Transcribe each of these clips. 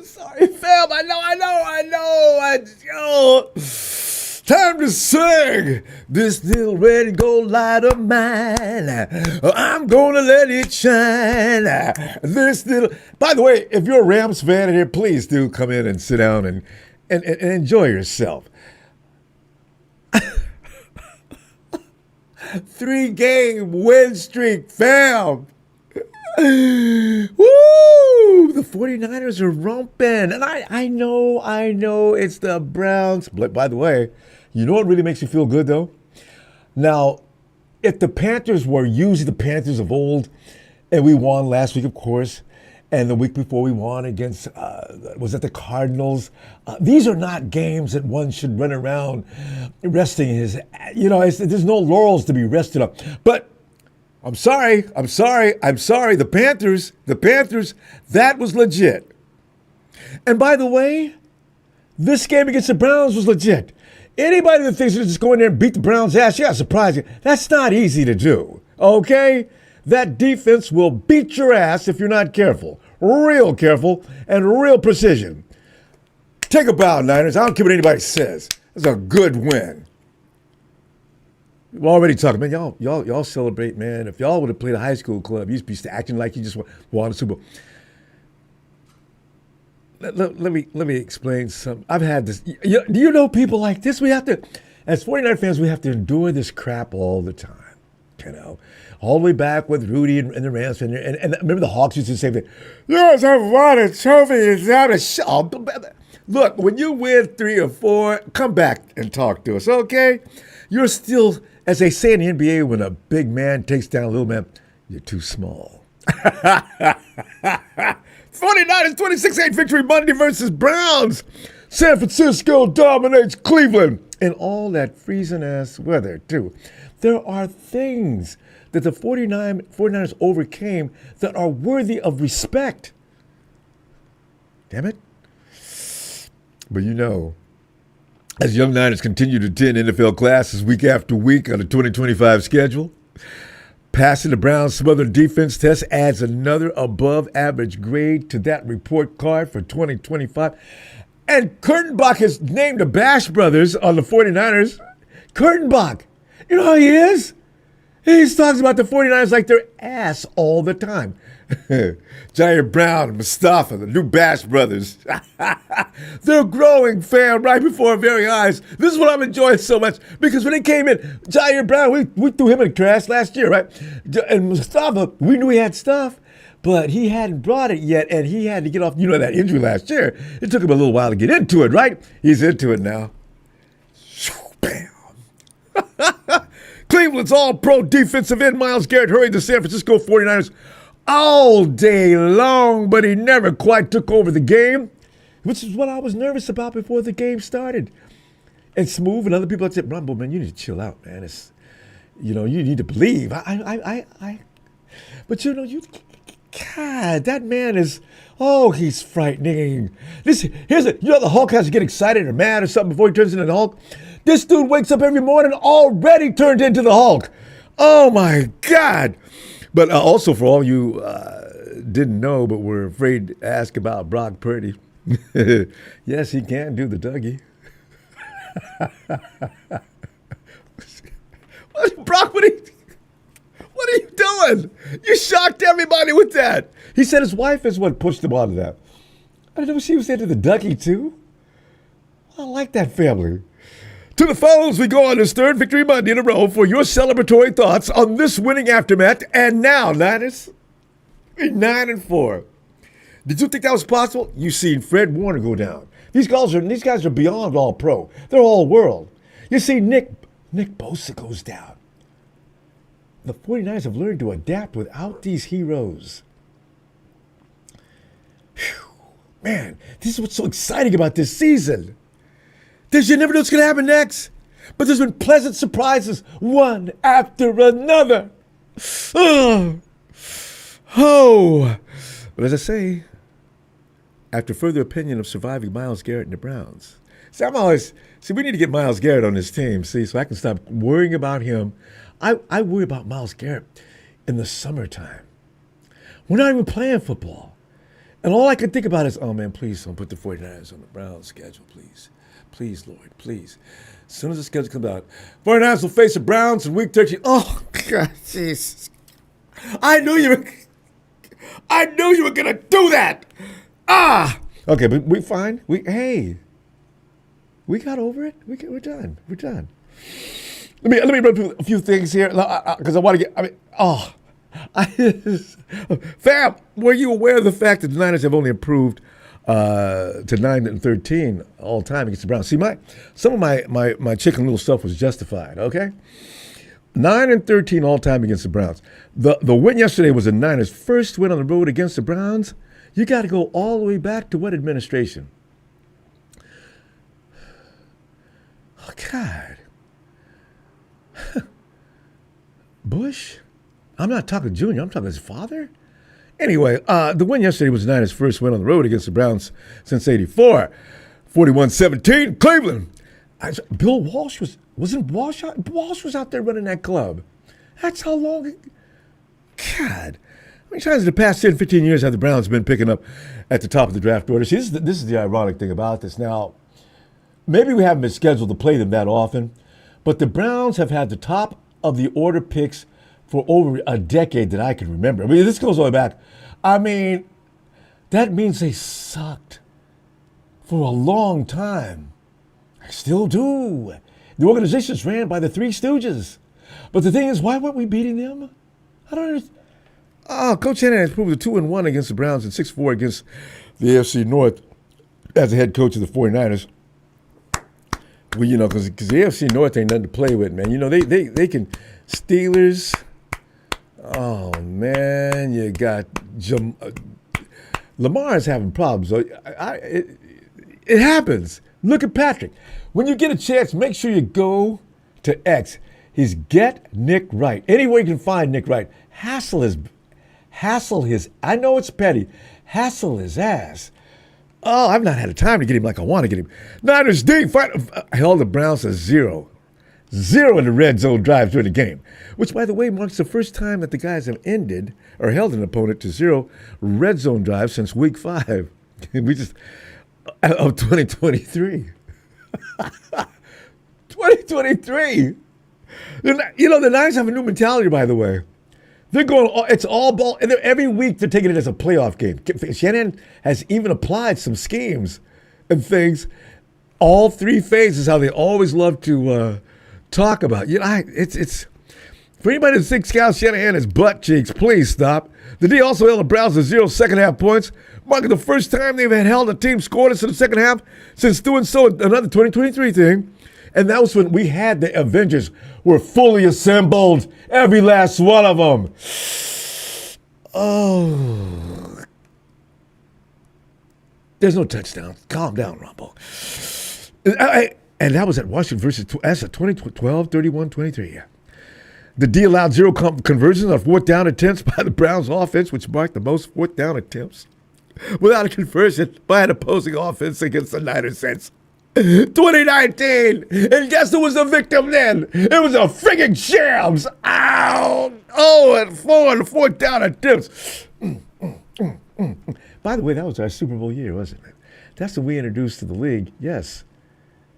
Sorry, fam. I know. Time to sing this little red and gold light of mine. I'm gonna let it shine. This little. By the way, if you're a Rams fan here, please do come in and sit down and enjoy yourself. 3-game win streak, fam. Woo! The 49ers are romping. And I know it's the Browns. But by the way, you know what really makes you feel good, though? Now, if the Panthers were usually the Panthers of old, and we won last week, of course, and the week before we won against, was it the Cardinals? These are not games that one should run around resting his, there's no laurels to be rested up. But I'm sorry. The Panthers, that was legit. And by the way, this game against the Browns was legit. Anybody that thinks they just go in there and beat the Browns' ass, you got to surprise you. That's not easy to do, okay? That defense will beat your ass if you're not careful. Real careful and real precision. Take a bow, Niners. I don't care what anybody says. That's a good win. We're already talking, man. Y'all celebrate, man. If y'all would have played a high school club, you used to be acting like you just won a Super Bowl. Let me explain something. I've had this. Do you know people like this? We have to, as 49 fans, we have to endure this crap all the time. All the way back with Rudy and the Rams. And remember the Hawks used to say that, yes, I've won a trophy. It's not a show. Look, when you win 3 or 4, come back and talk to us, okay? You're still, as they say in the NBA, when a big man takes down a little man, you're too small. 49ers 26-8 victory Monday versus Browns. San Francisco dominates Cleveland. And all that freezing-ass weather, too. There are things that the 49ers overcame that are worthy of respect. Damn it. But as young Niners continue to attend NFL classes week after week on the 2025 schedule, passing the Browns' smothered defense test adds another above-average grade to that report card for 2025. And Kurtenbach has named the Bash Brothers on the 49ers. Kurtenbach, you know how he is? He talks about the 49ers like their ass all the time. Jair Brown and Mustafa, the new Bash Brothers. They're growing, fam, right before our very eyes. This is what I'm enjoying so much, because when he came in, Jair Brown, we threw him in the trash last year, right? And Mustafa, we knew he had stuff, but he hadn't brought it yet, and he had to get off, that injury last year. It took him a little while to get into it, right? He's into it now. Bam. Cleveland's all-pro defensive end Myles Garrett hurried the San Francisco 49ers all day long, but he never quite took over the game, which is what I was nervous about before the game started. And Smooth and other people said, Ronbo, man, you need to chill out, man. It's, you need to believe. But God, that man is, he's frightening. The Hulk has to get excited or mad or something before he turns into the Hulk. This dude wakes up every morning already turned into the Hulk. Oh, my God. But also for all you didn't know but were afraid to ask about Brock Purdy, yes, he can do the Dougie. Brock, what are you doing? You shocked everybody with that. He said his wife is what pushed him onto that. I didn't know she was into the Dougie too. I like that family. To the phones we go on this third victory Monday in a row for your celebratory thoughts on this winning aftermath. And now, Niners, 9-4. Did you think that was possible? You've seen Fred Warner go down. These guys are beyond all pro. They're all world. You see Nick Bosa goes down. The 49ers have learned to adapt without these heroes. Whew. Man, this is what's so exciting about this season. You never know what's going to happen next. But there's been pleasant surprises, one after another. Oh. But as I say, after further opinion of surviving Myles Garrett and the Browns, we need to get Myles Garrett on this team, see, so I can stop worrying about him. I worry about Myles Garrett in the summertime. We're not even playing football. And all I can think about is, oh man, please don't put the 49ers on the Browns schedule, please. Please, Lord, please. As soon as the schedule comes out, 49ers will face the Browns in week 13. Oh, God, Jesus. I knew you were going to do that. Ah! Okay, but we fine. We got over it. We're done. We're done. Let me run through a few things here because I want to get. Fam, were you aware of the fact that the Niners have only improved to 9-13 all time against the Browns? See, some of my Chicken Little stuff was justified. Okay, 9-13 all time against the Browns. The win yesterday was the Niners' first win on the road against the Browns. You got to go all the way back to what administration? Oh, God. Bush? I'm not talking Junior. I'm talking his father. Anyway, the win yesterday was the Niners' first win on the road against the Browns since '84. 41-17, Cleveland. Bill Walsh wasn't Walsh out? Walsh was out there running that club. That's how long. God. How many times in the past 10, 15 years have the Browns been picking up at the top of the draft order? See, this is the ironic thing about this. Now, maybe we haven't been scheduled to play them that often, but the Browns have had the top of the order picks for over a decade that I can remember. I mean, this goes all the way back. I mean, that means they sucked for a long time. I still do. The organization's ran by the Three Stooges. But the thing is, why weren't we beating them? I don't understand. Oh, Coach Shanahan has proved a 2-1 against the Browns and 6-4 against the AFC North as the head coach of the 49ers. Well, you know, because the AFC North ain't nothing to play with, man. You know, they can Steelers. Oh, man, you got Lamar's having problems. It happens. Look at Patrick. When you get a chance, make sure you go to X. He's Get Nick Wright. Any way you can find Nick Wright. Hassle his, I know it's petty, hassle his ass. Oh, I've not had the time to get him like I want to get him. Niners D held the Browns to 0. 0 in the red zone drives during the game, which, by the way, marks the first time that the guys have ended or held an opponent to 0 red zone drives since week 5. We just, of 2023. 2023. You know, the Niners have a new mentality, by the way. They're going, it's all ball. And every week they're taking it as a playoff game. Shanahan has even applied some schemes and things. All three phases, how they always love to talk about. You know, it's for anybody that thinks Kyle Shanahan is butt cheeks, please stop. The D also held the Browns to 0 second half points, marking the first time they've held a team scoreless in the second half since doing so another 2023 thing. And that was when we had the Avengers were fully assembled, every last one of them. Oh. There's no touchdown. Calm down, Ronbo. And that was at Washington versus, that's a 2012, 31-23. Yeah. The D allowed 0 conversions on fourth down attempts by the Browns offense, which marked the most fourth down attempts without a conversion by an opposing offense against the Niners since 2019. And guess who was the victim then? It was a friggin' Shams. Ow! Oh, and 4 on the fourth down attempts. By the way, that was our Super Bowl year, wasn't it? That's when we introduced to the league. Yes.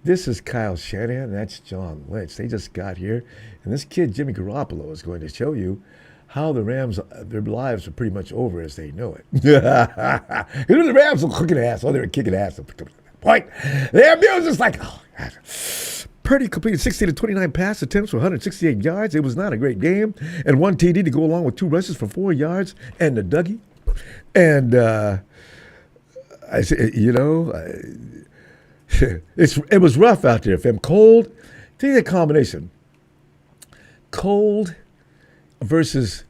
This is Kyle Shanahan. That's John Lynch. They just got here. And this kid, Jimmy Garoppolo, is going to show you how the Rams, their lives are pretty much over as they know it. The Rams were kicking ass. Oh, they were kicking ass. Point. Their music's like, oh, God. Purdy completed 16 of 29 pass attempts for 168 yards. It was not a great game. And 1 TD to go along with 2 rushes for 4 yards and the Dougie. And I said, you know, it was rough out there, fam. Cold. Think of that combination. Cold versus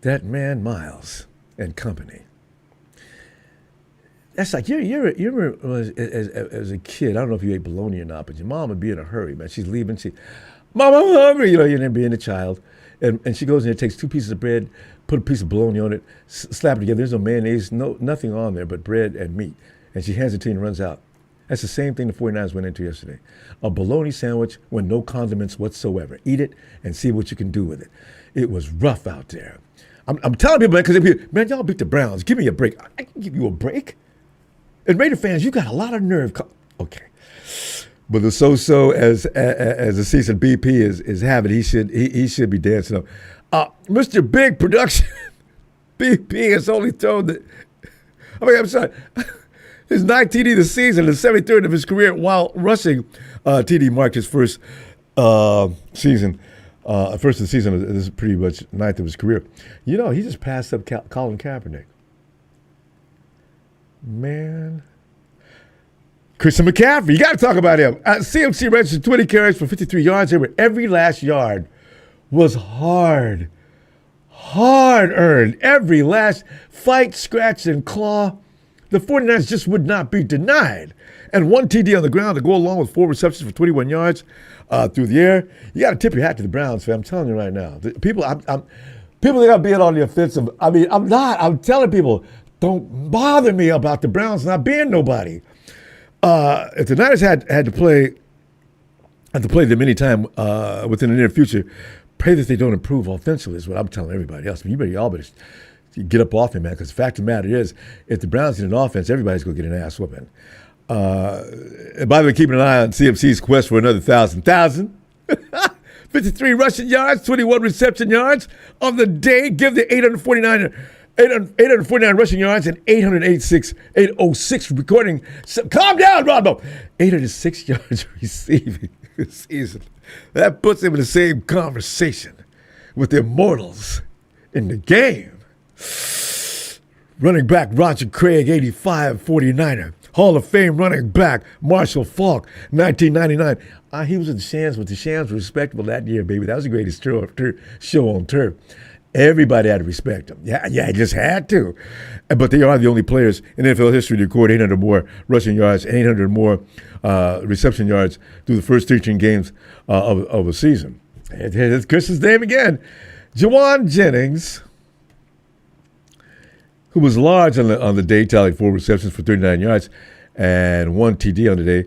that man Myles and company. That's like you remember as a kid. I don't know if you ate bologna or not, but your mom would be in a hurry, man. She's leaving. Mom, I'm hungry. You know, you're being a child, and she goes in there, takes 2 pieces of bread, put a piece of bologna on it, slap it together. There's no mayonnaise, nothing on there but bread and meat, and she hands it to you and runs out. That's the same thing the 49ers went into yesterday. A bologna sandwich with no condiments whatsoever. Eat it and see what you can do with it. It was rough out there. I'm telling people, man, y'all beat the Browns. Give me a break. I can give you a break. And Raider fans, you got a lot of nerve. Okay. But the so-so as the season BP is having, he should be dancing up. Mr. Big Production, BP has only thrown I'm sorry. His 9th TD this season, the 73rd of his career, while rushing. TD marked his first season. First of the season, this is pretty much 9th of his career. You know, he just passed up Colin Kaepernick. Man. Christian McCaffrey, you got to talk about him. CMC registered 20 carries for 53 yards. Every last yard was hard earned. Every last fight, scratch, and claw. The 49ers just would not be denied. And 1 TD on the ground to go along with 4 receptions for 21 yards through the air. You got to tip your hat to the Browns, fam. I'm telling you right now. People think I'm being on the offensive. I mean, I'm not. I'm telling people, don't bother me about the Browns not being nobody. If the Niners had to play them anytime within the near future, pray that they don't improve offensively is what I'm telling everybody else. I mean, y'all better get up off him, man, because the fact of the matter is, if the Browns get an offense, everybody's going to get an ass whooping. And by the way, keeping an eye on CMC's quest for another 1,000. 53 rushing yards, 21 reception yards on the day. Give the 849 rushing yards and 806 recording. So, calm down, Ronbo. 806 yards receiving this season. That puts him in the same conversation with the immortals in the game. Running back Roger Craig, 85, 49er. Hall of Fame running back Marshall Faulk, 1999. He was in the Shams, but the Shams were respectable that year, baby. That was the greatest show on turf. Everybody had to respect him. Yeah, he just had to. But they are the only players in NFL history to record 800 more rushing yards and 800 more reception yards through the first 13 games of a season. It's Chris's name again. Jawan Jennings, who was large on the day, tallied 4 receptions for 39 yards and 1 TD on the day.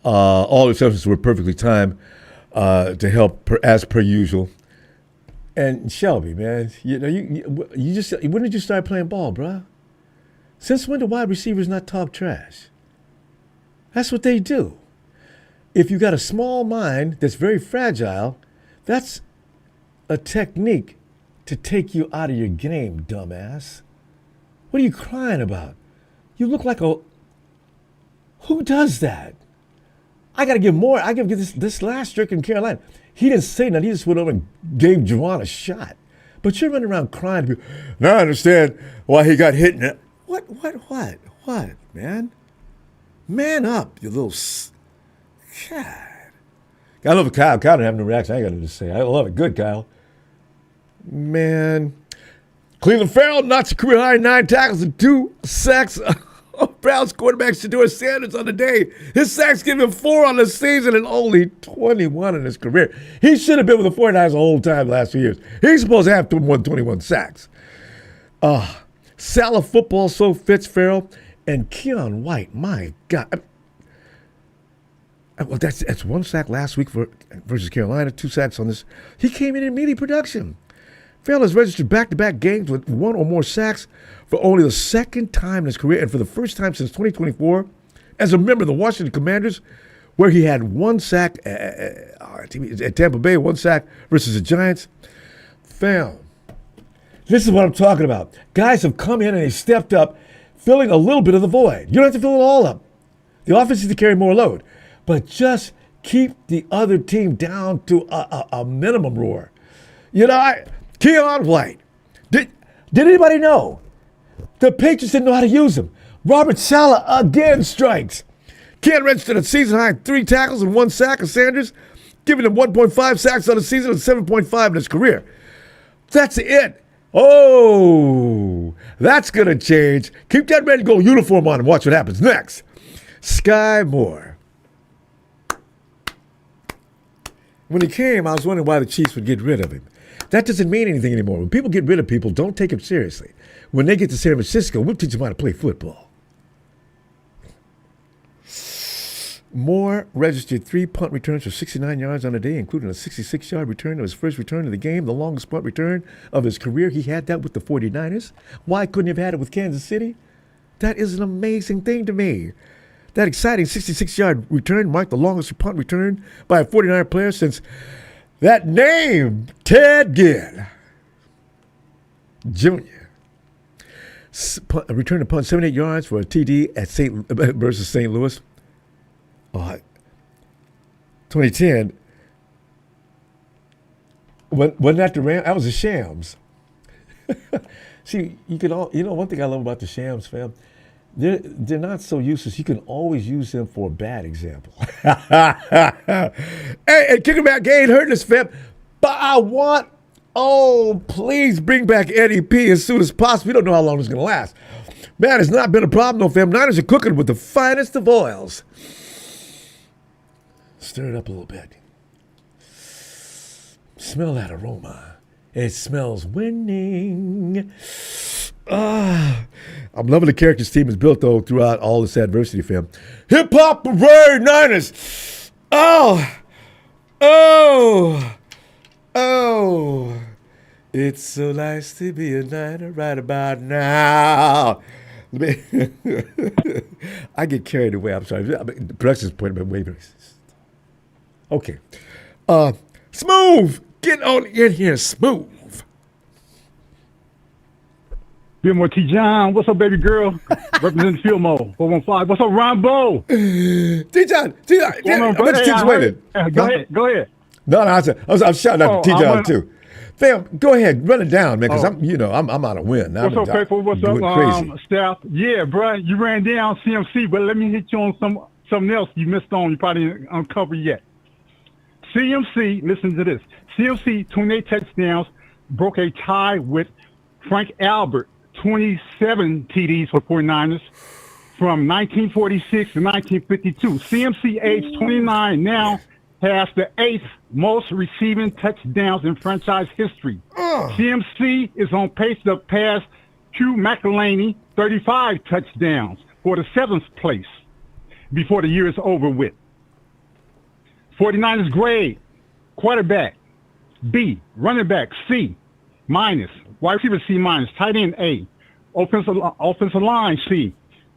All receptions were perfectly timed to help, as per usual. And Shelby, man, you just when did you start playing ball, bruh? Since when do wide receivers not talk trash? That's what they do. If you got a small mind that's very fragile, that's a technique to take you out of your game, dumbass. What are you crying about? You look like a... Who does that? I got to give more. I got to give this last trick in Carolina. He didn't say nothing. He just went over and gave Juwan a shot. But you're running around crying. Now I understand why he got hit. What, man? Man up, you little... God. I love Kyle. Kyle didn't have no reaction. I ain't got nothing to say. I love it. Good, Kyle. Man... Cleveland Farrell knocks a career-high 9 tackles and 2 sacks. Browns quarterback Shedeur Sanders on the day. His sacks give him 4 on the season and only 21 in his career. He should have been with the 49ers the whole time last few years. He's supposed to have 21 sacks. Salah football so fits Farrell. And Keon White, my God. Well, that's 1 sack last week versus Carolina, 2 sacks on this. He came in immediate production. Farrell has registered back-to-back games with 1 or more sacks for only the 2nd time in his career and for the first time since 2024 as a member of the Washington Commanders, where he had 1 sack at Tampa Bay, 1 sack versus the Giants. Fam, this is what I'm talking about. Guys have come in and they stepped up, filling a little bit of the void. You don't have to fill it all up. The offense needs to carry more load, but just keep the other team down to a minimum roar. Keon White. Did anybody know? The Patriots didn't know how to use him. Robert Saleh again strikes. Keon registered a season-high 3 tackles and 1 sack of Sanders, giving him 1.5 sacks on the season and 7.5 in his career. That's it. Oh, that's going to change. Keep that red and gold uniform on and watch what happens next. Sky Moore. When he came, I was wondering why the Chiefs would get rid of him. That doesn't mean anything anymore. When people get rid of people, don't take them seriously. When they get to San Francisco, we'll teach them how to play football. Moore registered 3 punt returns for 69 yards on the day, including a 66-yard return of his first return of the game, the longest punt return of his career. He had that with the 49ers. Why couldn't he have had it with Kansas City? That is an amazing thing to me. That exciting 66-yard return marked the longest punt return by a 49er player since that name, Ted Ginn Jr. Returned a punt 78 yards for a TD at versus St. Louis. 2010. Wasn't that the Rams? That was the Shams. See, one thing I love about the Shams, fam, they're not so useless. You can always use them for a bad example. Hey, kicking back ain't hurting us, fam. But please bring back Eddie P as soon as possible. We don't know how long it's going to last. Man, it's not been a problem, though, fam. Niners are cooking with the finest of oils. Stir it up a little bit. Smell that aroma. It smells winning. I'm loving the character this team has built, though, throughout all this adversity, fam. Hip-hop parade, Niners. It's so nice to be a Niner right about now. I get carried away. I'm sorry. The production's pointing my way. Okay. Smooth. Get on in here, Smooth. Fillmore T. John, what's up, baby girl? Representing Fillmore, 415. What's up, Ronbo? T. John, I'm waiting. Go ahead. No, I'm shouting out to T. John too. Fam, go ahead, run it down, man, because I'm out of wind. What's up, faithful? What's up, staff? Yeah, bro, you ran down CMC, but let me hit you on something else you missed on. You probably didn't uncover yet. CMC, listen to this. CMC, 28 touchdowns, broke a tie with Frank Albert, 27 TDs for 49ers from 1946 to 1952. CMC, age 29, now has the 8th most receiving touchdowns in franchise history. CMC is on pace to pass Hugh McElhaney, 35 touchdowns for the 7th place before the year is over with. 49ers grade, quarterback, B, running back, C, minus, wide receiver, C minus, tight end, A, offensive line, C,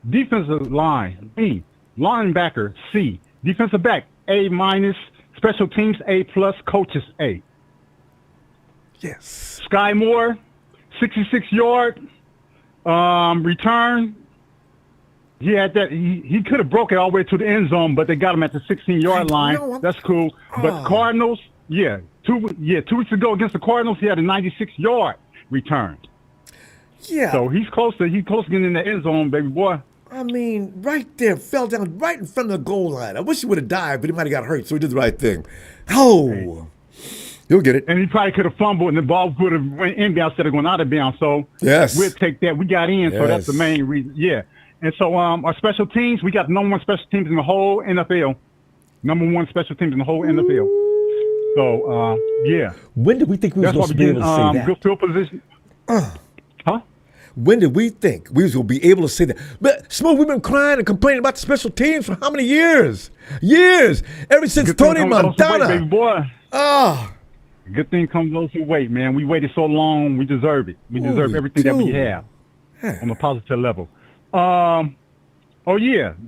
defensive line, B, linebacker, C, defensive back, A minus, special teams, A plus, coaches, A. Yes. Sky Moore, 66-yard return. He had that. He could have broke it all the way to the end zone, but they got him at the 16-yard line. That's cool. But Cardinals, 2 weeks ago against the Cardinals, he had a 96-yard return. Yeah. So he's close to getting in the end zone, baby boy. I mean, right there, fell down right in front of the goal line. I wish he would have died, but he might have got hurt, so he did the right thing. He'll get it. And he probably could have fumbled, and the ball would have went inbounds instead of going out of bounds. So we'll take that. We got in, so that's the main reason. Yeah. And so our special teams, we got the number 1 special teams in the whole NFL. Number 1 special teams in the whole NFL. So, yeah. When did we think we were supposed to be able to say that? Good field position. Huh? When did we think we was going to be able to say that? But, Smooth, we've been crying and complaining about the special teams for how many years? Years. Ever since Good Tony Montana. Baby boy. Good thing comes those who wait, man. We waited so long. We deserve it. We deserve everything that we have on a positive level. The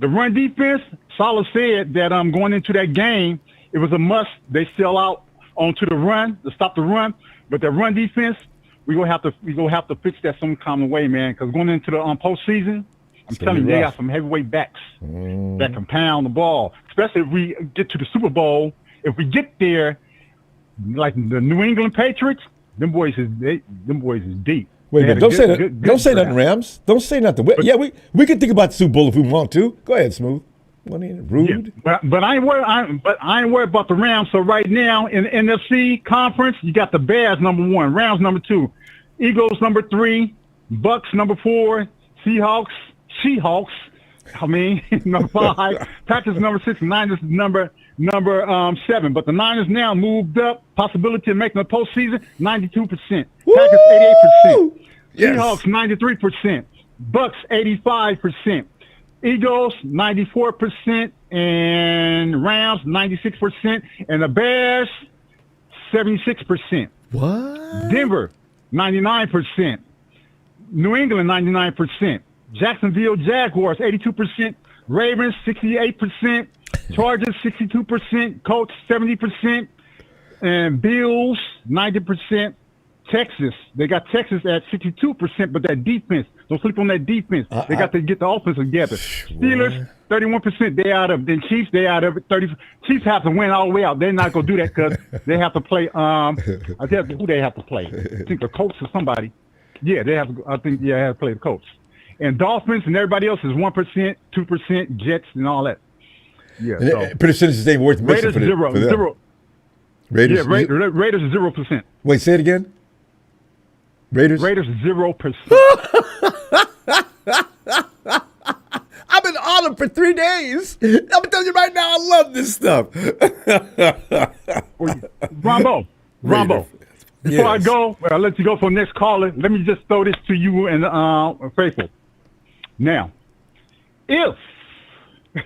run defense, Salah said that going into that game, it was a must. They sell out onto the run to stop the run, but the run defense, we gonna have to fix that some kind of way, man. Because going into the postseason, I'm telling you, they got some heavyweight backs that can pound the ball. Especially if we get to the Super Bowl. If we get there, like the New England Patriots, them boys is deep. Wait a minute! Don't say nothing, Rams. Don't say nothing. We can think about the Super Bowl if we want to. Go ahead, Smooth. Rude. Yeah, but I ain't worried about the Rams. So right now in the NFC conference, you got the Bears number 1, Rams number 2, Eagles number 3, Bucks number 4, Seahawks. Number 5, Packers number 6, Niners number 7. But the Niners now moved up. Possibility of making the postseason, 92%. Packers 88%. Yes. Seahawks 93%. Bucks 85%. Eagles 94%. and Rams 96%, and the Bears 76%. What? Denver 99%. New England 99%. Jacksonville Jaguars 82%. Ravens 68%. Chargers 62%. Colts 70%. And Bills 90%. Texas, they got Texas at 62%, but that defense, don't sleep on that defense. They got to get the offense together. Steelers, 31%, they out of it. Then Chiefs, they out of it. Chiefs have to win all the way out. They're not going to do that because they have to play, I think, who they have to play? I think the Colts or somebody. Yeah, they have to, I think, yeah, they have to play the Colts. And Dolphins and everybody else is 1%, 2%, Jets and all that. Yeah, so. Percentages ain't worth mentioning for them. Zero. Raiders? Yeah, Raiders 0%. Wait, say it again? Raiders 0%. I've been on them for 3 days. I'm telling you right now, I love this stuff. Ronbo. Before I go, I'll let you go for the next caller. Let me just throw this to you and Faithful. Now, if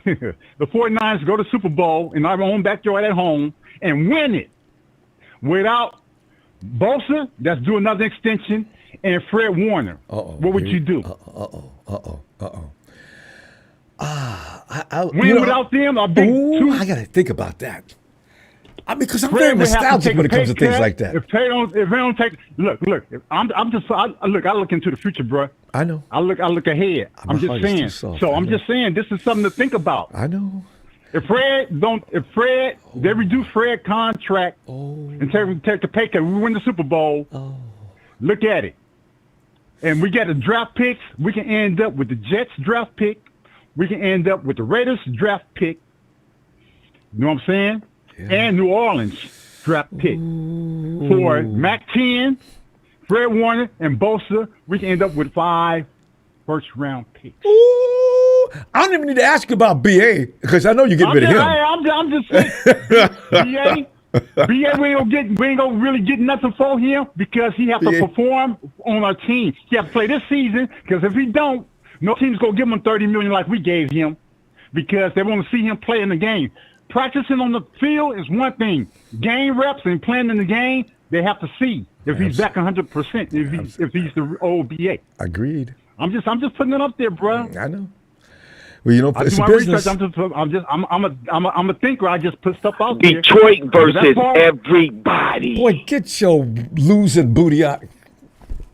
the 49ers go to Super Bowl in our own backyard at home and win it without Bosa, that's do another extension, and Fred Warner. What would you do? Win without them, I gotta think about that. I mean, because I'm very nostalgic when it comes to things like that. If they don't take, look. I look into the future, bro. I know. I look ahead. I'm just saying. I'm just saying, this is something to think about. I know. If they reduce Fred's contract and take the pay cut, we win the Super Bowl. Look at it. And we got the draft picks. We can end up with the Jets draft pick. We can end up with the Raiders draft pick. You know what I'm saying? Yeah. And New Orleans draft pick. For Mac 10, Fred Warner, and Bosa, we can end up with 5 first-round picks. I don't even need to ask you about BA because I know you get rid of him. I'm just saying, BA, we ain't gonna really get nothing for him because he have to perform on our team. He have to play this season because if he don't, no team's gonna give him $30 million like we gave him because they want to see him play in the game. Practicing on the field is one thing. Game reps and playing in the game, they have to see if he's back 100%. If he's the old BA. Agreed. I'm just putting it up there, bro. I know. Well, you know, I it's do a my business. research. I'm a thinker. I just put stuff out there. Detroit versus everybody. Boy, get your losing booty out.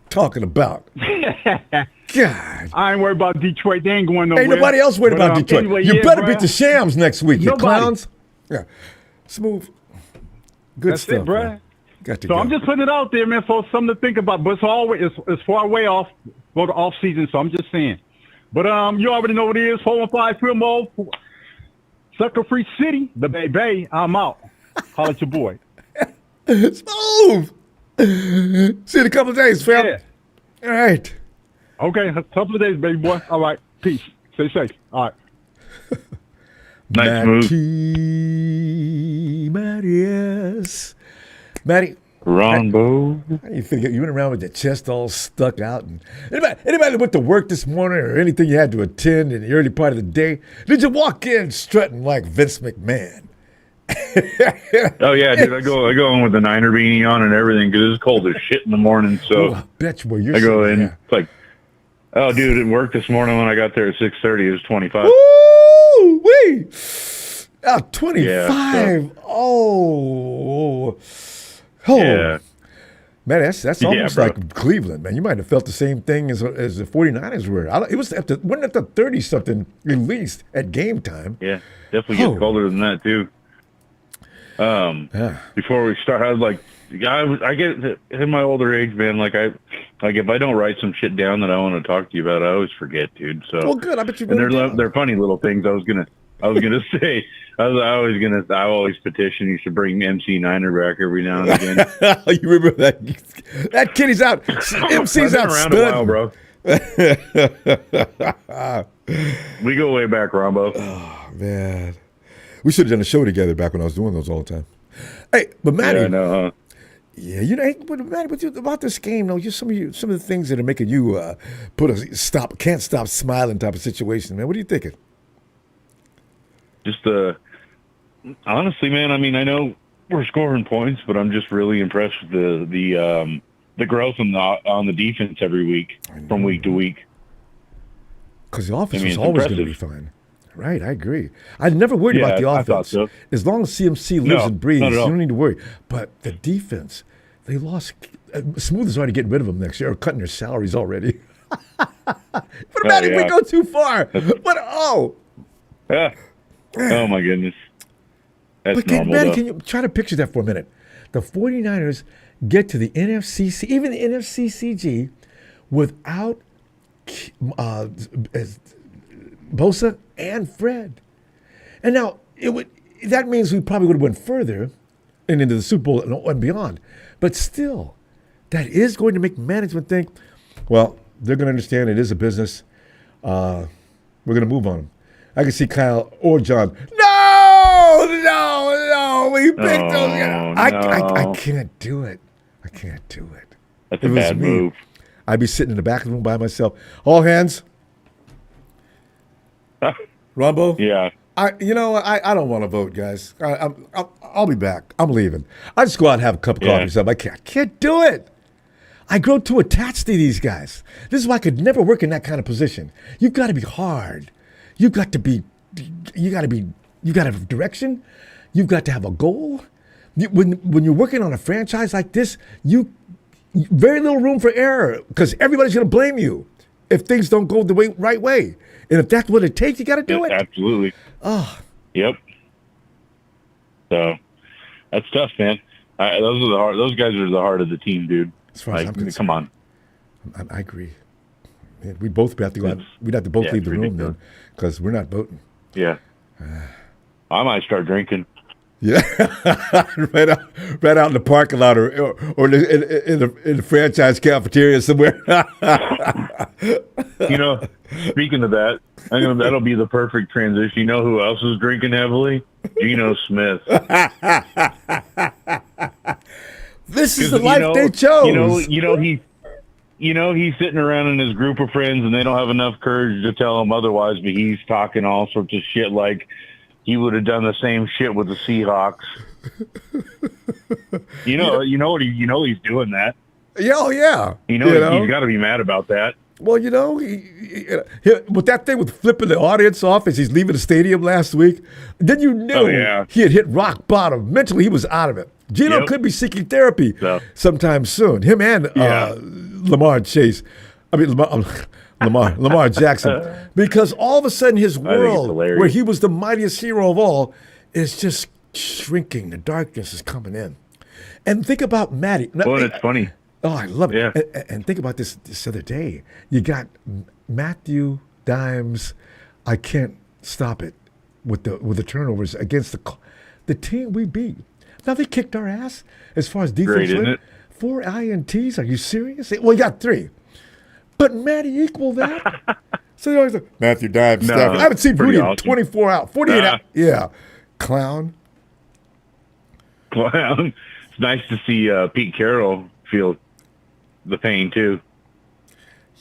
Talking about. God. I ain't worried about Detroit. They ain't going nowhere. Ain't nobody else worried about Detroit. Anyway, you better beat the Shams next week, you clowns. Yeah. Smooth. Good That's stuff, it, bro. Man. Got to so go. I'm just putting it out there, man, for something to think about. But it's far way off for the off season, so I'm just saying. But you already know what it is. 415 Film Mode, Sucker Free City, the Bay. I'm out. Holla at your boy. Smooth. See you in a couple of days, fam. Yeah. All right. Okay, a couple of days, baby boy. All right. Peace. Stay safe. All right. Nice move. Matty. Ronbo. You figure you went around with your chest all stuck out. And anybody that went to work this morning or anything you had to attend in the early part of the day, did you walk in strutting like Vince McMahon? Oh yeah, dude. I go in with the Niner beanie on and everything because it's cold as shit in the morning. So I bet you were. I go in. It's like, oh, dude, it worked this morning when I got there at 6:30. It was 25. Woo wee! 25. Yeah, so. Oh. Yeah. Man, that's almost like Cleveland, man. You might have felt the same thing as the 49ers were. It was wasn't it the 30-something released at game time? Yeah, definitely gets colder than that, too. Before we start, I was like, I get in my older age, man, if I don't write some shit down that I want to talk to you about, I always forget, dude. So, well, good. I bet you. And they're funny little things. I was gonna say. I always petition you should bring MC Niner back every now and again. You remember that kid? He's out. MC's out. Around a while, bro. We go way back, Ronbo. Oh man, we should have done a show together back when I was doing those all the time. Hey, but Matty, yeah, I know, huh? Yeah, but Matty, about this game though, just some of the things that are making you can't stop smiling type of situation, man. What are you thinking? just honestly, man. I mean, I know we're scoring points, but I'm just really impressed with the growth on the defense every week, from week to week. Because the offense was always going to be fine. Right, I agree. I never worried about the offense. I thought so. As long as CMC lives and breathes, you don't need to worry. But the defense, they lost. Smooth is already getting rid of them next year, or cutting their salaries already. But imagine if we go too far. Yeah. Oh, my goodness. That's normal, Maddie, can you try to picture that for a minute? The 49ers get to the NFCC, even the NFCCG, without Bosa and Fred. And now, that means we probably would have went further and into the Super Bowl and beyond. But still, that is going to make management think, well, they're going to understand it is a business. We're going to move on them. I can see Kyle or John. No, we picked those guys. I can't do it. That's a bad move. I'd be sitting in the back of the room by myself. All hands. Ronbo? Yeah. I don't want to vote, guys. I'll be back. I'm leaving. I just go out and have a cup of coffee or something. I can't do it. I grow too attached to these guys. This is why I could never work in that kind of position. You've got to be hard. You got to have direction. You've got to have a goal. When you're working on a franchise like this, very little room for error because everybody's going to blame you if things don't go the right way. And if that's what it takes, you got to do it. Absolutely. Oh. Yep. So that's tough, man. Those guys are the heart of the team, dude. As far as I'm concerned. Come on. I agree. Man, we'd have to go out. We'd have to both leave the room then because we're not voting. Yeah. I might start drinking. Yeah, right out in the parking lot or in the franchise cafeteria somewhere. Speaking of that, that'll be the perfect transition. You know who else is drinking heavily? Geno Smith. This is the life they chose. He's sitting around in his group of friends, and they don't have enough courage to tell him otherwise. But he's talking all sorts of shit like he would have done the same shit with the Seahawks. He's doing that. Yeah, oh yeah. He's got to be mad about that. Well, with that thing with flipping the audience off as he's leaving the stadium last week, then you knew he had hit rock bottom. Mentally, he was out of it. Geno could be seeking therapy sometime soon. Him and Lamar Jackson. Because all of a sudden his world, where he was the mightiest hero of all, is just shrinking. The darkness is coming in. And think about Matty. Well, it's funny. Oh, I love it. Yeah. And think about this other day. You got Matthew Dimes. I can't stop it with the turnovers against the team we beat. Now they kicked our ass as far as defense. Great, isn't it? 4 INTs. Are you serious? Well, you got 3, but Matty equaled that. So they always like, Matthew Dimes. No, I haven't seen Rudy in awesome. 24 out, 48 out. Yeah, clown. It's nice to see Pete Carroll feel the pain too.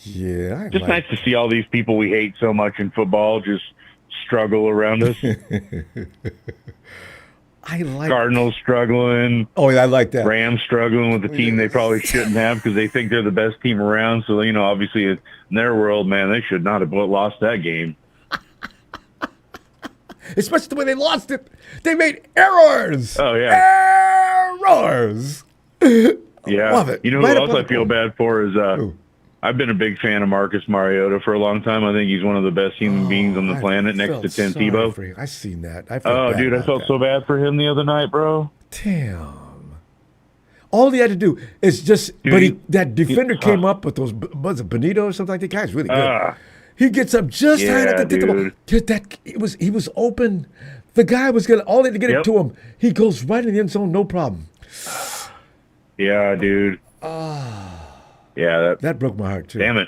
Yeah, just nice to see all these people we hate so much in football just struggle around us. I like Cardinals struggling. Oh, yeah, I like that. Rams struggling with the team they probably shouldn't have because they think they're the best team around. So, obviously in their world, man, they should not have lost that game. Especially the way they lost it. They made errors. Oh, yeah. Errors. Yeah. Love it. You know who else I feel bad for is I've been a big fan of Marcus Mariota for a long time. I think he's one of the best human beings on the planet next to Tim Tebow. I seen that. I felt so bad for him the other night, bro. Damn. All he had to do is just, that defender came up with those, was it Benito or something like that? The guy's really good. He gets up just high enough to get the ball. He was open. The guy was all they had to get it to him. He goes right in the end zone, no problem. Yeah, dude. Yeah, that broke my heart too. Damn it.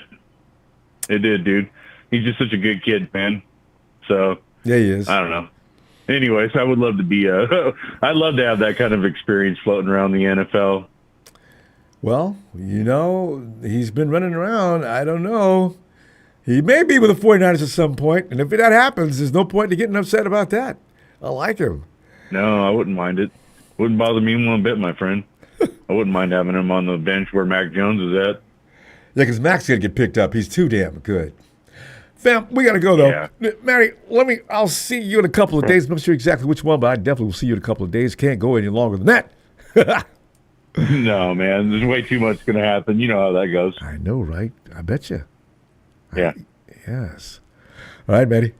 It did, dude. He's just such a good kid, man. So yeah, he is. I don't know. Anyways, I would love to be I'd love to have that kind of experience floating around the NFL. Well, he's been running around. I don't know. He may be with the 49ers at some point, and if that happens, there's no point in getting upset about that. I like him. No, I wouldn't mind it. Wouldn't bother me one bit, my friend. I wouldn't mind having him on the bench where Mac Jones is at. Yeah, because Mac's going to get picked up. He's too damn good. Fam, we got to go, though. Yeah. Matty, I'll see you in a couple of days. I'm not sure exactly which one, but I definitely will see you in a couple of days. Can't go any longer than that. No, man. There's way too much going to happen. You know how that goes. I know, right? I bet you. Yeah. Yes. All right, Matty.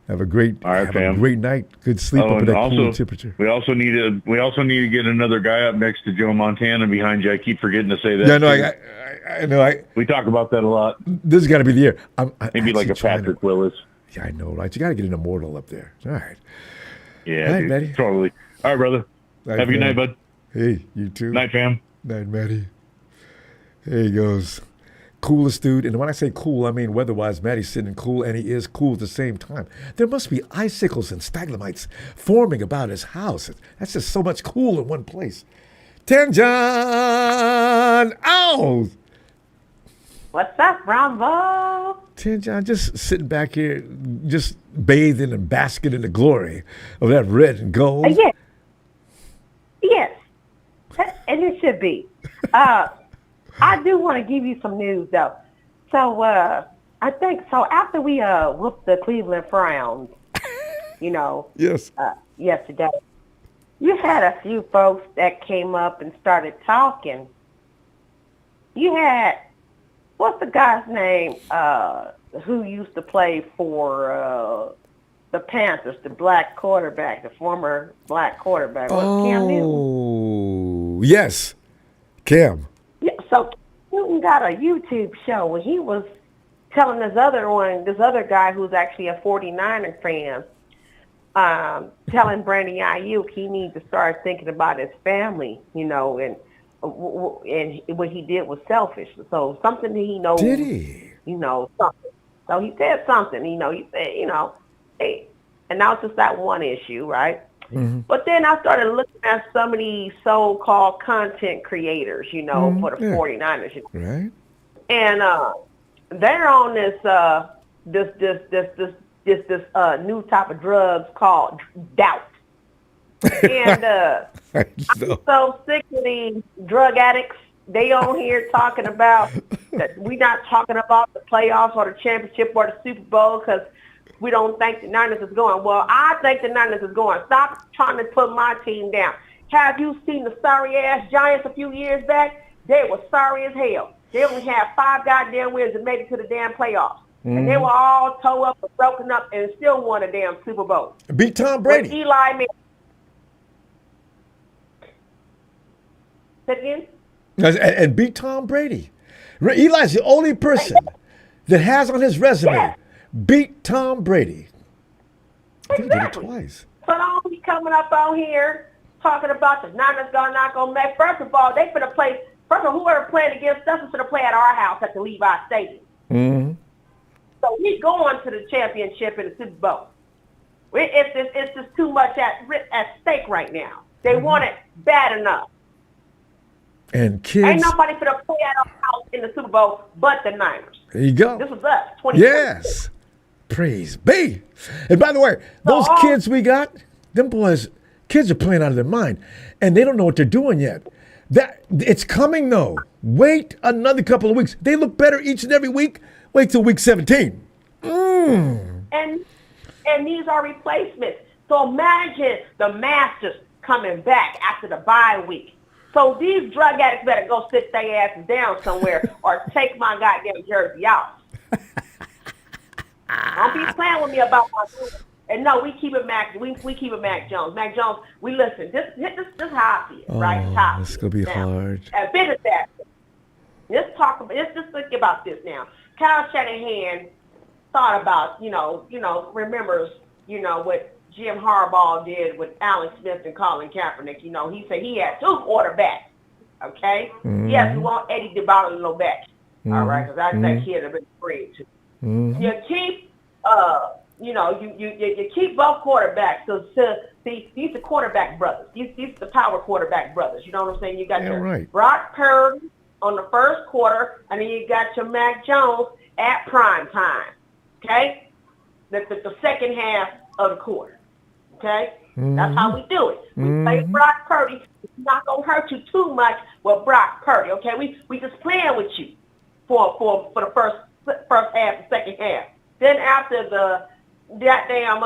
Have a great a great night. Good sleep up in that cool temperature. We also need to get another guy up next to Joe Montana behind you. I keep forgetting to say that. Yeah, no, I know. We talk about that a lot. This has got to be the year. Maybe like a Patrick Willis. Yeah, I know, right? You got to get an immortal up there. All right. Yeah, all right, Matty. Totally. All right, brother. Night, have a good night, bud. Hey, you too. Night, fam. Night, Matty. There he goes. Coolest dude. And when I say cool, I mean weather-wise, Matty's sitting cool, and he is cool at the same time. There must be icicles and stalagmites forming about his house. That's just so much cool in one place. Tenjon! Ow! What's up, Ronbo? Tenjon, just sitting back here, just bathing and basking in the glory of that red and gold. Yes. Yes. And it should be. I do want to give you some news, though. So, I think, so after we whooped the Cleveland Browns, yes. Yesterday, you had a few folks that came up and started talking. You had, what's the guy's name who used to play for the Panthers, the black quarterback, the former black quarterback? Cam Newton? Oh, yes. Cam. Yeah, so Newton got a YouTube show and he was telling this other guy who's actually a 49er fan, telling Brandon Ayuk he needs to start thinking about his family, and what he did was selfish. So something that he knows. Did he? Something. So he said something, he said, hey, and that was just that one issue, right? Mm-hmm. But then I started looking at some of these so-called content creators, for the 49ers. Right. And they're on this new type of drugs called doubt. And I'm so sick of these drug addicts. They on here talking about that we're not talking about the playoffs or the championship or the Super Bowl because we don't think the Niners is going. Well, I think the Niners is going. Stop trying to put my team down. Have you seen the sorry-ass Giants a few years back? They were sorry as hell. They only had 5 goddamn wins and made it to the damn playoffs. Mm-hmm. And they were all tore up and broken up and still won a damn Super Bowl. Beat Tom Brady. With Eli Manning. Say it again? And beat Tom Brady. Eli's the only person that has on his resume beat Tom Brady. I think he did it twice. So don't be coming up on here talking about the Niners not gonna make. First of all, they finna play. First of all, whoever playing against us is finna play at our house at the Levi Stadium. Mm-hmm. So we going to the championship and the Super Bowl. It's just too much at stake right now. They want it bad enough. And kids, ain't nobody finna play at our house in the Super Bowl but the Niners. There you go. This is us. Yes. Praise be. And by the way, those kids we got, them boys, kids are playing out of their mind, and they don't know what they're doing yet. It's coming though. Wait another couple of weeks. They look better each and every week. Wait till week 17. And these are replacements. So imagine the Masters coming back after the bye week. So these drug addicts better go sit their asses down somewhere or take my goddamn jersey off. Don't be playing with me about my food. And no, we keep it Mac. We keep it Mac Jones. Mac Jones, we listen. This how I feel, right? It's gonna be hard. As big as that. Let's just think about this now. Kyle Shanahan thought about, remembers, what Jim Harbaugh did with Alex Smith and Colin Kaepernick. He said he had 2 quarterbacks. Okay? Mm-hmm. Yes, we want Eddie DeBartolo no back. Mm-hmm. All right? Because I think he'd have been afraid to. Mm-hmm. You keep, you keep both quarterbacks. So these are quarterback brothers. These are the power quarterback brothers. You know what I'm saying? You got your Brock Purdy on the first quarter, and then you got your Mac Jones at prime time. Okay? The second half of the quarter. Okay? That's how we do it. We play Brock Purdy. It's not gonna hurt you too much with Brock Purdy. Okay, we just playing with you for the first half, the second half. Then after that damn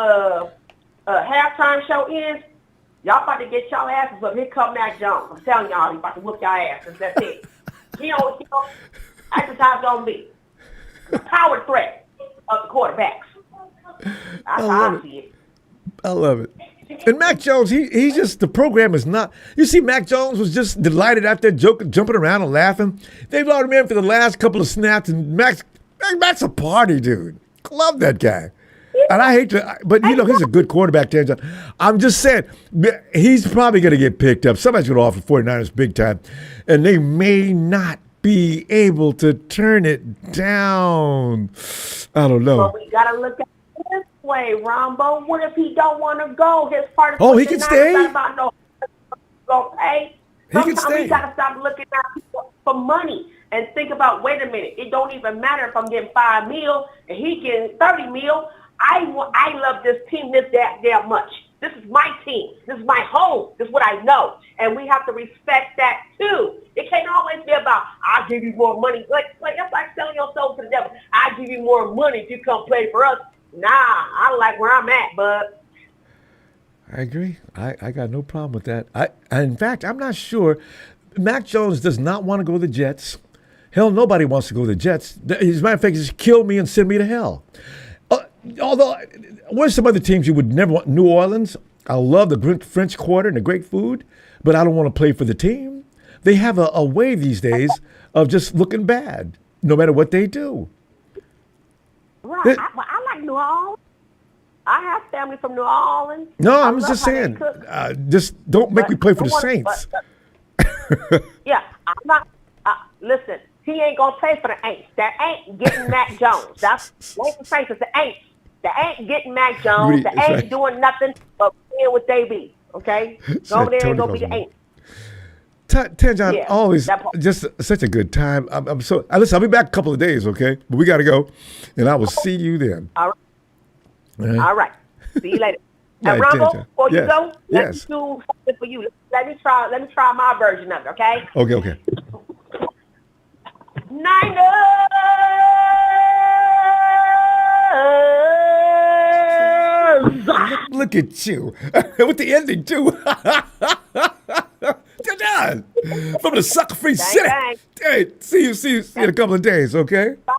halftime show ends, y'all about to get y'all asses up. Here come Mac Jones. I'm telling y'all, he about to whoop y'all asses. That's it. He don't. That's just how it's gonna be. The power threat of the quarterbacks. That's how I see it. I love it. And Mac Jones, he's just, the program is not, you see Mac Jones was just delighted out there jumping around and laughing. They've allowed him in for the last couple of snaps, and Mac's a party dude. Love that guy. And I hate to, but you know, he's a good quarterback, John. I'm just saying, he's probably going to get picked up. Somebody's going to offer 49ers big time, and they may not be able to turn it down. I don't know. But we got to look at it this way, Ronbo. What if he don't want to go? His part of he can stay. Not about no go pay. Sometimes we got to stop looking at people for money and think about, wait a minute, it don't even matter if I'm getting $5 million and he getting $30 million. I love this team that much. This is my team. This is my home. This is what I know. And we have to respect that too. It can't always be about, I'll give you more money. Like that's like selling your soul to the devil. I'll give you more money if you come play for us. Nah, I like where I'm at, bud. I agree. I got no problem with that. In fact, I'm not sure. Mac Jones does not want to go to the Jets. Hell, nobody wants to go to the Jets. As a matter of fact, just kill me and send me to hell. Although, what are some other teams you would never want? New Orleans. I love the French Quarter and the great food, but I don't want to play for the team. They have a way these days of just looking bad, no matter what they do. Right. I like New Orleans. I have family from New Orleans. No, I'm just saying, just don't make me play for the Saints. Yeah, I'm not. Listen, he ain't gonna play for the Aints. That ain't getting Mac Jones. That's like the Saints. It's the Aints. The ain't getting Mac Jones. The ain't doing nothing but playing with DB. Okay, go over there and go be the Aints. Tanjon, always just such a good time. I'm so. Listen, I'll be back a couple of days, okay? But we got to go, and I will see you then. All right. All right. See you later. And Ronbo, before you go, let me do something for you. Let me try my version of it, okay? Okay. Niners! Look at you. With the ending, too. From the sucker-free city. Hey, see you in a couple of days, okay? Bye.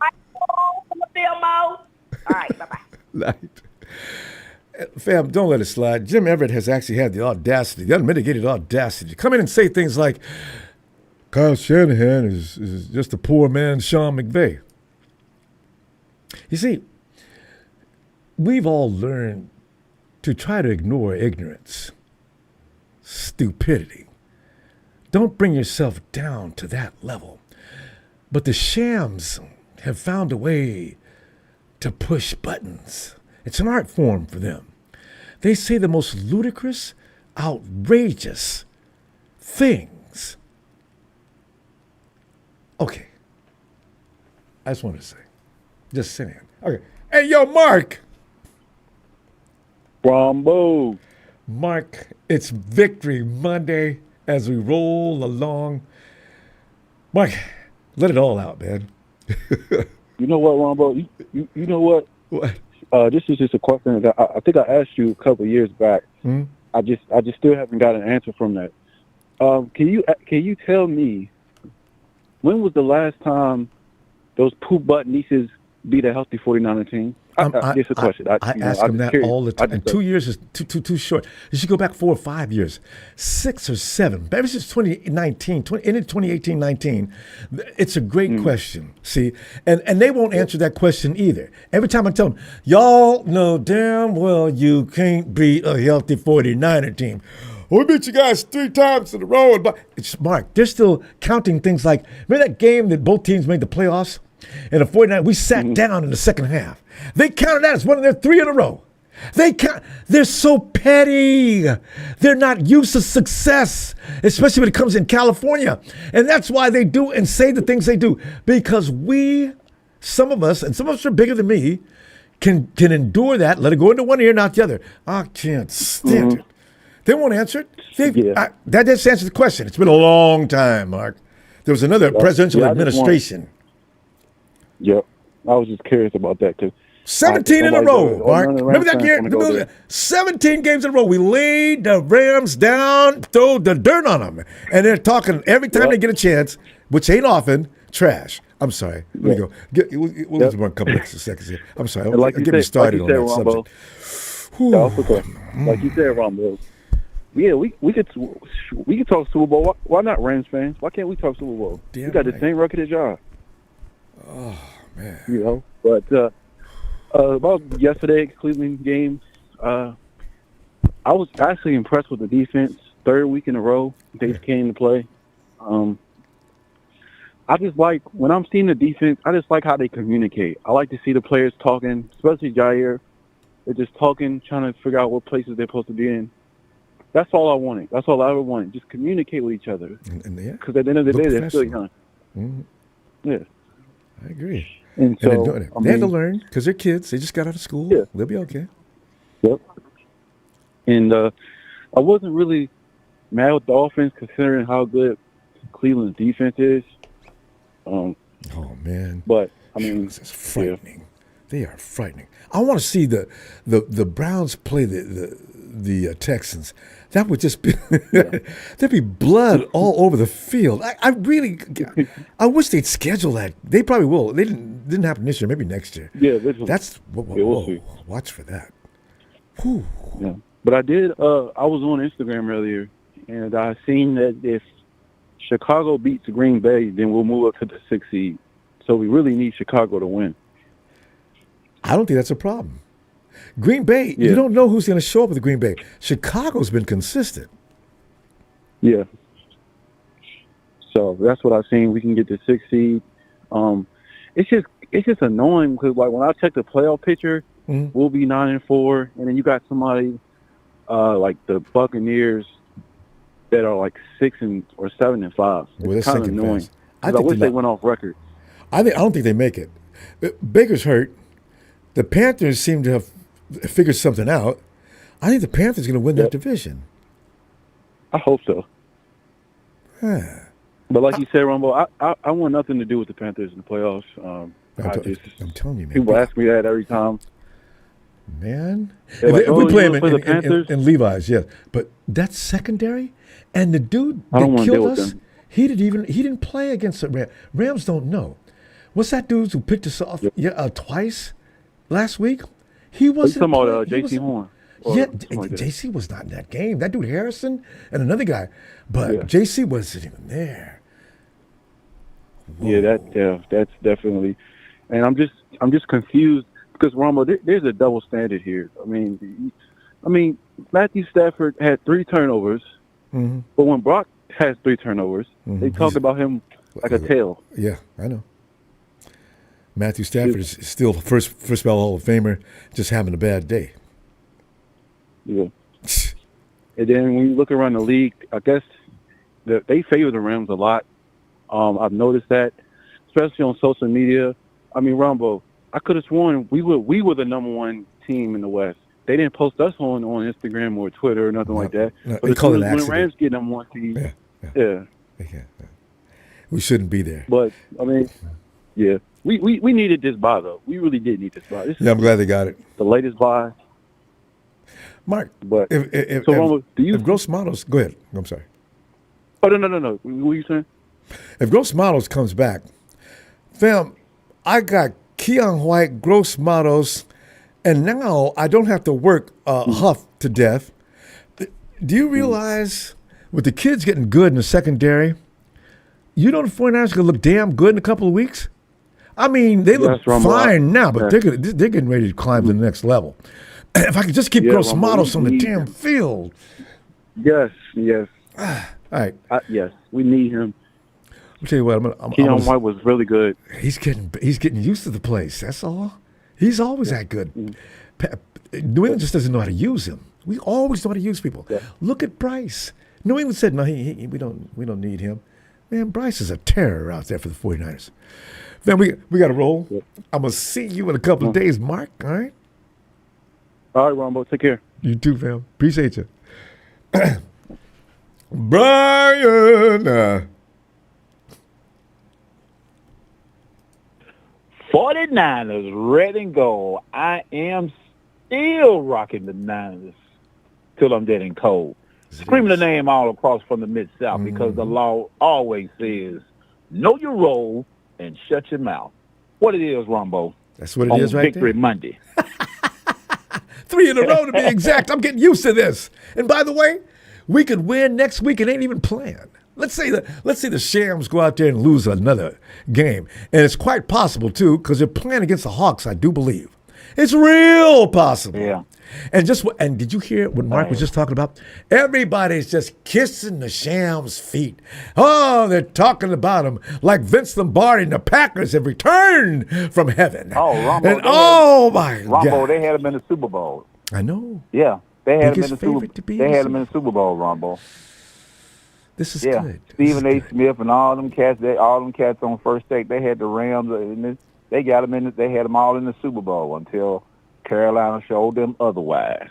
All right, bye-bye. Night. Fam, don't let it slide. Jim Everett has actually had the audacity, the unmitigated audacity, to come in and say things like, Kyle Shanahan is just a poor man's Sean McVay. You see, we've all learned to try to ignore ignorance, stupidity. Don't bring yourself down to that level. But the shams have found a way to push buttons. It's an art form for them. They say the most ludicrous, outrageous things. Okay. I just wanted to say. Just saying. Okay. Hey, yo, Mark. Ronbo. Mark, it's Victory Monday as we roll along. Mark, let it all out, man. You know what, Ronbo? You know what? What? This is just a question that I think I asked you a couple of years back. Mm-hmm. I just still haven't got an answer from that. Can you tell me when was the last time those poop butt nieces beat a healthy 49er team? Just a question. I ask him that all the time. And 2 years is too short. You should go back 4 or 5 years, 6 or 7. Ever since 2019, ended 2018-19, it's a great question. See, and they won't answer that question either. Every time I tell them, y'all know damn well you can't beat a healthy 49er team. We beat you guys 3 times in a row. It's Mark. They're still counting things like, remember that game that both teams made the playoffs? And the 49ers, we sat down in the second half. They counted that as one of their 3 in a row. They're so petty. They're not used to success, especially when it comes in California. And that's why they do and say the things they do. Because some of us are bigger than me, can endure that, let it go into one ear, not the other. I can't stand it. They won't answer it. Yeah. That just answers the question. It's been a long time, Mark. There was another presidential administration. Yep. I was just curious about that too. 17 in a row, Mark. Remember that year? 17 games in a row. We laid the Rams down, throw the dirt on them. And they're talking every time they get a chance, which ain't often, trash. I'm sorry. Let me go. We'll lose a couple extra seconds here. I'm sorry. Like Get me started on that Ronbo, subject. Like you said, Ronbo. Yeah, we could talk Super Bowl. Why not, Rams fans? Why can't we talk Super Bowl? Damn we got right. the same record as y'all. Oh, man. You know, but about yesterday's Cleveland game, I was actually impressed with the defense. Third week in a row, they came to play. I just like, when I'm seeing the defense, I just like how they communicate. I like to see the players talking, especially Jair. They're just talking, trying to figure out what places they're supposed to be in. That's all I wanted. That's all I ever wanted. Just communicate with each other. Because at the end of the day, they're still young. Mm-hmm. Yeah. I agree. And so, they're doing it. They had to learn because they're kids. They just got out of school. Yeah. They'll be okay. Yep. And I wasn't really mad with the offense considering how good Cleveland's defense is. Oh, man. But, I mean, it's frightening. Yeah. They are frightening. I want to see the Browns play the Texans. That would just be there'd be blood all over the field. I wish they'd schedule that. They probably will. They didn't happen this year. Maybe next year. Yeah, that's we'll see. Watch for that. Whew. Yeah, but I did. I was on Instagram earlier, and I seen that if Chicago beats Green Bay, then we'll move up to the 6th seed. So we really need Chicago to win. I don't think that's a problem. Green Bay, you don't know who's going to show up with the Green Bay. Chicago's been consistent. Yeah. So that's what I've seen. We can get the 6th seed. It's just annoying because like when I check the playoff picture, we'll be 9-4, and then you got somebody like the Buccaneers that are like 6 or 7-5. It's kind of annoying. I wish they went off record. I don't think they make it. Baker's hurt. The Panthers seem to have figured something out. I think the Panthers are going to win that division. I hope so. But like you said, Ronbo, I want nothing to do with the Panthers in the playoffs. I'm telling you, man. People ask me that every time. Man. If we play them in Levi's, yeah. But that's secondary, and the dude that killed us, he didn't play against the Rams. Rams don't know. What's that dude who picked us off twice last week? He wasn't. Talking about J.C. Horn. Yeah, J.C. was not in that game. That dude Harrison and another guy, but J.C. wasn't even there. Whoa. Yeah, that's definitely. And I'm just confused because Ronbo, there's a double standard here. I mean, Matthew Stafford had 3 turnovers, but when Brock has 3 turnovers, they talk about him like a tail. Yeah, I know. Matthew Stafford is still first ballot Hall of Famer, just having a bad day. Yeah. And then when you look around the league, I guess they favor the Rams a lot. I've noticed that, especially on social media. I mean, Ronbo, I could have sworn we were the number 1 team in the West. They didn't post us on Instagram or Twitter or nothing like that. No, but as soon as when the Rams get number 1 team, we shouldn't be there. But I mean, we needed this bye though. We really did need this bye. I'm glad they got it. The latest bye. Mark, but if Gross Models, go ahead. I'm sorry. Oh no. What are you saying? If Gross Models comes back, fam, I got Keon White, Gross Models, and now I don't have to work Huff to death. Do you realize with the kids getting good in the secondary, the 49ers are going to look damn good in a couple of weeks? I mean, they look fine now, but they're getting ready to climb to the next level. If I could just keep Gross Models on the damn field. Yes. All right. Yes, we need him. I'll tell you what. Keon White was really good. He's getting used to the place. That's all. He's always that good. New England just doesn't know how to use him. We always know how to use people. Yeah. Look at Bryce. New England said, no, we don't need him. Man, Bryce is a terror out there for the 49ers. Then we got to roll. Yeah. I'm going to see you in a couple of days, Mark. All right? All right, Ronbo. Take care. You too, fam. Appreciate you. Brian. 49ers, red and gold. I am still rocking the Niners till I'm dead and cold. Screaming the name all across from the Mid-South because the law always says, know your role and shut your mouth. What it is, Ronbo. That's what it is right Victory there. Monday. 3 in a row to be exact. I'm getting used to this. And by the way, we could win next week and ain't even playing. Let's say the Shams go out there and lose another game. And it's quite possible, too, because they're playing against the Hawks, I do believe. It's real possible. Yeah. And did you hear what Mark was just talking about? Everybody's just kissing the Shams' feet. Oh, they're talking about him like Vince Lombardi and the Packers have returned from heaven. Oh, Ronbo. My Ronbo, God. they had him in the Super Bowl. I know. Yeah. They had him in Biggest the Super favorite to be They in had the him in the Super Bowl, Ronbo. This is Yeah. good. Stephen A. Smith and all them cats on First Take, they had the Rams and they got him they had them all in the Super Bowl until Carolina showed them otherwise.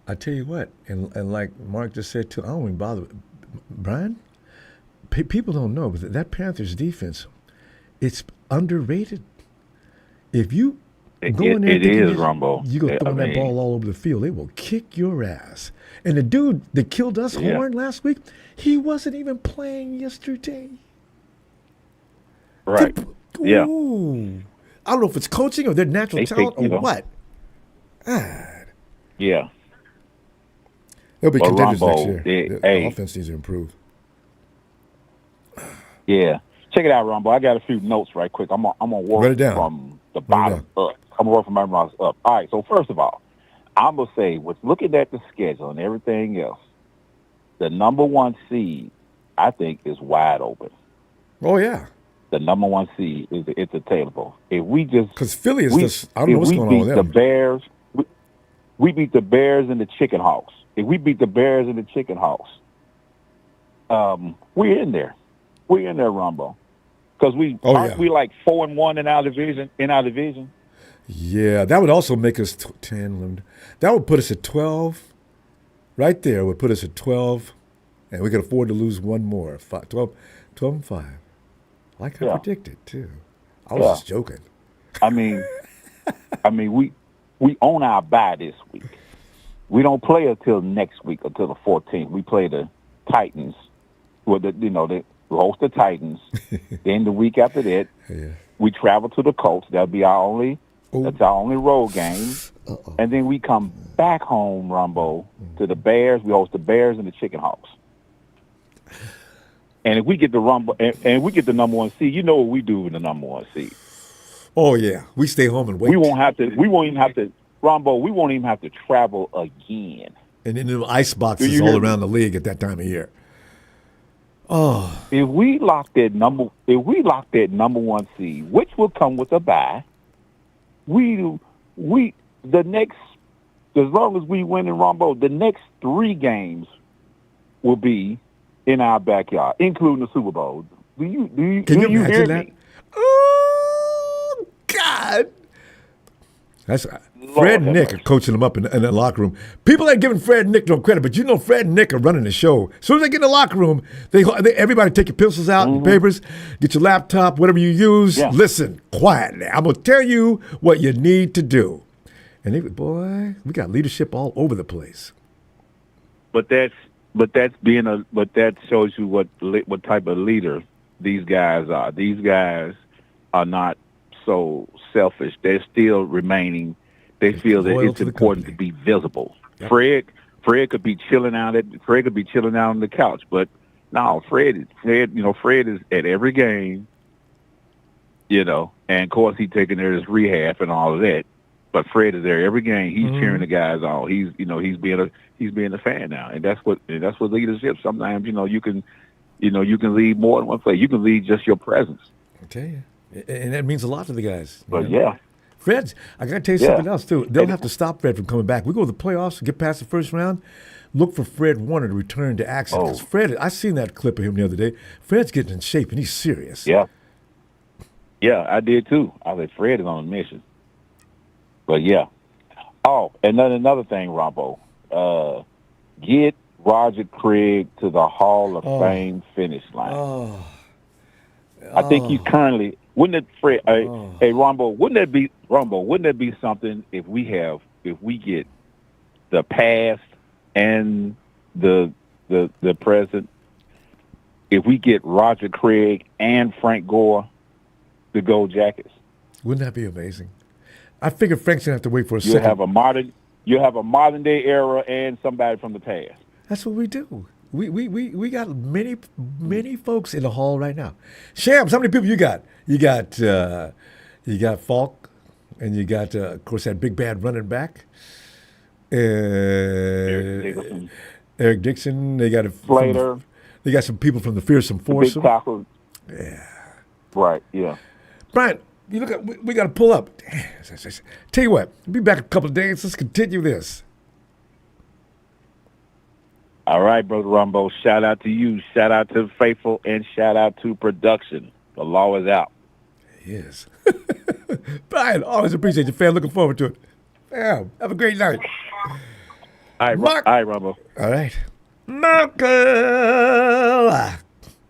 I tell you what, and like Mark just said too, I don't even bother. Brian, people don't know, but that Panthers defense, it's underrated. If you go in there, it is, Ronbo. You go throwing that ball all over the field, they will kick your ass. And the dude that killed us, Horn, last week, he wasn't even playing yesterday. Right. Yeah. I don't know if it's coaching or their natural talent or what. Yeah. They'll be contenders Ronbo, next year. The offense needs to improve. Yeah. Check it out, Ronbo. I got a few notes right quick. I'm gonna work from the bottom up. I'm gonna work from my mouth up. All right. So first of all, I'm gonna say, with looking at the schedule and everything else, the number 1 seed, I think, is wide open. Oh yeah. The number 1 seed it's attainable. If we just because Philly is just I don't know what's going on with them. The Bears, we beat the Bears and the Chicken Hawks. If we beat the Bears and the Chicken Hawks, we're in there. We're in there, Ronbo. Because we like 4-1 in our division. Yeah, that would also make us 10. That would put us at 12. Right there would put us at 12, and we could afford to lose one more. 12 and 5. Like I predicted too. I was just joking. I mean, we own our bye this week. We don't play until next week, until the 14th. We play the Titans. We host the Titans. Then the week after that, we travel to the Colts. That'll be that's our only road game. And then we come back home, Ronbo, to the Bears. We host the Bears and the Chicken Hawks. And if we get the and we get the number 1 seed, you know what we do with the number 1 seed. Oh yeah, we stay home and wait. We won't even have to, Ronbo. We won't even have to travel again. And in the ice boxes all around the league at that time of year. Oh, if we lock that number 1 seed, which will come with a bye, as long as we win in Ronbo, the next 3 games will be in our backyard, including the Super Bowl. Can you hear that? me? Oh God! That's Fred and Nick are coaching them up in the locker room. People ain't giving Fred and Nick no credit, but you know Fred and Nick are running the show. As soon as they get in the locker room, everybody take your pencils out and papers, get your laptop, whatever you use. Yeah. Listen quietly. I'm gonna tell you what you need to do. And we got leadership all over the place. But that shows you what type of leader these guys are. These guys are not so selfish. They're still remaining. They feel that it's important to be visible. Yep. Fred could be chilling out on the couch, but no, Fred is at every game. And of course he's taking there his rehab and all of that. But Fred is there every game. He's cheering the guys on. He's being a fan now, and that's what leadership. Sometimes you can lead more than one play. You can lead just your presence. I tell you, and that means a lot to the guys. But yeah, Fred, I got to tell you something else too. They'll have to stop Fred from coming back. We go to the playoffs, get past the first round. Look for Fred Warner to return to action. Because Fred, I seen that clip of him the other day. Fred's getting in shape and he's serious. Yeah, I did too. I said Fred is on a mission. But yeah. Oh, and then another thing, Ronbo. get Roger Craig to the Hall of Fame finish line. I think he's currently. Wouldn't it, Fred? Hey, Ronbo, wouldn't that be something if we get the past and the present? If we get Roger Craig and Frank Gore, the Gold Jackets, wouldn't that be amazing? I figure Frank's gonna have to wait for a second. You have a modern day era and somebody from the past. That's what we do. We got many folks in the hall right now. Shams, how many people you got? You got Falk, and you got of course that big bad running back, Eric Dixon. They got Slater. They got some people from the Fearsome Foursome. Big tackle. Yeah. Right. Yeah. Brian, you look at we got to pull up. Tell you what, we'll be back in a couple of days. Let's continue this. All right, Brother Ronbo. Shout out to you. Shout out to Faithful, and shout out to production. The law is out. Yes. Brian, always appreciate you, fan. Looking forward to it. Yeah. Have a great night. All right, Mark. All right, Ronbo. All right. Michael.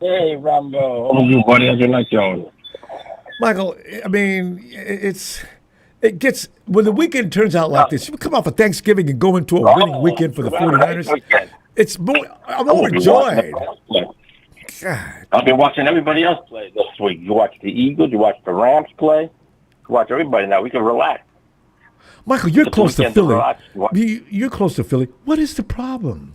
Hey, Ronbo. How are you, buddy? How's your night going? Michael, I mean, it gets, when the weekend turns out like this, you come off of Thanksgiving and go into a winning weekend for the 49ers. It's more, I'm overjoyed. God. I've been watching everybody else play this week. You watch the Eagles, you watch the Rams play, you watch everybody now. We can relax. Michael, you're close to Philly. Relax. You're close to Philly. What is the problem?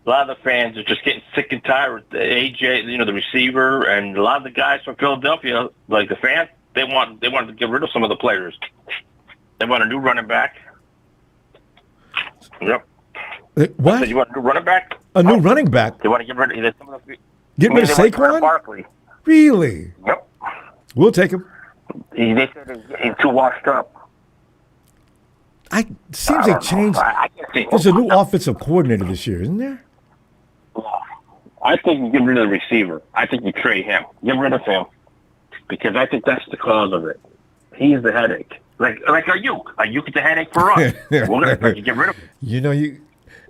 A lot of the fans are just getting sick and tired with the AJ, the receiver, and a lot of the guys from Philadelphia, like the fans, they want to get rid of some of the players. They want a new running back. Yep. What? So you want a new running back? A new running back? They want to get rid of some of the. Get rid of Saquon? Barkley. Really? Yep. We'll take him. They said he's too washed up. Seems they changed. There's a new offensive coordinator this year, isn't there? I think you get rid of the receiver. I think you trade him. Get rid of him. Because I think that's the cause of it. He's the headache. Like Ayuk. Ayuk is the headache for us. We're going to get rid of him.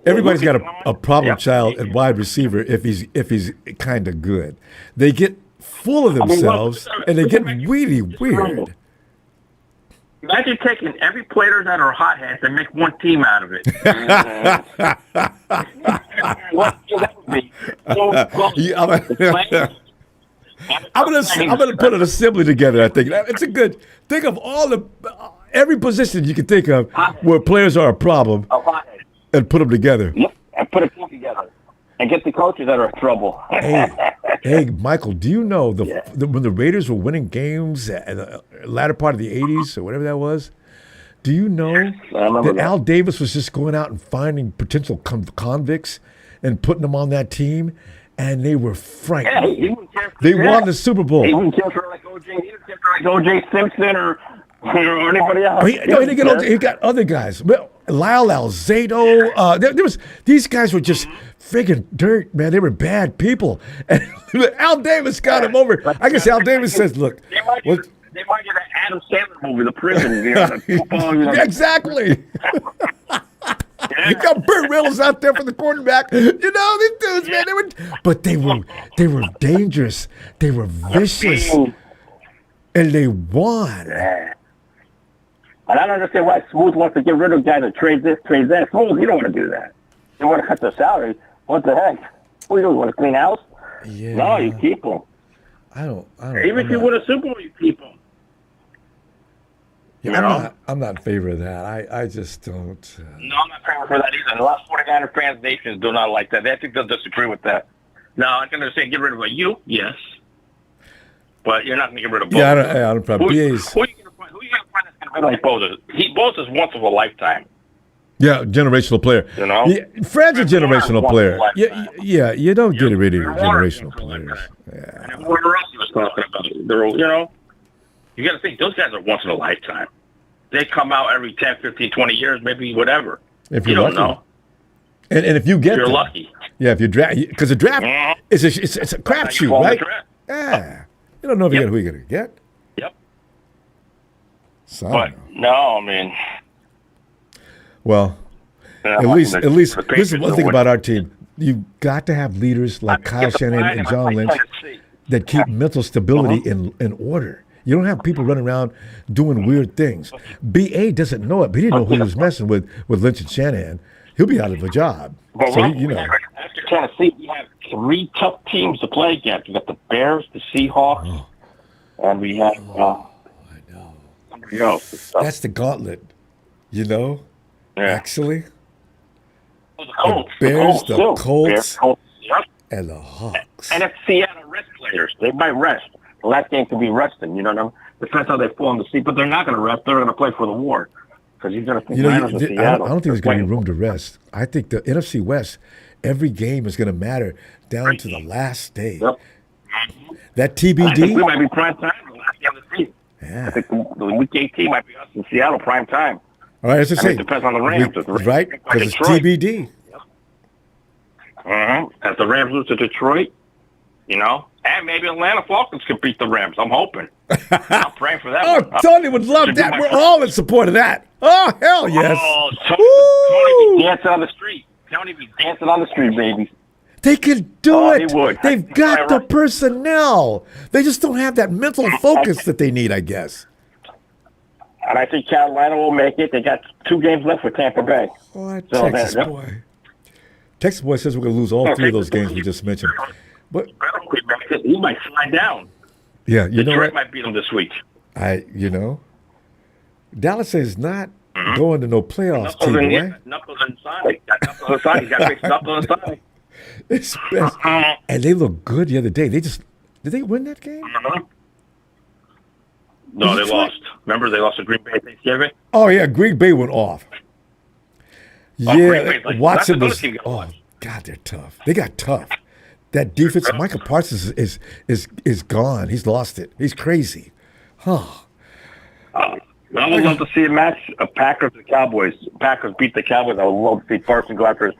Everybody's got a problem child at wide receiver if he's kind of good. They get full of themselves and they get really weird. Imagine taking every player that are hotheads and make one team out of it. What that would be? I'm gonna put an assembly together. I think it's a good. Think of every position you can think of where players are a problem, and put them together. Yep, and put a team together, and get the coaches that are in trouble. Hey, Michael, do you know when the Raiders were winning games at the latter part of the '80s or whatever that was? Do you know that Al Davis was just going out and finding potential convicts and putting them on that team, and they were frightened. Yeah, they won the Super Bowl. He didn't care for like O.J. Simpson or anybody else. He got other guys. Well, Lyle Alzado. There was these guys were just friggin' dirt, man. They were bad people. And Al Davis got him over. I guess Al Davis says, "Look, they might get an Adam Sandler movie, The Prison." Exactly. You got Burt Reynolds out there for the quarterback. These dudes, man, they were dangerous. They were vicious, and they won. Yeah. And I don't understand why Smooth wants to get rid of guys that trade this, trade that. Smooth, you don't want to do that. You want to cut their salary. What the heck? What do you want to clean house? Yeah. No, you keep them. I don't. Even if you win a Super Bowl, you keep them. Yeah, I'm not in favor of that. I just don't. No, I'm not in favor for that either. A lot of 49er fans nations do not like that. I think they'll disagree with that. No, I'm going to say get rid of you, yes. But you're not going to get rid of both. Yeah, I don't probably. Who are you going to find that's going to be like Bosa? Bosa's once of a lifetime. Yeah, generational player. Yeah, Fred's a generational player. Yeah, you don't get rid of generational players. Yeah. And whoever else he was talking about, you got to think those guys are once in a lifetime. They come out every 10, 15, 20 years, maybe whatever. If you don't know. And if you get you're lucky. Yeah, if you draft, because the draft is it's a crapshoot, right? Yeah, you don't know if you get who you're going to get. Yep. So, but no, I mean, Well, Yeah, at least, the this is one Patriots thing will win. about our team. You've got to have leaders like Kyle Get the Shanahan flag and and John like Lynch Tennessee. that keep mental stability in order. You don't have people running around doing weird things. BA doesn't know it, but he didn't know who he was messing with Lynch and Shanahan. He'll be out of a job. But So, after Tennessee, we have 3 tough teams to play against. We got the Bears, the Seahawks, and we have somebody else. So, that's the gauntlet, yeah. actually. The Colts. Bears, the too. Colts. Bears, Colts. Yep. And the Hawks. And if Seattle rest players, they might rest. The last game could be resting. You know what I mean? Depends how they fall in the seat, but they're not going to rest. They're going to play for the war because he's going to think Niners and I Seattle. don't think there's going to be room to rest. I think the NFC West, every game is going to matter down to the last day. Yep. That I think we TBD. might be prime time the last game of the season. Yeah. I think the week 18 might be us in Seattle prime time. All right, as I say, it depends on the Rams. If the Rams right? beat Because it's Detroit. TBD. If the Rams lose to Detroit, and maybe Atlanta Falcons could beat the Rams. I'm hoping. I'm praying for that. Oh, one. Tony would love that. We're all in support of that. Oh, hell yes. Oh, Woo! Tony be dancing on the street. Tony be dancing on the street, baby. They can do Oh, it. he would. They've got the personnel. They just don't have that mental focus that they need, I guess. And I think Carolina will make it. They got 2 games left for Tampa Bay. Oh, So Texas that- boy. Texas boy says we're going to lose all 3 of those games we just mentioned. But He might slide down. yeah, you know Detroit what? might beat him this week. Dallas is not going to no playoffs, Knuckles team, and right? Knuckles and Sonic. Got Knuckles and Sonic. Got big Knuckles and Sonic. It's best. And they look good the other day. Did they win that game? No, they lost. Remember, they lost to Green Bay Thanksgiving? Oh yeah, Green Bay went off. Green Yeah, Bay's Watson that's was. another team to Oh watch. God, they're tough. They got tough. That defense, Michael Parsons is gone. He's lost it. He's crazy. Huh. I would love to see a match of Packers and Cowboys. Packers beat the Cowboys. I would love to see Parsons go after his.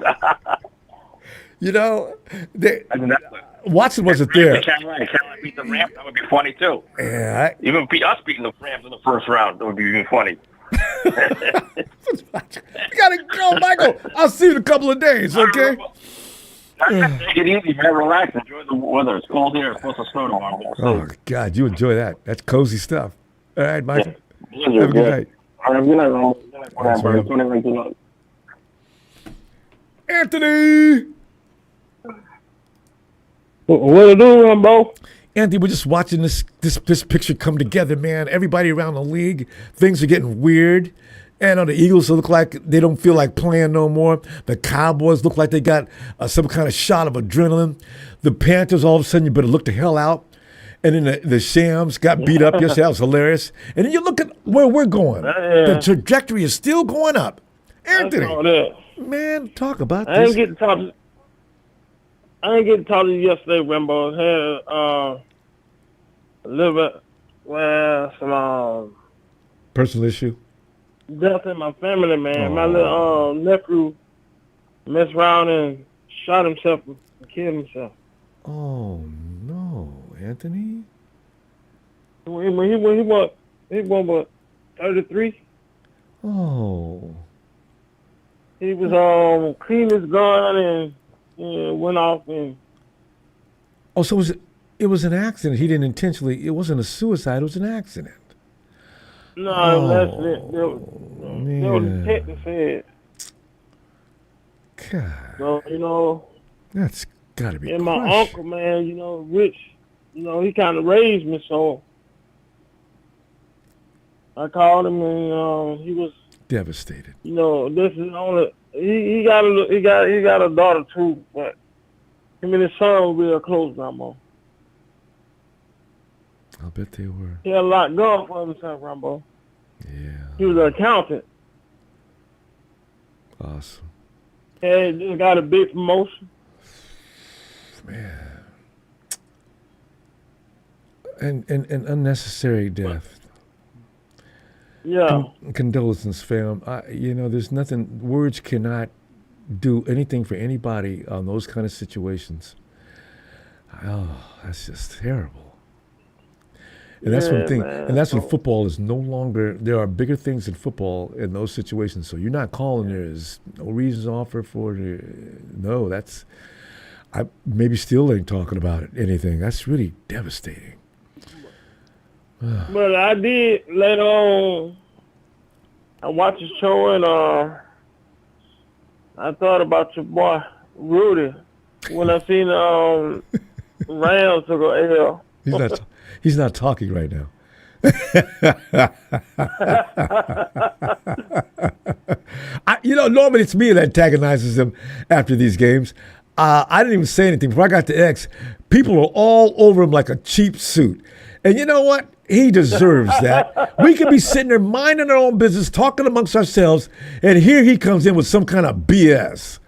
Watson wasn't there. Carolina beat the Rams. That would be funny too. Yeah, Even us beating the Rams in the first round. That would be even funny. you gotta go, Michael. I'll see you in a couple of days, okay? Take it easy, man. Relax. Enjoy the weather. It's cold here. It's supposed to snow tomorrow. Oh God, you enjoy that. That's cozy stuff. All right, Michael. Yeah. Have a good night. All right, good night, Ron. Thanks, man. Good night. Anthony. What it do, Ronbo? Anthony, we're just watching this picture come together, man. Everybody around the league, things are getting weird. And the Eagles look like they don't feel like playing no more. The Cowboys look like they got some kind of shot of adrenaline. The Panthers, all of a sudden, you better look the hell out. And then the Shams got beat up yesterday. That was hilarious. And then you look at where we're going. The trajectory is still going up. Anthony, man, talk about I this. ain't getting to talk to you yesterday, Ronbo. Had a little bit, some Personal issue? death in my family, man. Oh. My little nephew messed around and shot himself and killed himself. Oh, no, Anthony? He was what, 33? Oh. He was cleaning his gun and went off and Oh, so it was an accident. He didn't intentionally. It wasn't a suicide. It was an accident. no, that's it. That was the detective said. God, So, that's got to be and my crushing. uncle, man, Rich, he kind of raised me, so I called him and he was, Devastated. this is only he got a daughter too, but him and his son were real close, Rambo. I'll bet they were. He had a lot going for himself, Rambo. Yeah. He was an accountant. Awesome. Had just got a big promotion. Man. And unnecessary death. Yeah. Condolences, fam. There's nothing. Words cannot do anything for anybody on those kind of situations. Oh, that's just terrible. And that's when man. and that's when football is no longer. There are bigger things in football in those situations. So you're not calling. There's no reasons offered for it. No, that's. I maybe still ain't talking about it. Anything. That's really devastating. But I did later on. I watched the show and I thought about your boy Rudy when I seen Rams took a L. He's not talking right now. Normally it's me that antagonizes him after these games. I didn't even say anything. Before I got to X, people are all over him like a cheap suit. And you know what? He deserves that. We could be sitting there minding our own business, talking amongst ourselves, and here he comes in with some kind of BS.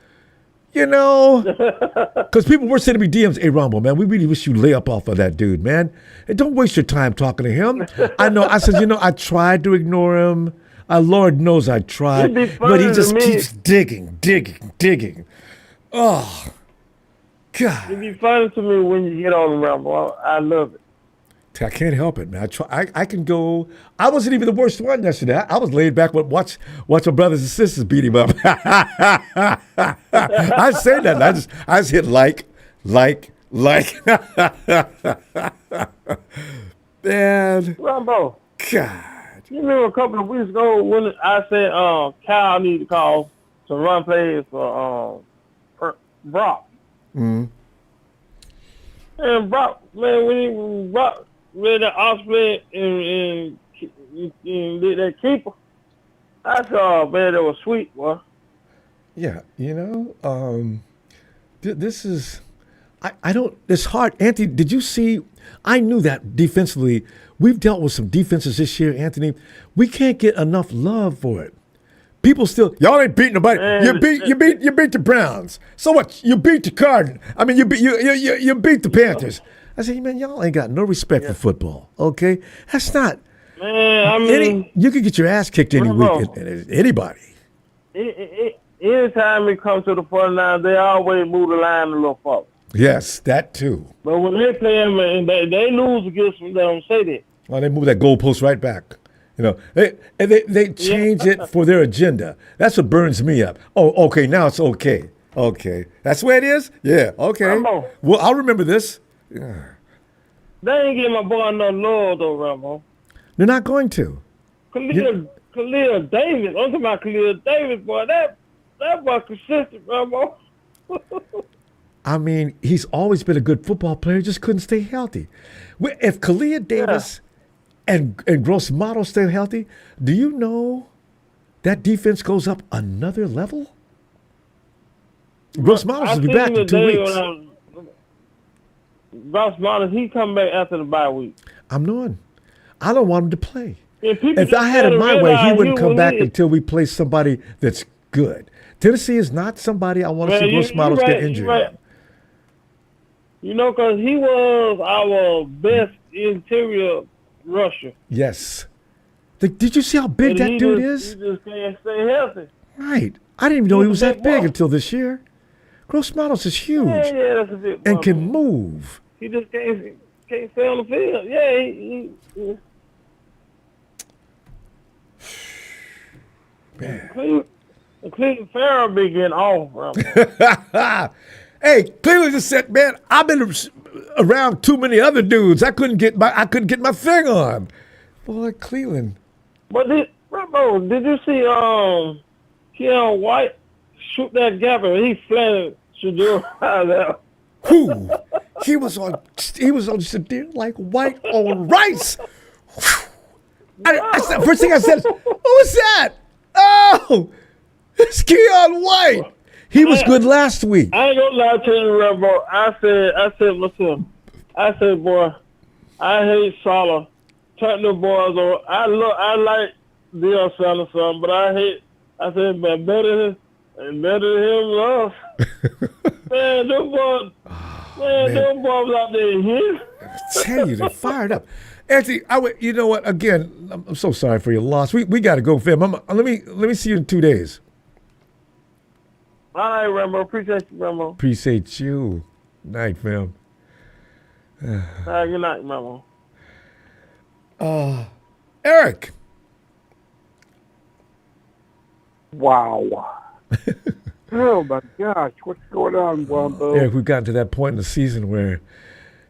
Because people were saying to me, DMs, hey, Ronbo, man, we really wish you lay up off of that dude, man. And don't waste your time talking to him. I know. I said, I tried to ignore him. Lord knows I tried. But he just keeps digging. Oh, God. It'd be funny to me when you get on the Ronbo. I love it. I can't help it, man. I can go. I wasn't even the worst one yesterday. I was laid back with watch my brothers and sisters beat him up. I say that. I just hit like. Man. Ronbo. God. You remember a couple of weeks ago when I said Kyle needed to call to run plays for Brock. Mm-hmm. And Brock, man, when Brock read that offspring and did that keeper, I saw, man, that was sweet, boy. Yeah, this is, I don't, it's hard. Anthony, did you see, I knew that defensively, we've dealt with some defenses this year, Anthony. We can't get enough love for it. People still, y'all ain't beating nobody. Man, you beat the Browns. So what? You beat the Cardinals. I mean, you beat the Panthers. I said, man, y'all ain't got no respect for football. Okay, that's not. Man, I mean, you could get your ass kicked any week. Anybody. Anytime it comes to the 49ers, they always move the line a little forward. Yes, that too. But when they play them and they lose against them, they don't say that. Well, they move that goalpost right back. They change it for their agenda. That's what burns me up. Oh, okay, now it's okay. Okay, that's the way it is? Yeah, okay. Well, I'll remember this. Yeah. They ain't getting my boy no love, though, Ronbo. They're not going to. Khalil Davis. I'm talking about Khalil Davis, boy. That boy consistent, Ronbo. I mean, he's always been a good football player, just couldn't stay healthy. If Khalil Davis and Gross Model stay healthy, do you know that defense goes up another level? Gross Models will be back in 2 weeks. Gross Models, he come back after the bye week. I'm knowing. I don't want him to play. If I had it my way, he wouldn't come back until we play somebody that's good. Tennessee is not somebody I want to see Gross Models get injured. Right. Because he was our best interior rusher. Yes. Did you see how big that dude is? He just can't stay healthy. Right. I didn't even know he was that big until this year. Gross Models is huge. Yeah, that's a big and can move. He just can't stay on the field. Yeah, he Man. Cleveland Farrell be getting off. Hey, Cleveland just said, man, I've been around too many other dudes. I couldn't get my thing on. Boy, Cleveland. But did you see Keon White shoot that gap and he flattened Shadur out there? Who? He was on Shadur like white on rice. I said, first thing I said, who was that? Oh, it's Keon White. He was good last week. I ain't gonna lie to you, Ronbo. I said, boy, I hate Salah. Turn the boys on. I like Deion Sanders some, but I said, man, better than him, love. Man, them boys out there here. I tell you, they're fired up. Anthony, you know what? Again, I'm so sorry for your loss. We got to go, fam. Let me see you in 2 days. All right, Rambo. Appreciate you, Rambo. Appreciate you. Night, fam. Good night, Rambo. Eric. Wow. Oh my gosh, what's going on, Ronbo? Eric, we've gotten to that point in the season where,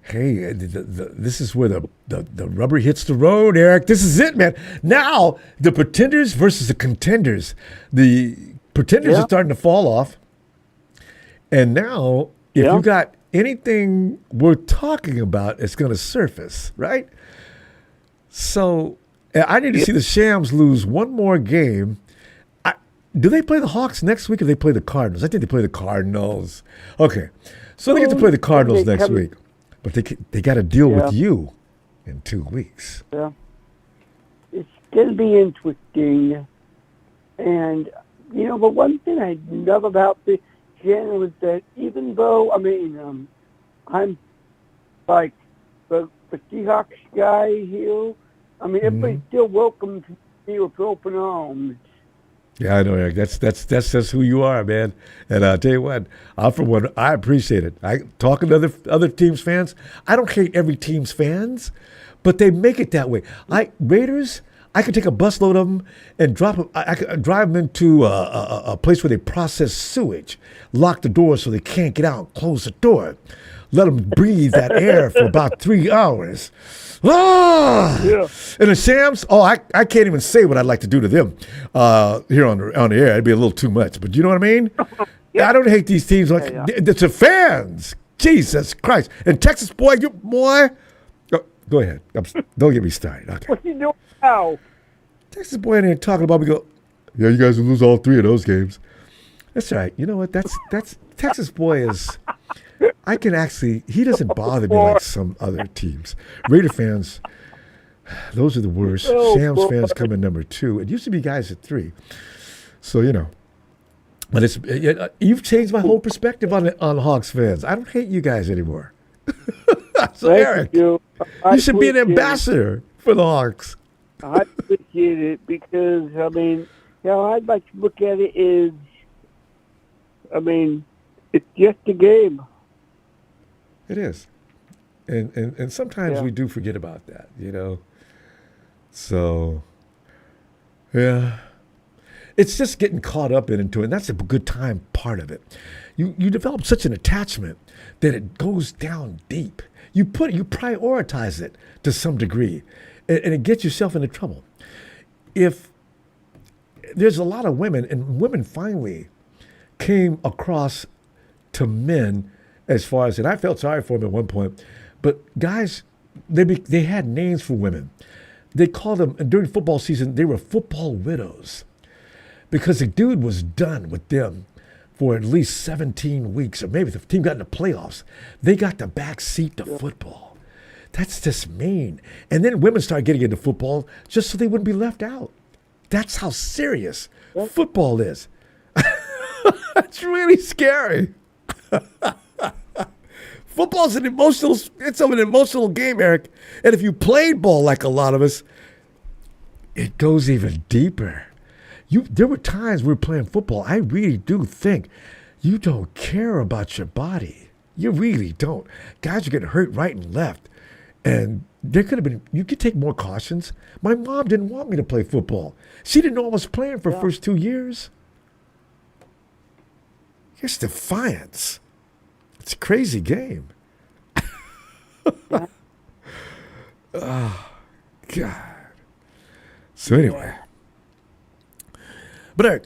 hey, this is where the rubber hits the road, Eric. This is it, man. Now, the pretenders versus the contenders. The pretenders are starting to fall off. And now, if you got anything worth talking about, it's going to surface, right? So, I need to see the Shams lose one more game. Do they play the Hawks next week or they play the Cardinals? I think they play the Cardinals. Okay. So they get to play the Cardinals next week. But they got to deal with you in 2 weeks. Yeah. It's going to be interesting. And, but one thing I love about the channel is that even though, I'm like the Seahawks guy here, everybody's still welcome to me with open arms. Yeah, I know, Eric. That's just who you are, man. And I'll tell you what, I appreciate it. Talking to other teams' fans, I don't hate every team's fans, but they make it that way. Raiders, I could take a busload of them and drop them. I could drive them into a place where they process sewage, lock the door so they can't get out, close the door, let them breathe that air for about 3 hours. And the Shams, I can't even say what I'd like to do to them here on the air. It'd be a little too much, but you know what I mean? I don't hate these teams like it's the fans. Jesus Christ! And Texas boy, go ahead. Don't get me started. Okay. What's he doing now? Texas boy in there talking about me. Go, yeah, you guys will lose all 3 of those games. That's right. You know what? That's Texas boy is. He doesn't bother me like some other teams. Raider fans, those are the worst. Shams fans come in number 2. It used to be guys at 3. So, but you've changed my whole perspective on Hawks fans. I don't hate you guys anymore. So, Eric, you should be an ambassador for the Hawks. I appreciate it because, I'd like to look at it as, it's just a game. It is. And sometimes we do forget about that, So, yeah. It's just getting caught up into it, and that's a good time part of it. You develop such an attachment that it goes down deep. You prioritize it to some degree, and it gets yourself into trouble. If there's a lot of women, and women finally came across to men as far as, and I felt sorry for them at one point, but guys, they had names for women. They called them, during football season, they were football widows because the dude was done with them for at least 17 weeks, or maybe if the team got in the playoffs, they got the back seat to football. That's just mean. And then women started getting into football just so they wouldn't be left out. That's how serious football is. It's really scary. Football's an emotional game, Eric. And if you played ball like a lot of us, it goes even deeper. There were times we were playing football. I really do think you don't care about your body. You really don't. Guys are getting hurt right and left. And you could take more cautions. My mom didn't want me to play football. She didn't know I was playing for the first 2 years. It's defiance. It's a crazy game. Oh, God. So anyway. But Eric,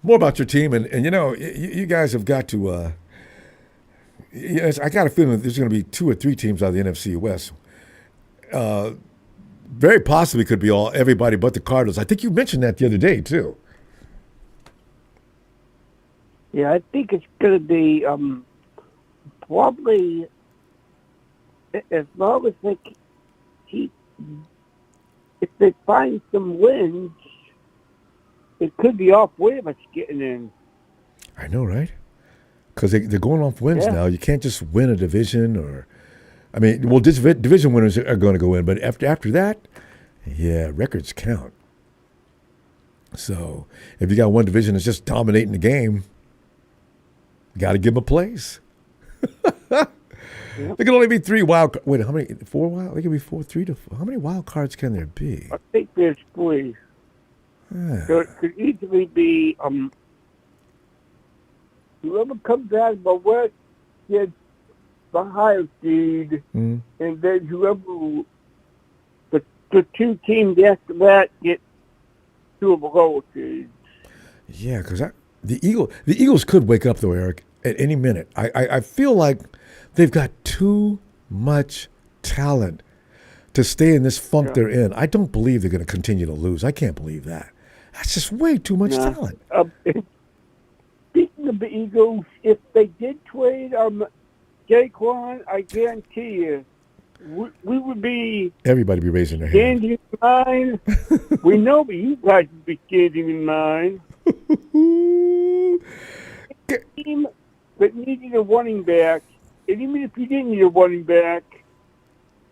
more about your team. And you guys have got to, I got a feeling there's going to be 2 or 3 teams out of the NFC West. Very possibly could be everybody but the Cardinals. I think you mentioned that the other day, too. Yeah, I think it's going to be probably, as long as they keep, if they find some wins, it could be off way of us getting in. I know, right? Because they're going off wins now. You can't just win a division division winners are going to go in, but after that, records count. So if you got one division that's just dominating the game, got to give them a place. There can only be 3 wild. Wait, how many? 4 wild? There can be 3 to 4. How many wild cards can there be? I think there's 3. So it could easily be whoever comes out of the West gets the higher seed, and then whoever the 2 teams after that get 2 of the lower seeds. Yeah, because the Eagles could wake up though, Eric, at any minute. I feel like they've got too much talent to stay in this funk they're in. I don't believe they're going to continue to lose. I can't believe that. That's just way too much talent. Speaking of the Eagles, if they did trade Jaquan, I guarantee you, we would be... Everybody be raising their hand. Standing in line. We know that you guys would be standing in line. Team that needed a running back, and even if you didn't need a running back,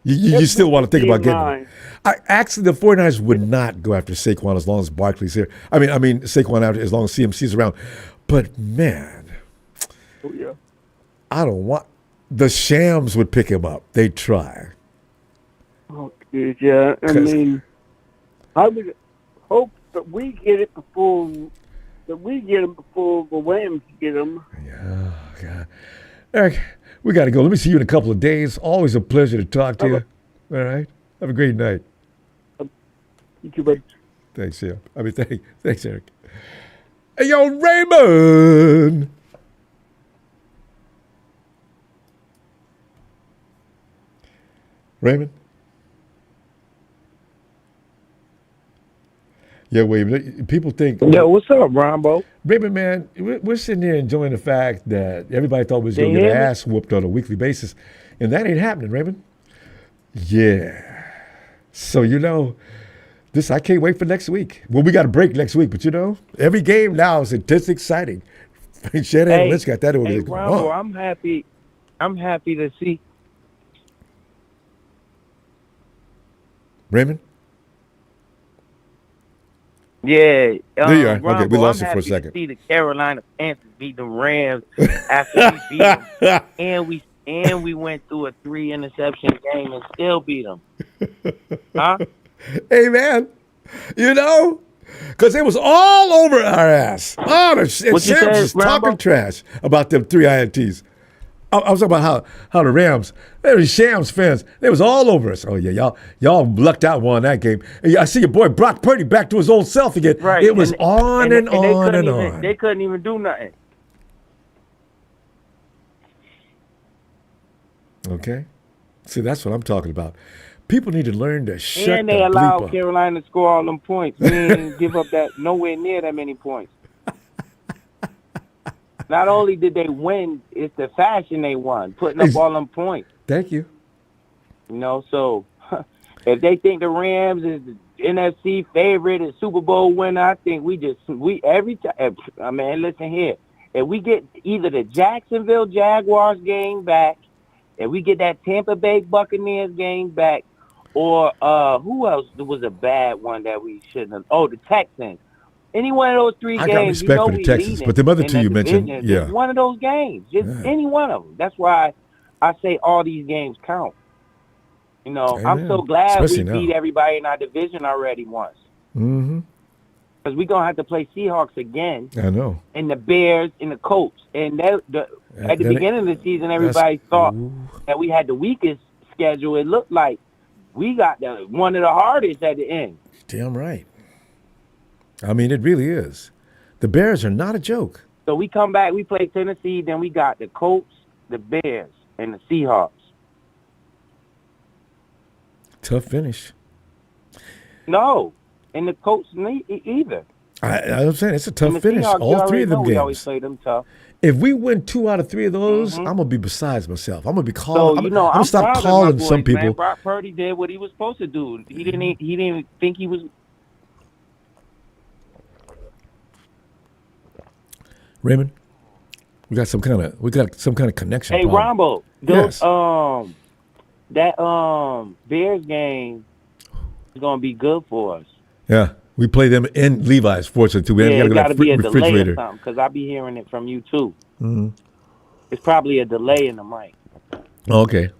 you still want to think about getting him. Actually, the 49ers would not go after Saquon as long as Barkley's here. I mean Saquon out as long as CMC's around. But, man, I don't want... The Shams would pick him up. They'd try. Okay, yeah. I mean, I would hope that we get it before... That we get him before the Rams get him. Yeah, God. Eric, we got to go. Let me see you in a couple of days. Always a pleasure to talk to you. All right? Have a great night. You too, buddy. Thanks, yeah. Thanks, Eric. Hey, yo, Raymond! Raymond? Yeah, wait. People think... Yo, what's up, Ronbo? Raymond, man, we're sitting there enjoying the fact that everybody thought we was going to get their ass whooped on a weekly basis, and that ain't happening, Raymond. Yeah. So, I can't wait for next week. Well, we got a break next week, but every game now is intensely exciting. Shanahan Lynch got that over there. Ronbo, I'm happy to see... Raymond? Yeah. There you are. Ronbo, Okay, we lost it for a I'm second. happy to see the Carolina Panthers beat the Rams after we beat them. And we went through a 3-interception game and still beat them. Huh? Hey, man, because it was all over our ass. Oh, the Shams is talking trash about them 3 INTs. I was talking about how the Rams, they were Shams fans. They was all over us. Oh, yeah, y'all lucked out won that game. And I see your boy Brock Purdy back to his old self again. Right. It was on and on. They couldn't even do nothing. Okay. See, that's what I'm talking about. People need to learn to shut the bleep up. And they allowed Carolina to score all them points. We didn't give up nowhere near that many points. Not only did they win, it's the fashion they won, putting up all them points. Thank you. So if they think the Rams is the NFC favorite and Super Bowl winner, I think every time. I mean, listen here. If we get either the Jacksonville Jaguars game back, if we get that Tampa Bay Buccaneers game back, or who else was a bad one that we shouldn't have? Oh, the Texans. Any one of those 3 games, I got respect for the Texans, but the other 2 you mentioned, just one of those games, any one of them. That's why I say all these games count. Amen. I'm so glad Especially we beat everybody in our division already once. Mm-hmm. Because we're going to have to play Seahawks again. I know. And the Bears and the Colts. And at the beginning of the season, everybody thought that we had the weakest schedule. It looked like we got one of the hardest at the end. Damn right. I mean, it really is. The Bears are not a joke. So we come back, we play Tennessee, then we got the Colts, the Bears, and the Seahawks. Tough finish. No, and the Colts either. I'm saying it's a tough finish. Seahawks, all 3 of them games. We always play them tough. If we win 2 out of 3 of those, I'm gonna be besides myself. I'm gonna be calling. So, I'm gonna stop calling some people. Man, Brock Purdy did what he was supposed to do. He didn't think he was. Raymond, we got some kind of connection. Hey, problem. Ronbo, yes. that Bears game is gonna be good for us. Yeah, we play them in Levi's. Fortunately, too. We It got to be a delay refrigerator. or something because I be hearing it from you too. Mm-hmm. It's probably a delay in the mic. Okay.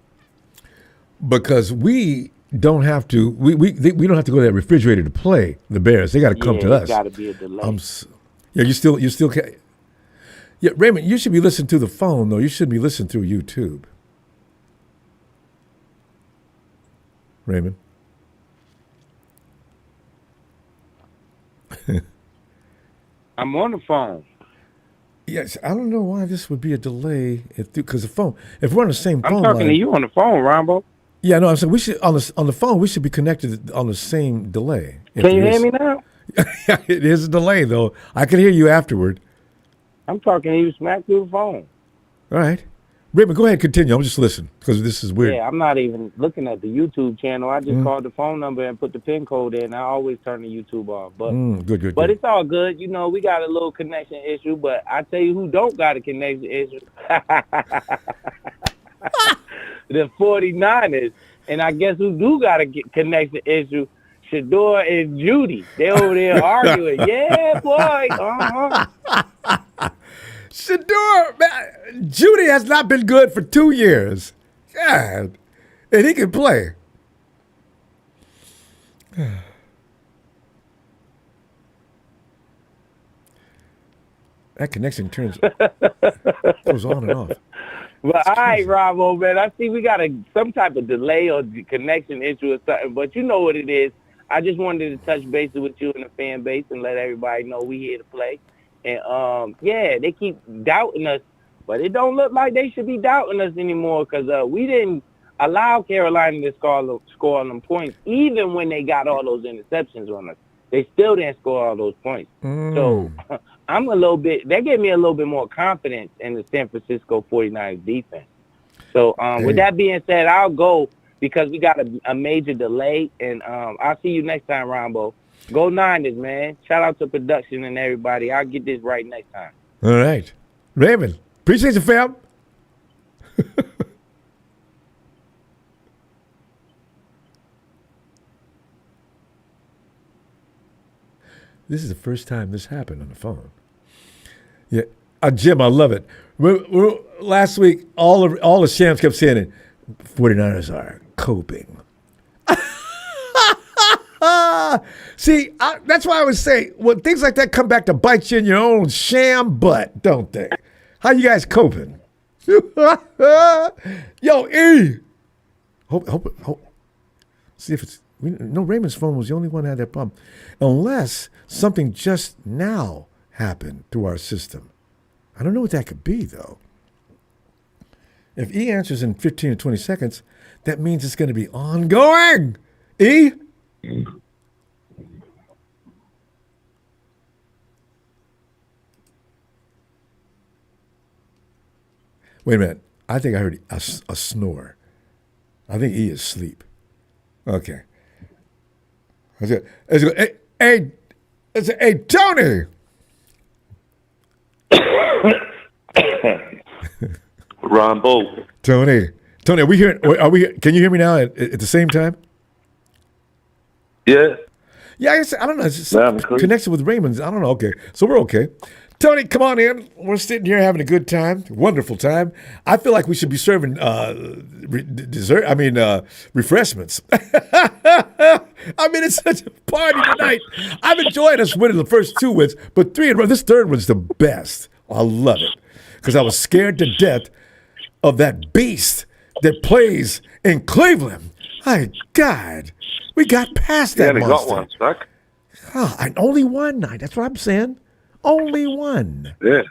Because we don't have to. We don't have to go to that refrigerator to play the Bears. They got to come to us. Got to be a delay. Yeah, you still. Yeah, Raymond, you should be listening to the phone though. You shouldn't be listening through YouTube. Raymond. I'm on the phone. Yes, I don't know why this would be a delay because the phone. If we're on the same phone, I'm talking to you on the phone, Ronbo. Yeah, no, I'm saying we should on the phone. We should be connected on the same delay. Can you hear me now? It is a delay though. I can hear you afterward. I'm talking to you smack through the phone. All right, Raymond, go ahead, continue. I'm just listening because this is weird. Yeah, I'm not even looking at the YouTube channel. I just called the phone number and put the PIN code in. I always turn the YouTube off, but good. But it's all good. You know, we got a little connection issue, but I tell you who don't got a connection issue. The 49ers. And I guess who do got a connection issue? Shador and Judy. They over there arguing. Yeah, boy. Shador, man, Judy has not been good for 2 years. God. And he can play. That connection goes on and off. But all right, Ronbo, man, I see we got some type of delay or connection issue or something, but you know what it is. I just wanted to touch base with you and the fan base and let everybody know we here to play. And, yeah, they keep doubting us, but it don't look like they should be doubting us anymore because we didn't allow Carolina to score on them points, even when they got all those interceptions on us. They still didn't score all those points. So I'm that gave me a little bit more confidence in the San Francisco 49ers defense. So with that being said, I'll go because we got a major delay, and I'll see you next time, Ronbo. Go Niners, man. Shout out to production and everybody. I'll get this right next time. All right. Raymond, appreciate you, fam. This is the first time this happened on the phone. Yeah, Jim, I love it. Last week, all the shams kept saying it. 49ers are coping. See, that's why I would say when things like that come back to bite you in your own sham butt, don't they? How you guys coping? Yo, E. Hope. See if it's. No, Raymond's phone was the only one that had that problem. Unless something just now happened to our system. I don't know what that could be, though. If E answers in 15 to 20 seconds, that means it's going to be ongoing. E? Wait a minute. I think I heard a snore. I think E is asleep. Okay. Hey, Tony. Ronbo. Tony, are we here? Can you hear me now at the same time? Yeah. Yeah, I don't know. It's just connection with Raymond's. I don't know. Okay. So we're okay. Tony, come on in. We're sitting here having a good time, wonderful time. I feel like we should be serving refreshments. I mean, it's such a party tonight. I've enjoyed us winning the first 2 wins, but 3 in a row. This third one's the best. I love it because I was scared to death of that beast that plays in Cleveland. My God, we got past that monster. Got one stuck. And only one night. That's what I'm saying. Only one. Yeah.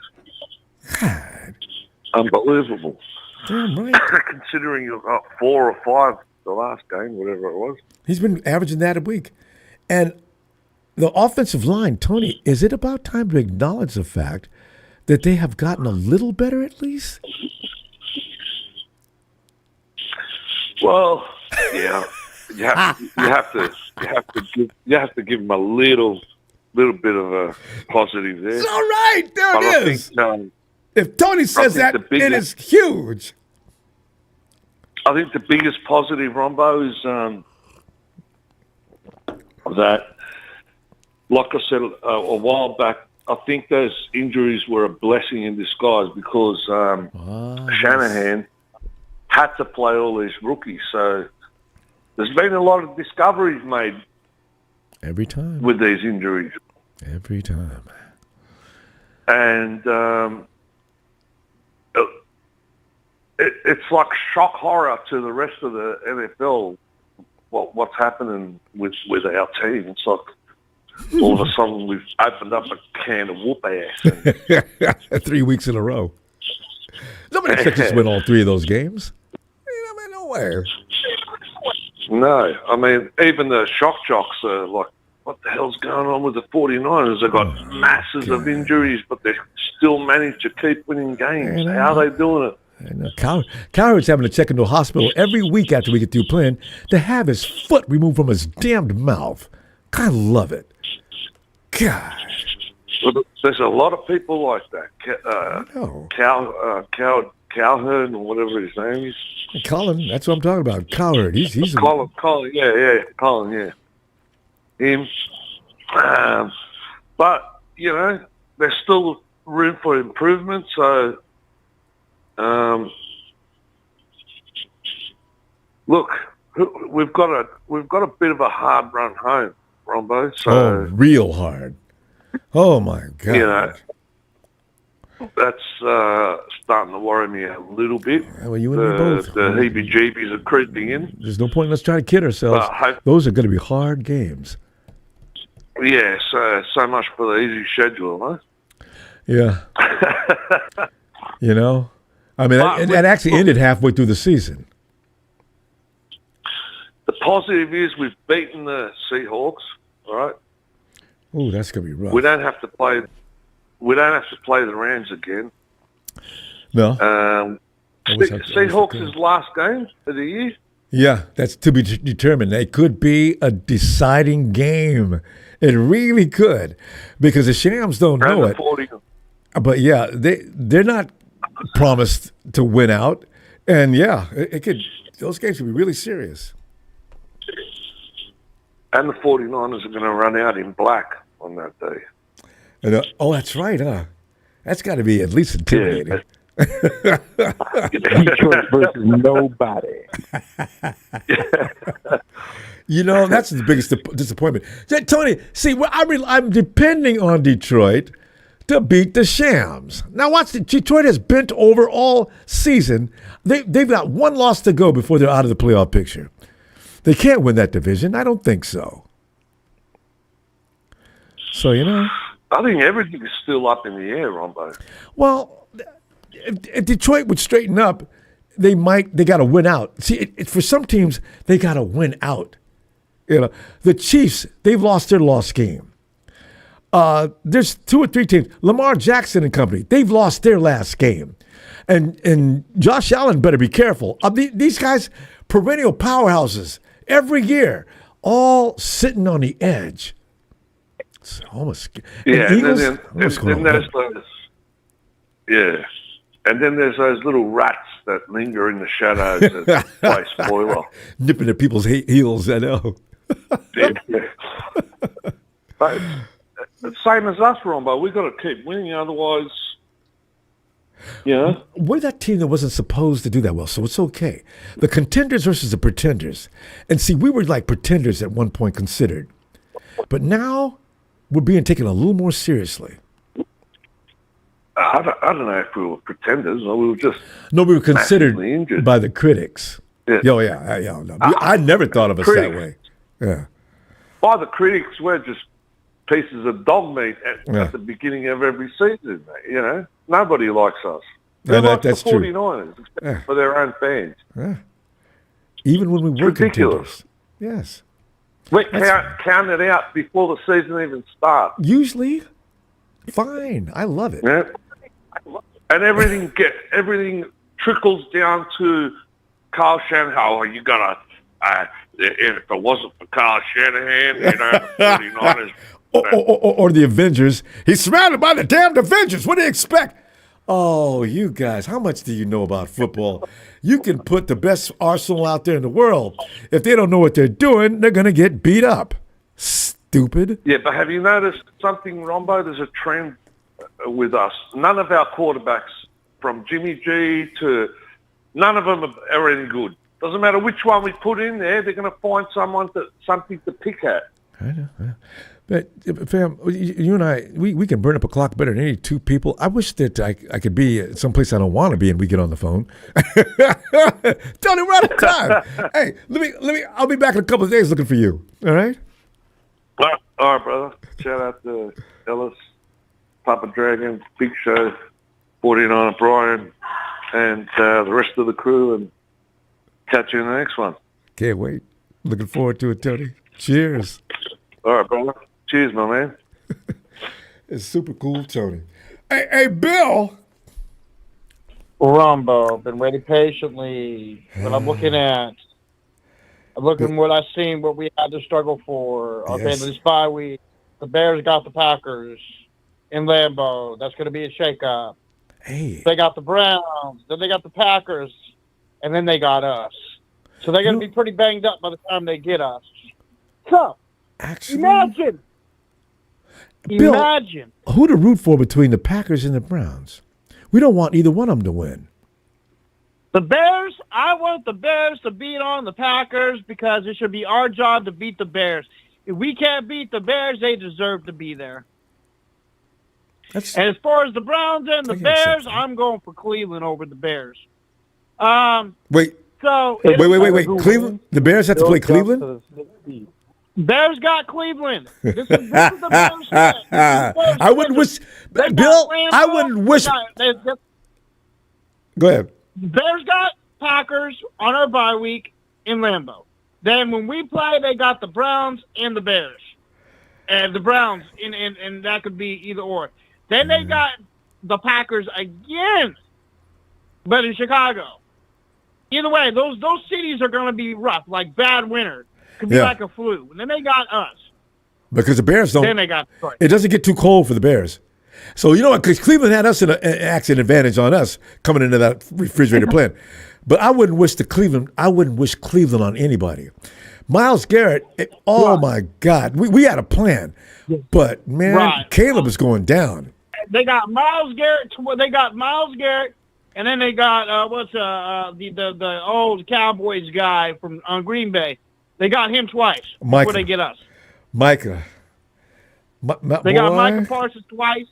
God. Unbelievable. Damn right. Considering you got 4 or 5 the last game, whatever it was. He's been averaging that a week. And the offensive line, Tony, is it about time to acknowledge the fact that they have gotten a little better at least? Well, yeah. You have to give them a little bit of a positive there. It's all right. There it is. If Tony says that, it is huge. I think the biggest positive, Ronbo, is that, like I said a while back, I think those injuries were a blessing in disguise because Shanahan had to play all these rookies. So there's been a lot of discoveries made every time with these injuries. Every time. And it's like shock horror to the rest of the NFL. What's happening with our team? It's like all of a sudden we've opened up a can of whoop ass. 3 weeks in a row. Nobody expects us to win all 3 of those games. No way. No, I mean, even the shock jocks are like, what the hell's going on with the 49ers? They've got masses of injuries, but they still manage to keep winning games. How are they doing it? Cowherd's having to check into a hospital every week after we get through playing to have his foot removed from his damned mouth. I love it. God. Well, there's a lot of people like that. Cowherd, or whatever his name is. Colin, that's what I'm talking about. Cowherd. He's Colin, Colin, yeah. Him. But, you know, there's still room for improvement, so look, we've got a bit of a hard run home, Ronbo. So real hard. Oh my God! You know, that's starting to worry me a little bit. Well, you and me both. The heebie-jeebies are creeping in. There's no point in us trying to kid ourselves. Those are going to be hard games. Yeah, so much for the easy schedule, huh? Yeah. You know, I mean, it actually ended halfway through the season. The positive is we've beaten the Seahawks, right? Oh, that's gonna be rough. We don't have to play the Rams again. No. Seahawks' last game of the year. Yeah, that's to be determined. It could be a deciding game. It really could, because the Shams don't know it. But yeah, they're not promised to win out, and yeah, it could. Those games could be really serious. And the 49ers are going to run out in black on that day. And, that's right, huh? That's got to be at least intimidating. Yeah. Detroit versus nobody. You know, that's the biggest disappointment. Tony, see, I'm depending on Detroit to beat the Shams. Now, watch, Detroit has bent over all season. They've got one loss to go before they're out of the playoff picture. They can't win that division. I don't think so. So, you know. I think everything is still up in the air, Ronbo. Well, if Detroit would straighten up, they got to win out. See, for some teams, they got to win out. You know, the Chiefs, they've lost their lost game. There's 2 or 3 teams. Lamar Jackson and company, they've lost their last game. And Josh Allen better be careful. These guys, perennial powerhouses, every year, all sitting on the edge. It's almost. Yeah, and then there's those. Yeah, and then there's those little rats that linger in the shadows that play spoiler, nipping at people's heels. I know. Yeah. But same as us, Ronbo. We've got to keep winning, otherwise. Yeah, we're that team that wasn't supposed to do that well, so it's okay. The contenders versus the pretenders. And see, we were like pretenders at one point considered. But now we're being taken a little more seriously. I don't know if we were pretenders or we were just... No, we were considered by the critics. Yeah. No. I never thought of us that way. Yeah. By the critics, we're just pieces of dog meat at the beginning of every season, you know. Nobody likes us. They're like that's the 49ers, except for their own fans. Yeah. Even when we were contenders. Yes. We count it out before the season even starts. Usually. Fine. I love it. Yeah. And everything trickles down to Kyle Shanahan. Oh, you got to... if it wasn't for Kyle Shanahan, you know, the 49ers... Or the Avengers. He's surrounded by the damned Avengers. What do you expect? Oh, you guys, how much do you know about football? You can put the best arsenal out there in the world. If they don't know what they're doing, they're going to get beat up. Stupid. Yeah, but have you noticed something, Ronbo? There's a trend with us. None of our quarterbacks, from Jimmy G to None of them are any good. Doesn't matter which one we put in there, they're going to find something to pick at. I know. But, fam, you and I, we can burn up a clock better than any two people. I wish that I could be someplace I don't want to be and we get on the phone. Tony, we're out of time. Hey, I'll be back in a couple of days looking for you. All right? All right, brother. Shout out to Ellis, Papa Dragon, Big Show, 49 Brian, and the rest of the crew, and catch you in the next one. Can't wait. Looking forward to it, Tony. Cheers. All right, brother. Cheers, my man. It's super cool, Tony. Hey, Bill. Ronbo, been waiting patiently. But I'm looking what I've seen, what we had to struggle for. Okay, Yes. this bye week, the Bears got the Packers in Lambeau. That's going to be a shakeup. Hey. They got the Browns, then they got the Packers, and then they got us. So they're going to be pretty banged up by the time they get us. So, imagine. Bill, who to root for between the Packers and the Browns? We don't want either one of them to win. The Bears, I want the Bears to beat on the Packers because it should be our job to beat the Bears. If we can't beat the Bears, they deserve to be there. And as far as the Browns and the Bears, I'm going for Cleveland over the Bears. Wait. So Wait. Cleveland? The Bears have to play Cleveland? Bears got Cleveland. This is the Bears. I wouldn't wish, Bill. I wouldn't wish. Go ahead. Bears got Packers on our bye week in Lambeau. Then when we play, they got the Browns and the Bears, and the Browns, and that could be either or. Then they got the Packers again, but in Chicago. Either way, those cities are going to be rough, like bad winter. Could be like a flu. And then they got us. Because the Bears don't. Then they got Detroit. It doesn't get too cold for the Bears. So, you know what? Because Cleveland had us in an accident advantage on us coming into that refrigerator plant. But I wouldn't wish Cleveland on anybody. Myles Garrett, oh my God. We had a plan. But, man, Caleb is going down. They got Myles Garrett. And then they got the old Cowboys guy from Green Bay. They got him twice before they get us. Micah. They got Micah Parsons twice,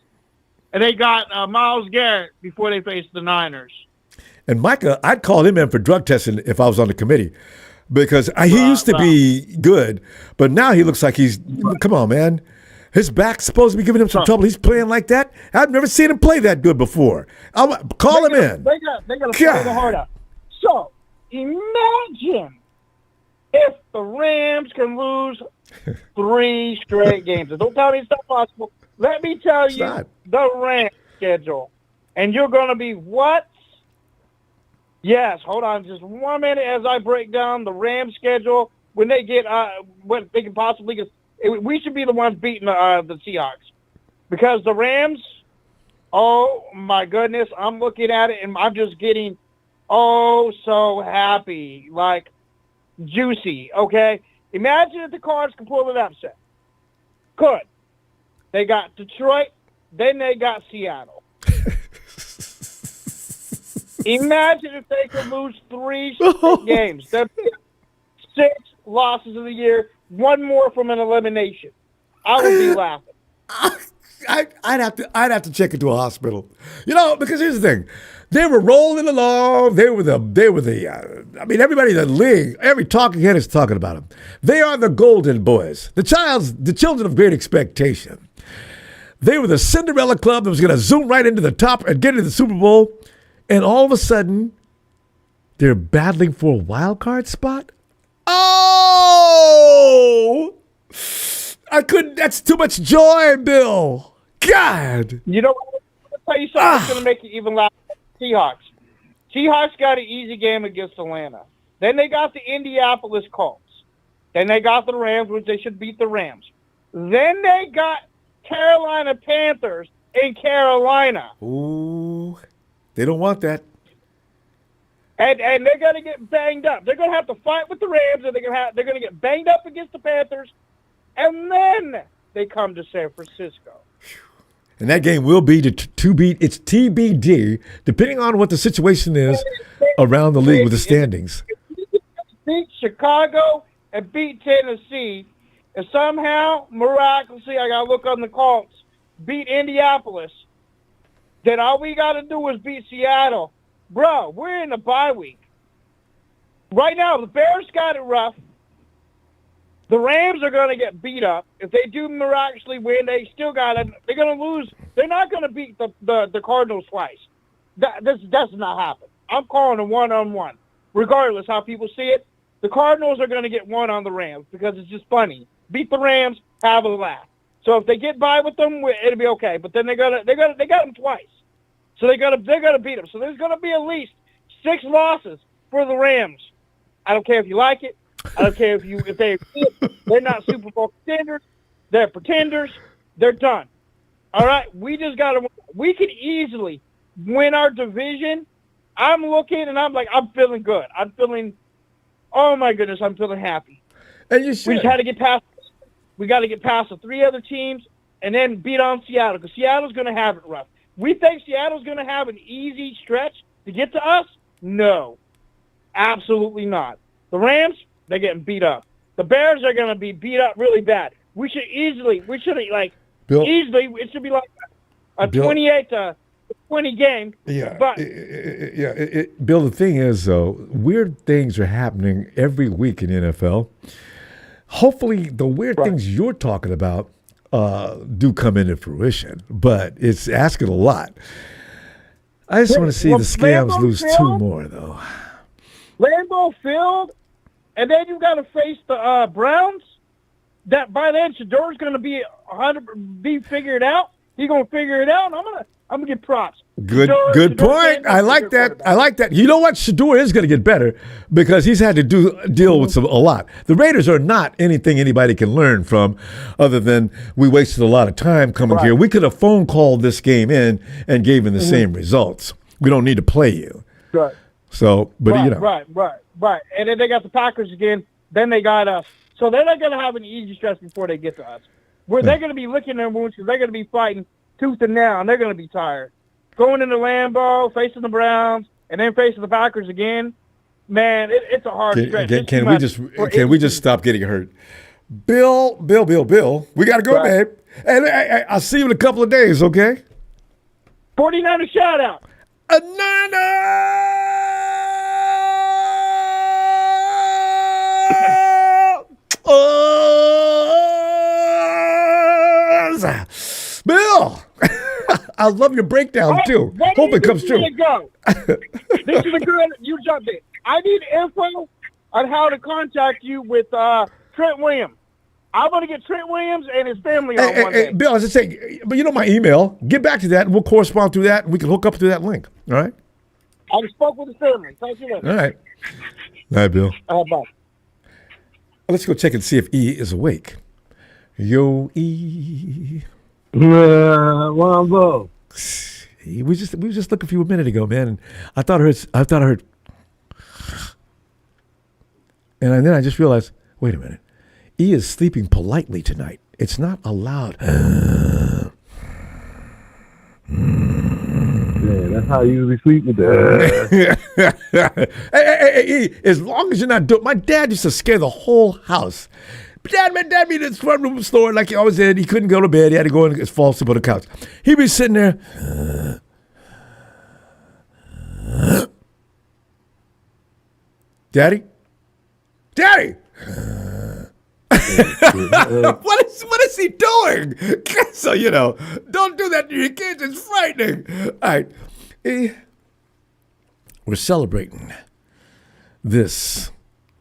and they got Myles Garrett before they faced the Niners. And Micah, I'd call him in for drug testing if I was on the committee because he used to be good, but now he looks like come on, man. His back's supposed to be giving him some trouble. He's playing like that. I've never seen him play that good before. Call him in. They got to play the heart out. So, imagine if the Rams can lose 3 straight games. And don't tell me it's not possible. Let me tell you the Rams schedule. And you're going to be what? Yes, hold on just 1 minute as I break down the Rams schedule. When they get what they can possibly get. We should be the ones beating the Seahawks. Because the Rams, oh, my goodness, I'm looking at it, and I'm just getting so happy. Like, juicy, okay? Imagine if the Cards can pull an upset. Could. They got Detroit, then they got Seattle. Imagine if they could lose 3 straight games. That'd be 6 losses of the year, 1 more from an elimination. I would be laughing. I'd have to check into a hospital, because here's the thing: they were rolling along. They were the. Everybody in the league, every talking head is talking about them. They are the Golden Boys, the children of great expectation. They were the Cinderella club that was going to zoom right into the top and get into the Super Bowl, and all of a sudden, they're battling for a wild card spot. Oh! I couldn't. That's too much joy, Bill. God. You know what? I'll tell you something that's going to make you even laugh. Seahawks. Seahawks got an easy game against Atlanta. Then they got the Indianapolis Colts. Then they got the Rams, which they should beat the Rams. Then they got Carolina Panthers in Carolina. Ooh. They don't want that. And they're going to get banged up. They're going to have to fight with the Rams, and they're going to get banged up against the Panthers. And then they come to San Francisco. And that game will be to beat. It's TBD, depending on what the situation is. around the league with the standings. Beat Chicago and beat Tennessee, and somehow, miraculously, I got to look on the Colts, beat Indianapolis, then all we got to do is beat Seattle. Bro, we're in a bye week. Right now, the Bears got it rough. The Rams are going to get beat up. If they do miraculously win, they're going to lose. They're not going to beat the Cardinals twice. This does not happen. I'm calling a one-on-one. Regardless how people see it, the Cardinals are going to get one on the Rams because it's just funny. Beat the Rams, have a laugh. So if they get by with them, it'll be okay. But then they got them twice. So they're gonna beat them. So there's going to be at least 6 losses for the Rams. I don't care if you like it. I don't care if they're not Super Bowl contenders. They're pretenders. They're done. All right, we could easily win our division. I'm looking and I'm feeling good. Oh my goodness, I'm feeling happy. And you should. We just had to get past. We got to get past the 3 other teams and then beat on Seattle because Seattle's going to have it rough. We think Seattle's going to have an easy stretch to get to us? No, absolutely not. The Rams, they're getting beat up. The Bears are going to be beat up really bad. It should be like a 28-20 game. Yeah. But Bill, the thing is, though, weird things are happening every week in the NFL. Hopefully, the weird things you're talking about do come into fruition, but it's asking a lot. I just want to see the Scams lose 2 more, though. Lambeau Field, and then you got to face the Browns. That by then Shador's going to be figured out. He's going to figure it out. And I'm gonna get props. Good point. I like that. You know what? Shador is going to get better because he's had to deal with a lot. The Raiders are not anything anybody can learn from, other than we wasted a lot of time coming here. We could have phone called this game in and gave him the same results. We don't need to play you. Right. So, but you know. Right. And then they got the Packers again. Then they got us. So they're not going to have an easy stretch before they get to us. They're going to be licking their wounds because they're going to be fighting tooth and nail, and they're going to be tired. Going into Lambeau, facing the Browns, and then facing the Packers again, man, it's a hard stretch. Can we just stop getting hurt? Bill, we got to go, babe. And I'll see you in a couple of days, okay? 49er shout-out. Bill, I love your breakdown too. Hope it comes true. This is a good. You jumped in. I need info on how to contact you with Trent Williams. I'm going to get Trent Williams and his family on one day. Bill, I was just saying, but you know my email. Get back to that, and we'll correspond through that, and we can hook up through that link. All right? I spoke with his family. Thank you. All right. All right, Bill. Bye. Let's go check and see if E is awake. Yo, E. Ronbo. We were just looking for you a minute ago, man. And I thought I heard. And then I just realized, wait a minute. E is sleeping politely tonight. It's not allowed. Yeah, that's how you usually sleep with that. Hey, E, as long as you're not doing. My dad used to scare the whole house. Dad be in his front room store like he always did. He couldn't go to bed. He had to go and fall asleep on the couch. He'd be sitting there. Daddy? What is he doing? So, don't do that to your kids. It's frightening. All right. We're celebrating this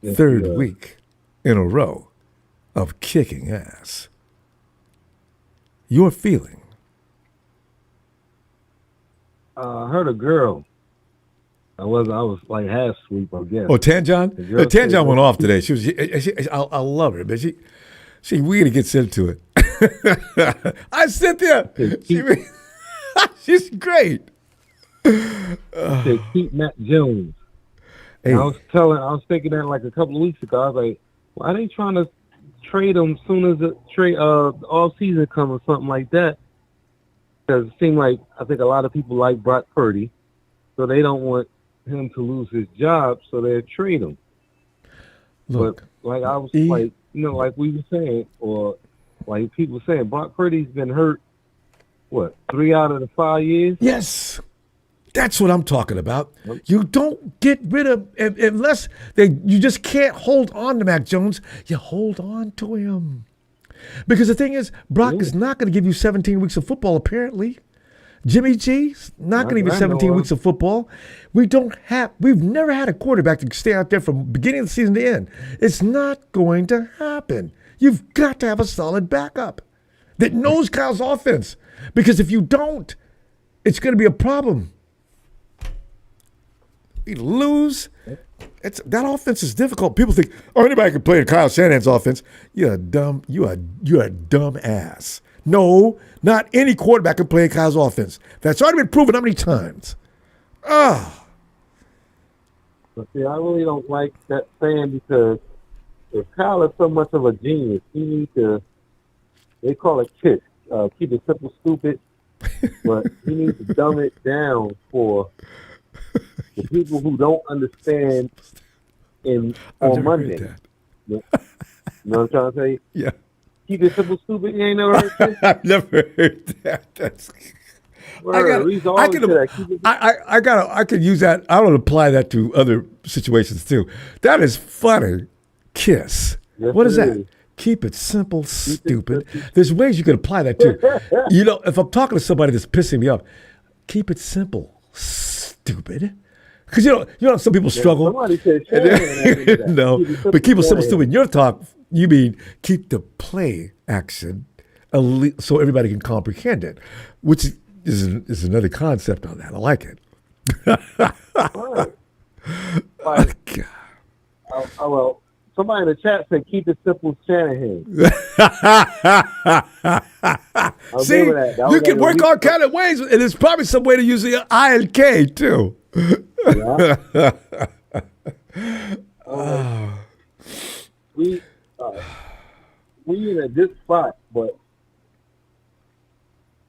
third week in a row of kicking ass. Your feeling? I heard a girl. I was like half asleep, I guess. Oh, Tanjan? Tanjan went off today. I love her, but she really gets into it. I sit there. She's great. Keep Matt Jones. Hey. I was thinking that like a couple of weeks ago. I was like, why are they trying to trade him as soon as the off season comes or something like that? Because it seemed like I think a lot of people like Brock Purdy, so they don't want him to lose his job, so they'll trade him. Look, but like I was like, like we were saying, or like people saying, Brock Purdy's been hurt. What, 3 out of the 5 years? Yes. That's what I'm talking about. You don't get rid of, unless you just can't hold on to Mac Jones. You hold on to him. Because the thing is, Brock is not going to give you 17 weeks of football, apparently. Jimmy G's not going to give you 17 weeks of football. We've never had a quarterback to stay out there from beginning of the season to end. It's not going to happen. You've got to have a solid backup that knows Kyle's offense. Because if you don't, it's going to be a problem. You lose. That offense is difficult. People think, anybody can play Kyle Shanahan's offense. You're a dumb ass. No, not any quarterback can play Kyle's offense. That's already been proven how many times. But see, I really don't like that saying, because if Kyle is so much of a genius, he needs to, they call it KISS, keep it simple, stupid, but he needs to dumb it down for the people who don't understand on Monday. You know what I'm trying to say? Yeah. Keep it simple, stupid. You ain't never heard that? I've never heard that. I could use that. I would apply that to other situations too. That is funny. KISS. Yes, What is that? is. Keep it simple, stupid. There's ways you could apply that too. If I'm talking to somebody that's pissing me off, keep it simple, stupid. Because some people struggle. Somebody said Shanahan. No, but keep it simple, stupid. In your talk, you mean keep the play action so everybody can comprehend it, which is another concept on that. I like it. Well, somebody in the chat said keep it simple, Shanahan. See, you can work all kind of ways, and there's probably some way to use the I and K too. Yeah. We in a good spot, but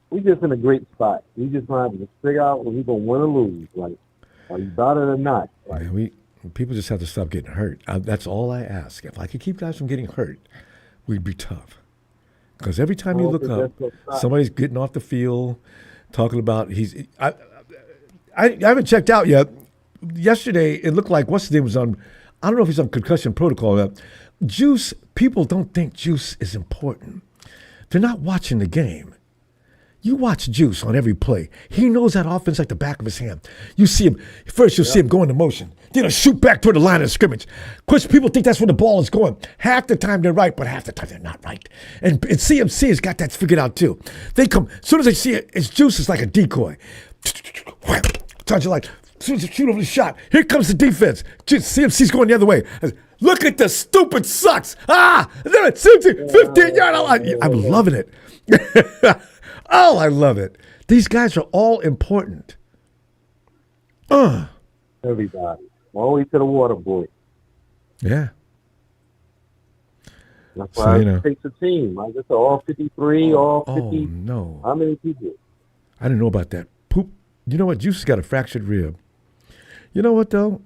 we just in a great spot. We just gonna have to figure out when we gonna win or lose. Like, are you about it or not? Like, People just have to stop getting hurt. That's all I ask. If I could keep guys from getting hurt, we'd be tough. Because every time you look up, somebody's getting off the field, talking about I haven't checked out yet. Yesterday, it looked like what's his name was on. I don't know if he's on concussion protocol. Juice. People don't think Juice is important. They're not watching the game. You watch Juice on every play. He knows that offense like the back of his hand. You see him, first you'll see him go into motion. Then he'll shoot back toward the line of scrimmage. Of course, people think that's where the ball is going. Half the time they're right, but half the time they're not right. And CMC has got that figured out too. They come, as soon as they see it, it's Juice is like a decoy. Touch it like, as soon as you shoot over the shot, here comes the defense. CMC's going the other way. Look at the stupid sucks. CMC, 15-yard line. I'm loving it. Oh, I love it. These guys are all important. everybody. Always to the water boy. Yeah. That's why it takes a team. I just all 53, all 50. Oh, no. How many people? I didn't know about that. Poop. You know what? Juice has got a fractured rib. You know what, though?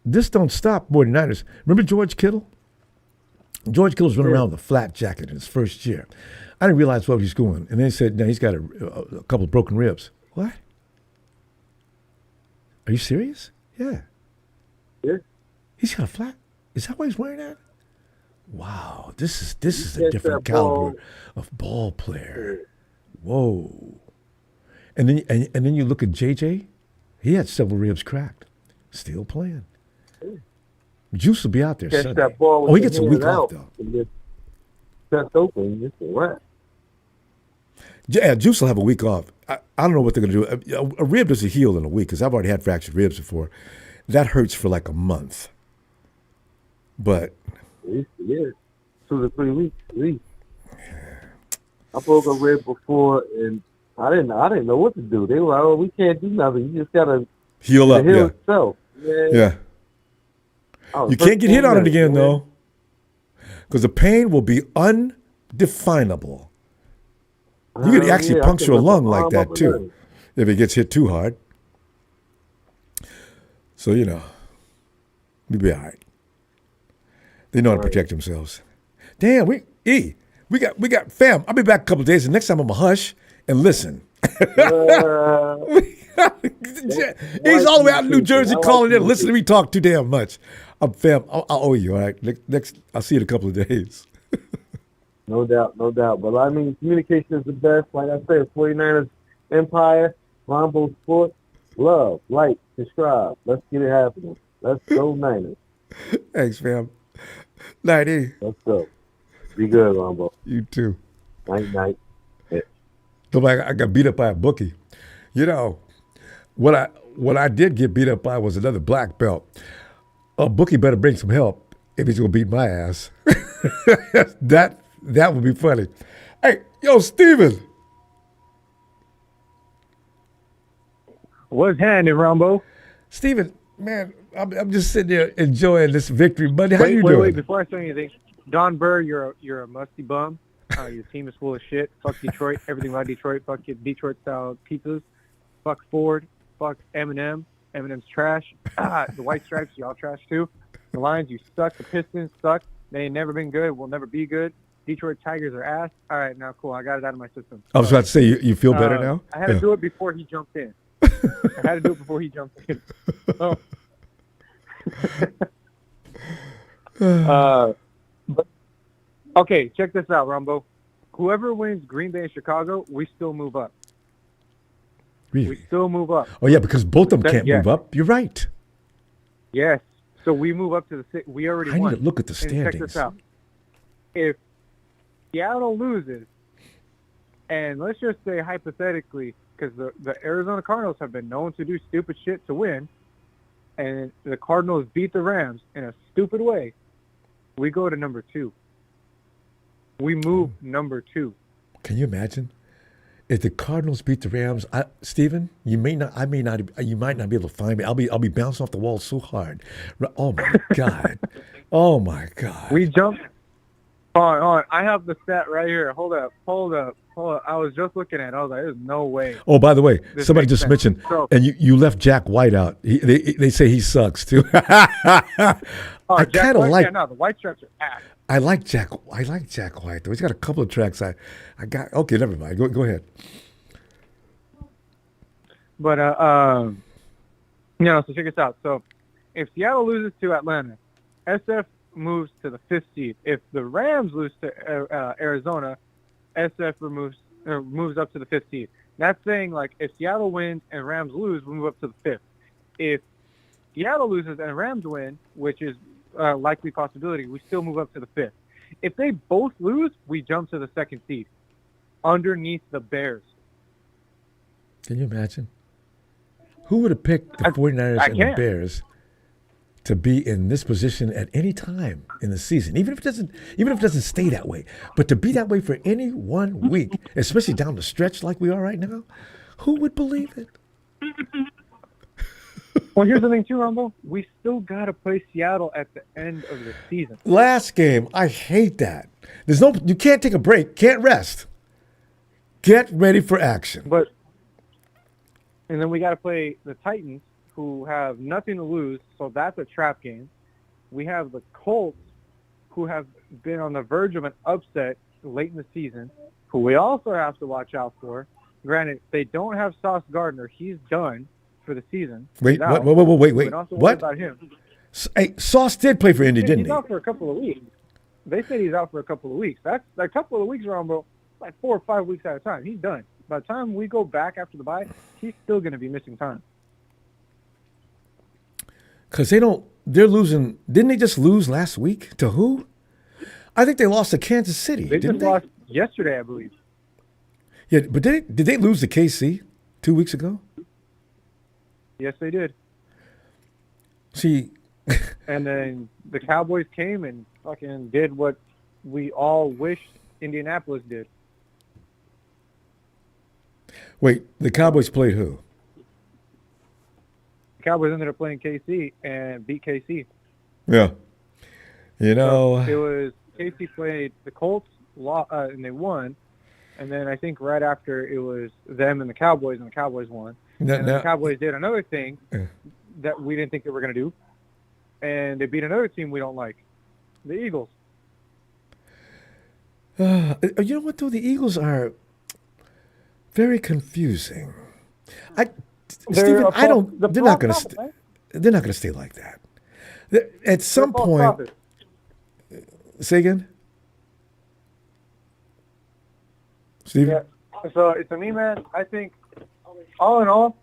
This don't stop 49ers. Remember George Kittle? George Kittle's running around with a flat jacket in his first year. I didn't realize where he's going. And they said, no, he's got a couple of broken ribs. What? Are you serious? Yeah. Yeah. He's got a flat. Is that why he's wearing that? Wow. This is a different caliber of ball player. Whoa. And then you look at JJ. He had several ribs cracked. Still playing. Juice will be out there Catch Sunday. That ball he gets a week off, though. Chest open, just a wrap. Yeah, Juice will have a week off. I don't know what they're going to do. A rib doesn't heal in a week because I've already had fractured ribs before. That hurts for like a month. But yeah, 2 to 3 weeks at least. I broke a rib before, and I didn't know what to do. They were like, "Oh, we can't do nothing. You just gotta heal up." Heal itself. Yeah. You can't get hit on it again, though, because the pain will be undefinable. You could actually puncture a lung like that, too, if it gets hit too hard. So, we'll be all right. They know how to protect themselves. Damn, we got fam. I'll be back a couple of days, and next time I'm going to hush and listen. He's all the way out in New Jersey calling in. Listen to me talk too damn much. Fam, I'll owe you, all right? Next, I'll see you in a couple of days. No doubt. But I mean, communication is the best. Like I said, 49ers Empire, Ronbo Sports, love, like, subscribe. Let's get it happening. Let's go Niners. Thanks, fam. Night, E. Let's go. Be good, Ronbo. You too. Night. Yeah. I got beat up by a bookie. What I did get beat up by was another black belt. A bookie better bring some help if he's gonna beat my ass. That would be funny. Hey, yo, Steven. What's happening, Ronbo? Steven, man, I'm just sitting there enjoying this victory Monday. How you doing? Wait, before I say anything, Don Burr, you're a musty bum. Your team is full of shit. Fuck Detroit. Everything about Detroit. Fuck your Detroit-style pizzas. Fuck Ford. Fuck Eminem. Eminem's trash. The White Stripes, y'all trash too. The Lions, you suck. The Pistons suck. They ain't never been good. Will never be good. Detroit Tigers are ass. All right, now cool. I got it out of my system. I was about to say, you feel better now? I had to do it before he jumped in. Oh. But, okay, check this out, Ronbo. Whoever wins Green Bay and Chicago, we still move up. Really? We still move up. Oh, yeah, because both of them can't move up. You're right. Yes. So we move up to the six. We already won. I need to look at the standings. And check this out. If Seattle loses, and let's just say hypothetically, because the Arizona Cardinals have been known to do stupid shit to win, and the Cardinals beat the Rams in a stupid way, we go to number 2. We move number 2. Can you imagine? If the Cardinals beat the Rams, Steven, you might not be able to find me. I'll be bouncing off the wall so hard. Oh my God. Oh my God. We jumped. Hold on. I have the stat right here. Hold up. I was just looking at it. I was like, there's no way. Oh, by the way, somebody just mentioned, and you left Jack White out. They say he sucks too. I kind of like. Yeah, no, the White Stripes are ass. I like Jack White though. He's got a couple of tracks I got. Okay, never mind. Go ahead. But so check this out. So if Seattle loses to Atlanta, SF moves to the 5th seed. If the Rams lose to Arizona, SF moves up to the 5th seed. That's saying, like, if Seattle wins and Rams lose, we move up to the 5th. If Seattle loses and Rams win, which is a likely possibility, we still move up to the 5th. If they both lose, we jump to the 2nd seed, underneath the Bears. Can you imagine? Who would have picked the 49ers and the Bears to be in this position at any time in the season, even if it doesn't stay that way, but to be that way for any 1 week, especially down the stretch like we are right now? Who would believe it? Well, here's the thing too, Ronbo. We still gotta play Seattle at the end of the season. Last game, I hate that. You can't take a break, can't rest. Get ready for action. And then we gotta play the Titans, who have nothing to lose, so that's a trap game. We have the Colts, who have been on the verge of an upset late in the season, who we also have to watch out for. Granted, they don't have Sauce Gardner. He's done for the season. Wait. What? About him. Hey, Sauce did play for Indy, didn't he? He's out for a couple of weeks. They said he's out for a couple of weeks. That's a couple of weeks, Ronbo. Like 4 or 5 weeks at a time. He's done. By the time we go back after the bye, he's still going to be missing time. Because they're losing. Didn't they just lose last week? To who? I think they lost to Kansas City. They just lost yesterday, I believe. Yeah, but did they lose to KC 2 weeks ago? Yes, they did. See. And then the Cowboys came and fucking did what we all wished Indianapolis did. Wait, the Cowboys played who? The Cowboys ended up playing KC and beat KC. Yeah. You know. So it was KC played the Colts and they won. And then I think right after it was them and the Cowboys won. And then the Cowboys did another thing. that we didn't think they were going to do, and they beat another team we don't like, the Eagles. You know what, though? The Eagles are very confusing. Stephen, I don't. They're not going to. They're not going to stay like that. At some point. Say again, Stephen. Yeah. So it's a me, man. I think, all in all,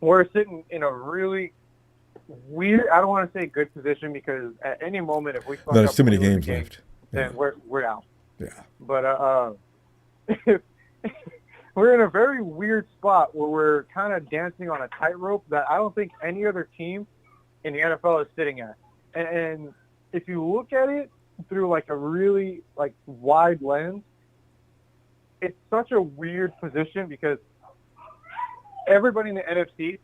we're sitting in a really weird. I don't want to say good position because at any moment, if we fuck there's up too many the games game, left. then we're out. Yeah. But we're in a very weird spot where we're kind of dancing on a tightrope that I don't think any other team in the NFL is sitting at. And if you look at it through like a really like wide lens, it's such a weird position because everybody in the NFC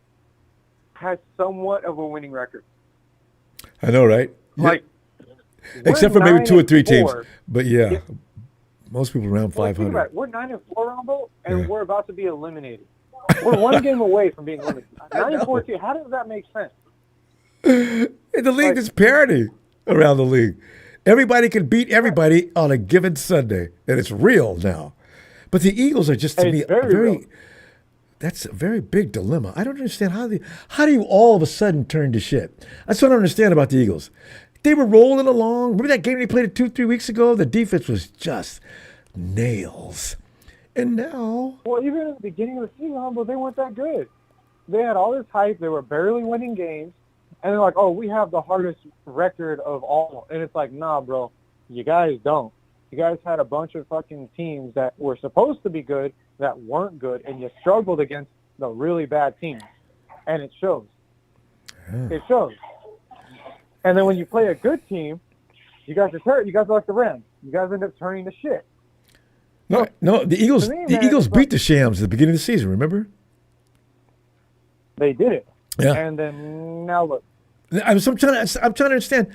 has somewhat of a winning record. I know, right? Like, except for maybe 2 or 3 teams. 9-4. But yeah, most people around Well, think 500. about it. We're 9-4, Ronbo, and we're about to be eliminated. We're one game away from being eliminated. 9-4 team. How does that make sense? In the league, there's parity around the league. Everybody can beat everybody on a given Sunday, and it's real now. But the Eagles are just, to me, very that's a very big dilemma. I don't understand how do you all of a sudden turn to shit? That's what I don't understand about the Eagles. They were rolling along. Remember that game they played 2-3 weeks ago? The defense was just nails. And now... Well, even at the beginning of the season, Ronbo, they weren't that good. They had all this hype. They were barely winning games. And they're like, oh, we have the hardest record of all. And it's like, nah, bro, you guys don't. You guys had a bunch of fucking teams that were supposed to be good that weren't good, and you struggled against the really bad teams. And it shows. Yeah. It shows. And then when you play a good team, you guys are like the Rams. You guys end up turning to shit. No, the Eagles beat the Shams at the beginning of the season, remember? They did it. Yeah. And then now look. I'm trying to understand.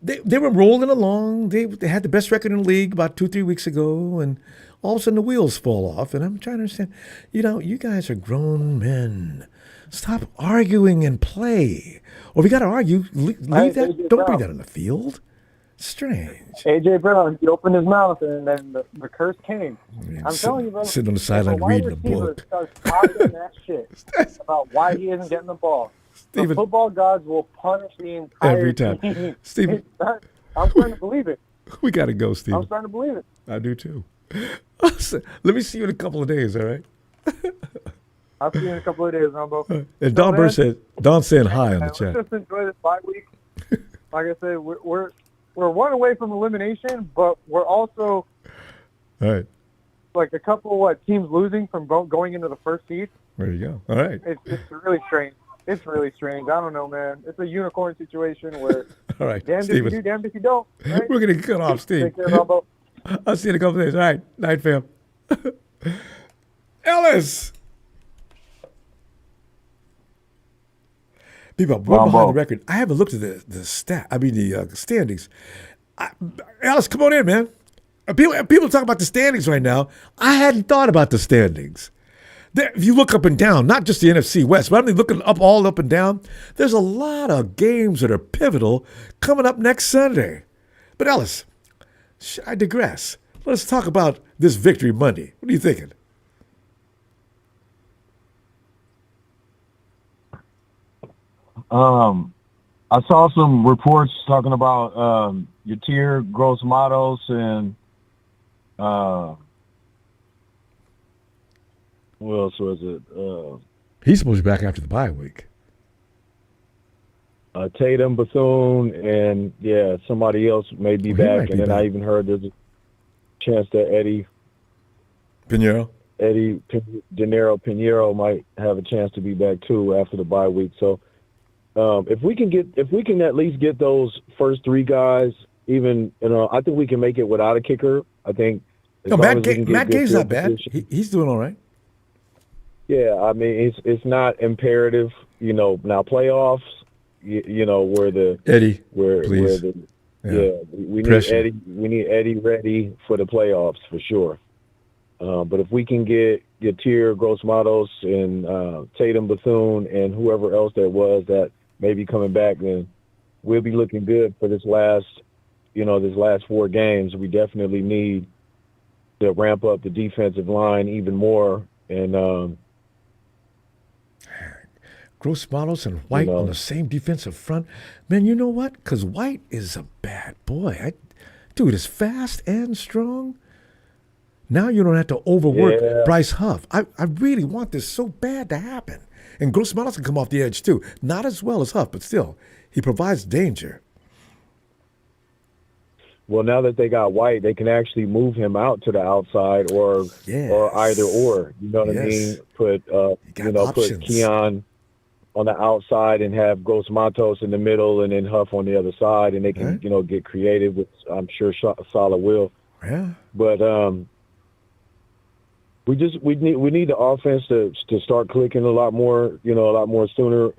They were rolling along. They had the best record in the league about 2-3 weeks ago, and all of a sudden the wheels fall off. And I'm trying to understand. You guys are grown men. Stop arguing and play. Or if you got to argue, leave that. Don't bring that on the field. Strange. A.J. Brown, he opened his mouth, and then the curse came. I'm telling you, bro. Sitting on the sideline reading a book. Starts talking that shit about why he isn't getting the ball. The football gods will punish the entire every time. team. Steven, I'm starting to believe it. We got to go, Steven. I'm starting to believe it. I do too. Let me see you in a couple of days, all right? I'll see you in a couple of days, Ronbo. And Don's saying hi on the chat. Let's just enjoy this bye week. Like I said, we're one away from elimination, but we're also all right. Like a couple teams losing from going into the first seed. There you go. All right. It's really strange. It's really strange. I don't know, man. It's a unicorn situation where all right, damned if you do, damned if you don't. Right? We're going to cut off, Steve. Take care, Ronbo. I'll see you in a couple of days. All right. Night, fam. Ellis. People, we're behind the record. I haven't looked at the standings. Ellis, come on in, man. People talk about the standings right now. I hadn't thought about the standings. If you look up and down, not just the NFC West, but I'm looking all up and down, there's a lot of games that are pivotal coming up next Sunday. But Ellis, I digress. Let's talk about this Victory Monday. What are you thinking? I saw some reports talking about your tier, Gross Matos, and what else was it? He's supposed to be back after the bye week. Tatum, Bethune, and somebody else may be back. And then I even heard there's a chance that Eddie Pinheiro might have a chance to be back too after the bye week. So if we can at least get those first 3 guys, even I think we can make it without a kicker. I think. Matt Gay's not bad. He's doing all right. Yeah, I mean it's not imperative, Now playoffs, where the Eddie, please. We need Eddie. We need Eddie ready for the playoffs for sure. But if we can get Tier, Gross Matos, and Tatum, Bethune, and whoever else that was that may be coming back, then we'll be looking good for this last 4 games. We definitely need to ramp up the defensive line even more. And Gross Matos and White on the same defensive front. Man, you know what? Because White is a bad boy. Dude is fast and strong. Now you don't have to overwork Bryce Huff. I really want this so bad to happen. And Gross Matos can come off the edge too. Not as well as Huff, but still, he provides danger. Well, now that they got White, they can actually move him out to the outside or either or. You know what I mean? Put put Keon on the outside and have Gross Matos in the middle and then Huff on the other side, and they can get creative, which I'm sure Salah will. Yeah. But we need the offense to start clicking a lot more sooner.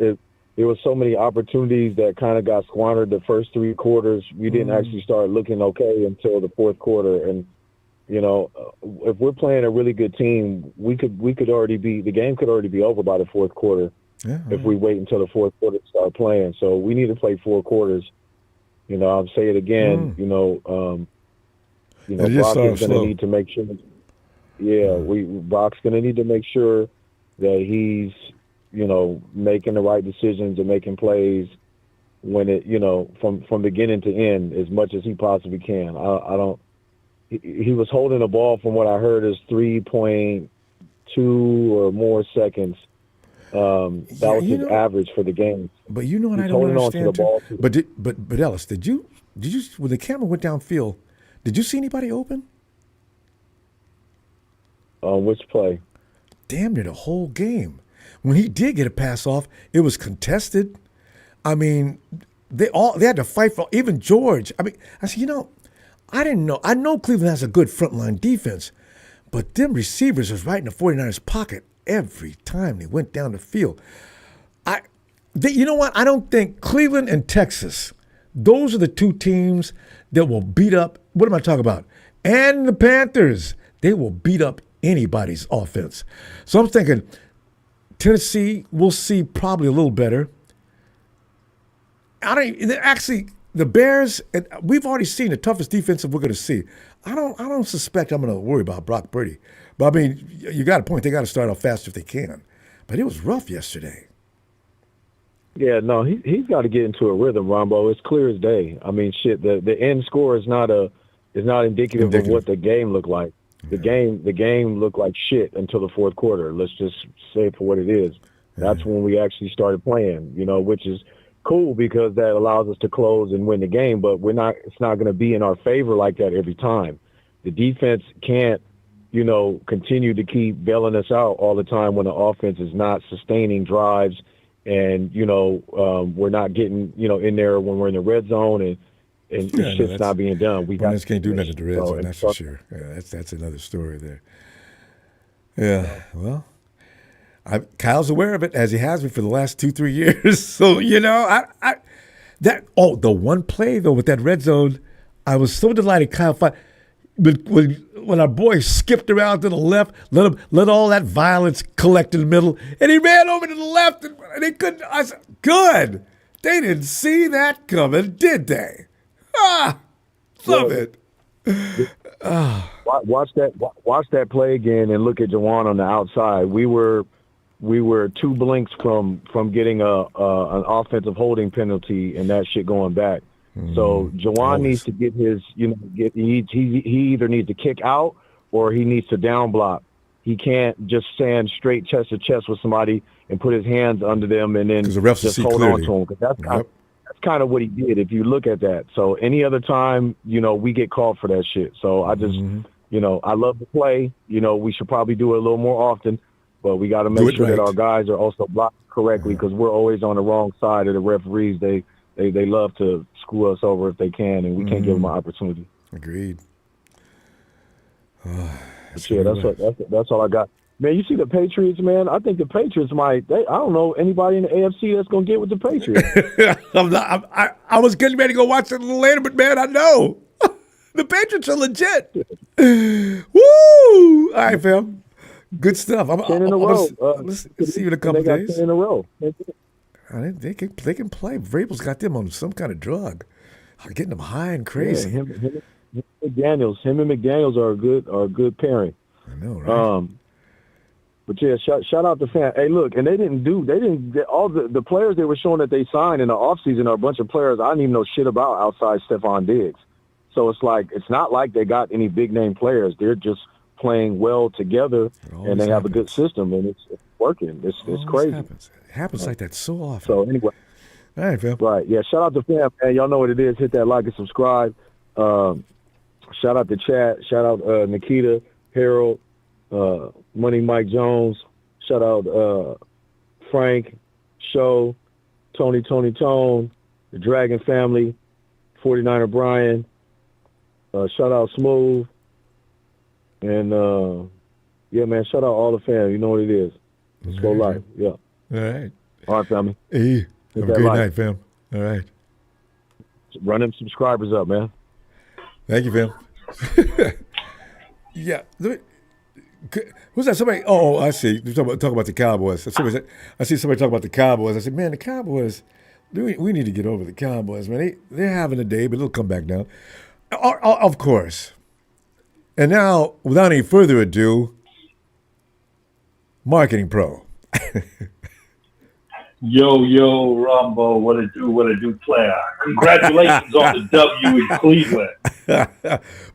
There was so many opportunities that kind of got squandered the first 3 quarters. We didn't actually start looking okay until the fourth quarter. And if we're playing a really good team, the game could already be over by the fourth quarter if we wait until the fourth quarter to start playing. So we need to play 4 quarters. I'll say it again. Brock is going to need to make sure. Brock's going to need to make sure that he's making the right decisions and making plays when it, from beginning to end as much as he possibly can. He was holding the ball, from what I heard, is 3.2 or more seconds. That was his average for the game. But you know what, he's I don't understand. On to the ball too. But Ellis, did you when the camera went downfield, did you see anybody open? Which play? Damn near the whole game. When he did get a pass off, it was contested. I mean, they had to fight for, even George. I mean, I said, I didn't know. I know Cleveland has a good frontline defense, but them receivers was right in the 49ers pocket every time they went down the field. You know what? I don't think Cleveland and Texas, those are the 2 teams that will beat up, what am I talking about? And the Panthers, they will beat up anybody's offense. So I'm thinking Tennessee, we'll see probably a little better. The Bears, and we've already seen the toughest defense we're going to see. I don't suspect I'm going to worry about Brock Purdy. But I mean, you got a point. They got to start off fast if they can. But it was rough yesterday. Yeah, no, he's got to get into a rhythm, Ronbo. It's clear as day. I mean, shit, the end score is not indicative of what the game looked like. The game looked like shit until the fourth quarter. Let's just say it for what it is. That's when we actually started playing, which is cool because that allows us to close and win the game, but it's not going to be in our favor like that every time. The defense can't, continue to keep bailing us out all the time when the offense is not sustaining drives and, we're not getting, in there when we're in the red zone and shit's not being done. We just can't do nothing to the red zone, that's for sure. Yeah, that's another story there. Yeah, well, Kyle's aware of it, as he has been for the last 2-3 years. So, the one play, though, with that red zone, I was so delighted Kyle but when our boy skipped around to the left, let all that violence collect in the middle, and he ran over to the left, and they couldn't. I said, good. They didn't see that coming, did they? Love it. Watch that play again and look at Juwan on the outside. We were 2 blinks from getting an offensive holding penalty and that shit going back. So Juwan needs to get his, he either needs to kick out or he needs to down block. He can't just stand straight chest to chest with somebody and put his hands under them and then just hold on to him. Because that's kind of what he did if you look at that. So any other time, we get called for that shit. So I just, I love to play. We should probably do it a little more often, but we got to make sure that our guys are also blocked correctly because we're always on the wrong side of the referees. They love to screw us over if they can, and we can't give them an opportunity. Agreed. That's all I got. Man, you see the Patriots, man? I think the Patriots I don't know anybody in the AFC that's going to get with the Patriots. I was getting ready to go watch it a little later, but, man, I know. The Patriots are legit. Woo! All right, fam. Good stuff. 10 in a row. Let's see you in a couple they got days. 10 in a row. They can play. Vrabel's got them on some kind of drug. Getting them high and crazy. Yeah, him and McDaniels are a good pairing. I know, right? But yeah, shout out to fans. Hey, look, and they didn't all the players they were showing that they signed in the offseason are a bunch of players I didn't even know shit about outside Stephon Diggs. So it's not like they got any big name players. They're just playing well together, and they have a good system, and it's working. It's crazy. It happens like that so often. So anyway, all right, fam. Right, yeah. Shout out to fam, man. Y'all know what it is. Hit that like and subscribe. Shout out to Chad. Shout out Nikita, Harold, Money Mike Jones. Shout out Frank, Show, Tony, the Dragon family, 49er Brian. Shout out Smooth. And, yeah, man, shout out all the fam. You know what it is. Let's go live. Yeah. All right. All right, family. Hey, have a great night, fam. All right. Run them subscribers up, man. Thank you, fam. Yeah. Who's that? Somebody? Oh, I see. You're talking about the Cowboys. I see somebody talking about the Cowboys. I said, man, the Cowboys, we need to get over the Cowboys, man. They're having a day, but it'll come back now. Of course. And now, without any further ado, Marketing Pro. Yo, Ronbo, what it do, player. Congratulations on the W in Cleveland.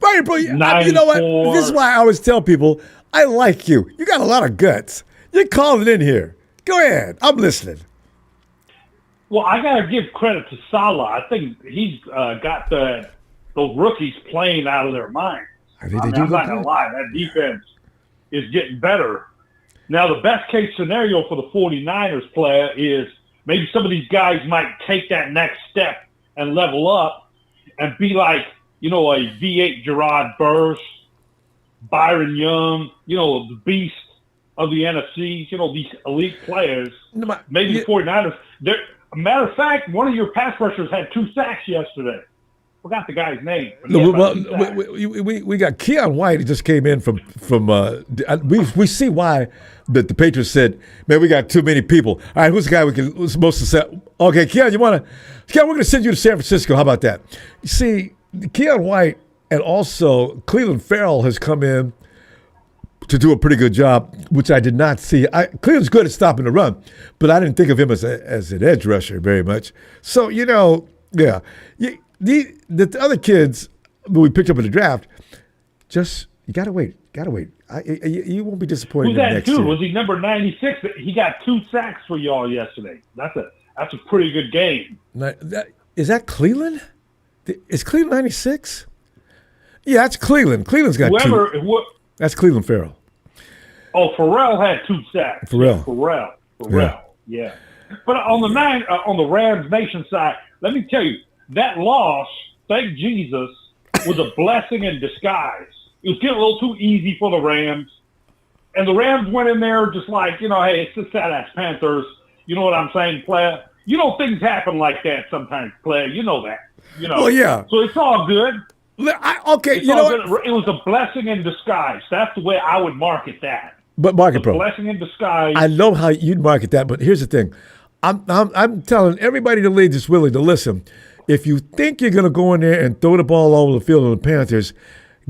Marketing Pro, you know what? This is why I always tell people, I like you. You got a lot of guts. You're calling in here. Go ahead. I'm listening. Well, I got to give credit to Salah. I think he's got those rookies playing out of their minds. I'm not going to lie. That defense is getting better. Now, the best case scenario for the 49ers player is maybe some of these guys might take that next step and level up and be like, a V8 Gerard Burrs, Byron Young, the beast of the NFC, these elite players. Maybe the 49ers. Matter of fact, one of your pass rushers had 2 sacks yesterday. Forgot the guy's name. We got Keon White. He just came in from. We see why that the Patriots said, man, we got too many people. All right, who's the guy who's supposed to say? Okay, Keon, we're going to send you to San Francisco. How about that? You see, Keon White and also Cleveland Farrell has come in to do a pretty good job, which I did not see. Cleveland's good at stopping the run, but I didn't think of him as an edge rusher very much. So, yeah. The other kids who we picked up in the draft, you gotta wait. You won't be disappointed. Who's that next dude? year. Was he number 96? He got 2 sacks for y'all yesterday. That's a pretty good game. Is that Cleveland? Is Cleveland 96? Yeah, that's Cleveland. Cleveland's got 2. That's Cleveland Farrell. Oh, Farrell had 2 sacks. Farrell. Yeah. But on the Rams Nation side, let me tell you, that loss, thank Jesus, was a blessing in disguise. It was getting a little too easy for the Rams. And the Rams went in there just like, hey, it's the sad-ass Panthers. You know what I'm saying, player? Things happen like that sometimes, player. You know that. Well, yeah. So it's all good. Okay, it was a blessing in disguise. That's the way I would market that. But Market Pro, blessing in disguise. I know how you'd market that, but here's the thing. I'm telling everybody in the league that's willing to listen, if you think you're going to go in there and throw the ball all over the field on the Panthers,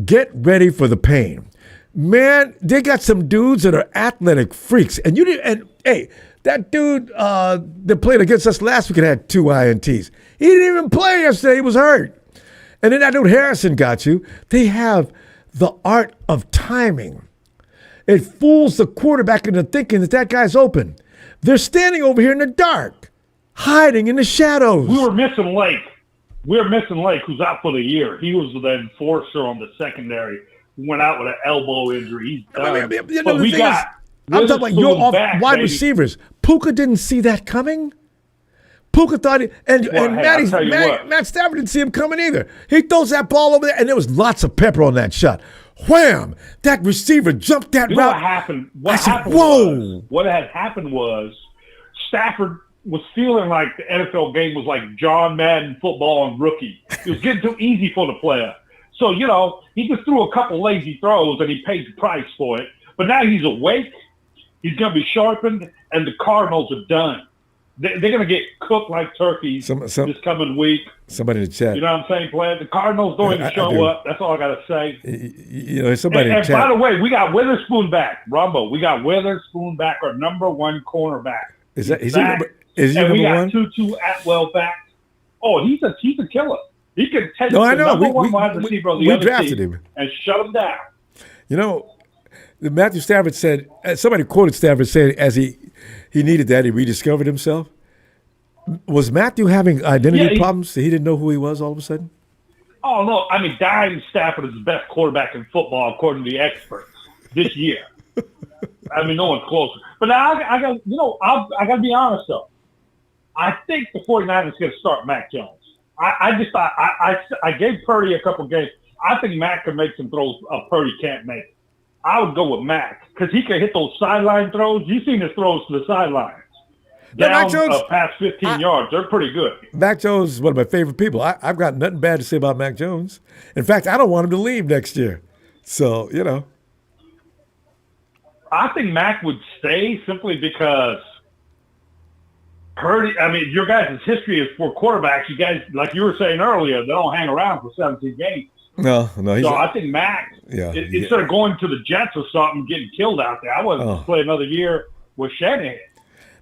get ready for the pain. Man, they got some dudes that are athletic freaks. And hey, that dude that played against us last week had 2 INTs. He didn't even play yesterday. He was hurt. And then that dude Harrison got you. They have the art of timing. It fools the quarterback into thinking that guy's open. They're standing over here in the dark, hiding in the shadows. We were missing Lake. Who's out for the year. He was the enforcer on the secondary. He went out with an elbow injury. He's done. I'm talking about your wide receivers. Puka didn't see that coming. Puka thought Matt Stafford didn't see him coming either. He throws that ball over there, and there was lots of pepper on that shot. Wham! That receiver jumped that route. What had happened was Stafford was feeling like the NFL game was like John Madden football on rookie. It was getting too easy for the player. So, he just threw a couple lazy throws and he paid the price for it. But now he's awake. He's going to be sharpened, and the Cardinals are done. They're going to get cooked like turkeys this coming week. Somebody in the chat. You know what I'm saying, Vlad? The Cardinals don't even show up. That's all I got to say. Somebody in the chat. And by the way, we got Witherspoon back. Ronbo, we got Witherspoon back, our number one cornerback. Is he number one? We got Tutu Atwell back. Oh, he's a killer. He can take the number one wide receiver on the other drafted team him and shut him down. Matthew Stafford said, somebody quoted Stafford saying as he needed that, he rediscovered himself. Was Matthew having identity problems? He didn't know who he was all of a sudden? Oh, no. I mean, Diamond Stafford is the best quarterback in football, according to the experts, this year. I mean, no one's closer. But now I got to be honest, though. I think the 49ers are going to start Mac Jones. I gave Purdy a couple games. I think Mac can make some throws Purdy can't make. I would go with Mac because he can hit those sideline throws. You've seen his throws to the sidelines. Down past 15 yards. They're pretty good. Mac Jones is one of my favorite people. I've got nothing bad to say about Mac Jones. In fact, I don't want him to leave next year. So, I think Mac would stay simply because Purdy, your guys' history is for quarterbacks. You guys, like you were saying earlier, they don't hang around for 17 games. No. So I think Mac, instead of going to the Jets or something, getting killed out there, I wouldn't play another year with Shanahan.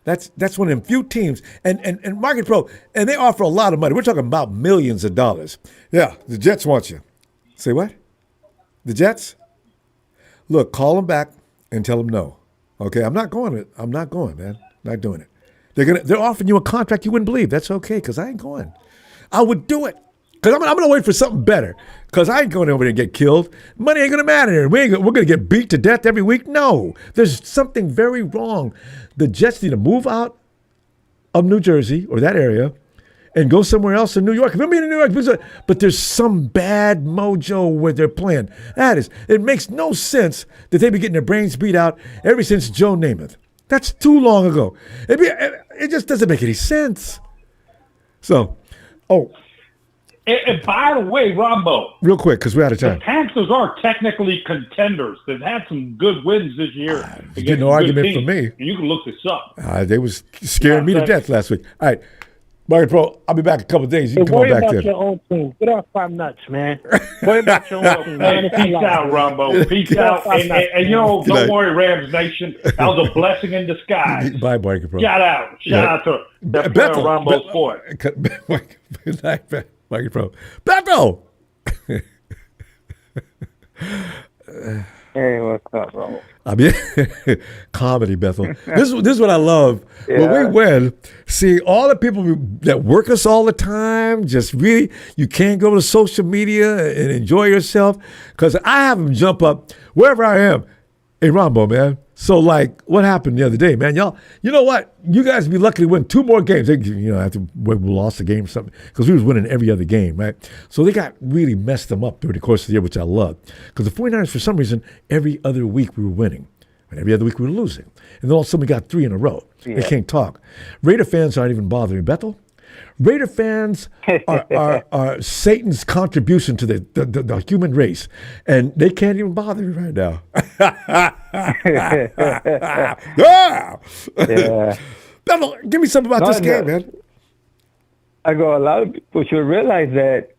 That's one of them few teams. And Market Pro, and they offer a lot of money. We're talking about millions of dollars. Yeah, the Jets want you. Say what? The Jets? Look, call them back and tell them no. Okay, I'm not going, man. Not doing it. They're offering you a contract you wouldn't believe. That's okay, because I ain't going. I would do it. Because I'm going to wait for something better. Because I ain't going over there and get killed. Money ain't going to matter here. We're going to get beat to death every week. No. There's something very wrong. The Jets need to move out of New Jersey or that area and go somewhere else in New York. If I'm in New York, but there's some bad mojo where they're playing. It makes no sense that they be getting their brains beat out ever since Joe Namath. That's too long ago. It just doesn't make any sense. So, And by the way, Ronbo, real quick, because we're out of time. The Panthers are technically contenders. They've had some good wins this year. Get no argument from me. And you can look this up. They was scaring me to death last week. All right, Market Pro, I'll be back in a couple of days. You can come on back then. Worry about your own team. Get off my nuts, man. Worry about your own team. Hey, peace out, Ronbo. Peace out. And don't worry, Rams Nation. That was a blessing in disguise. Bye, Market Pro. Shout out to that player Ronbo Sport. Good night, Market Pro. Bethel! Hey, what's up, bro? Comedy, Bethel. This is what I love. When we win, see all the people that work us all the time, just really, you can't go to social media and enjoy yourself. Because I have them jump up wherever I am. Hey, Ronbo, man. So, what happened the other day, man? Y'all, you know what? You guys be lucky to win 2 more games. After we lost a game or something, because we was winning every other game, right? So they got really messed them up during the course of the year, which I love. Because the 49ers, for some reason, every other week we were winning. And every other week we were losing. And then all of a sudden we got 3 in a row. Yeah. They can't talk. Raider fans aren't even bothering Bethel. Raider fans are Satan's contribution to the human race, and they can't even bother me right now. Yeah. Bethel, give me something about this game, man. I go, a lot of people should realize that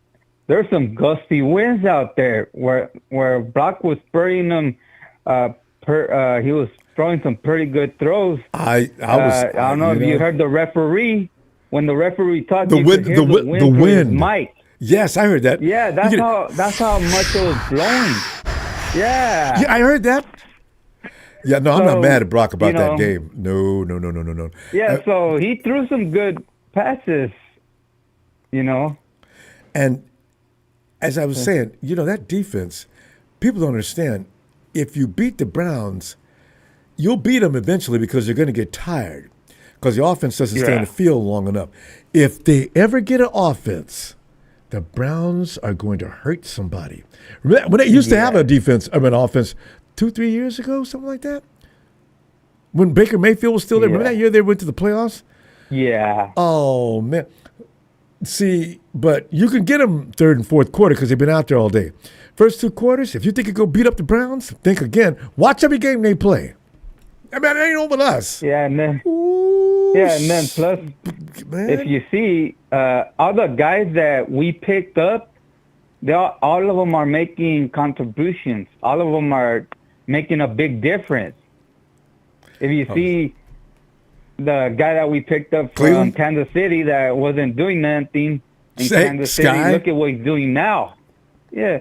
there's some gusty winds out there where Brock was spraying them. He was throwing some pretty good throws. I don't know if you heard the referee. When the referee talked, the wind. Mike. Yes, I heard that. Yeah, that's how much it was blowing. Yeah. I heard that. Yeah, no, I'm not mad at Brock about that game. No. Yeah, so he threw some good passes, And as I was saying, that defense, people don't understand. If you beat the Browns, you'll beat them eventually because they're going to get tired. Because the offense doesn't stay in the field long enough. If they ever get an offense, the Browns are going to hurt somebody. Remember when they used to have an offense 2-3 years ago, something like that? When Baker Mayfield was still there. Remember that year they went to the playoffs? Yeah. Oh, man. See, but you can get them third and fourth quarter because they've been out there all day. First 2 quarters, if you think you go beat up the Browns, think again. Watch every game they play. I mean, it ain't over us. Yeah, and then plus, if you see all the guys that we picked up, all of them are making contributions. All of them are making a big difference. If you see the guy that we picked up from Kansas City that wasn't doing anything in Kansas City, look at what he's doing now. Yeah.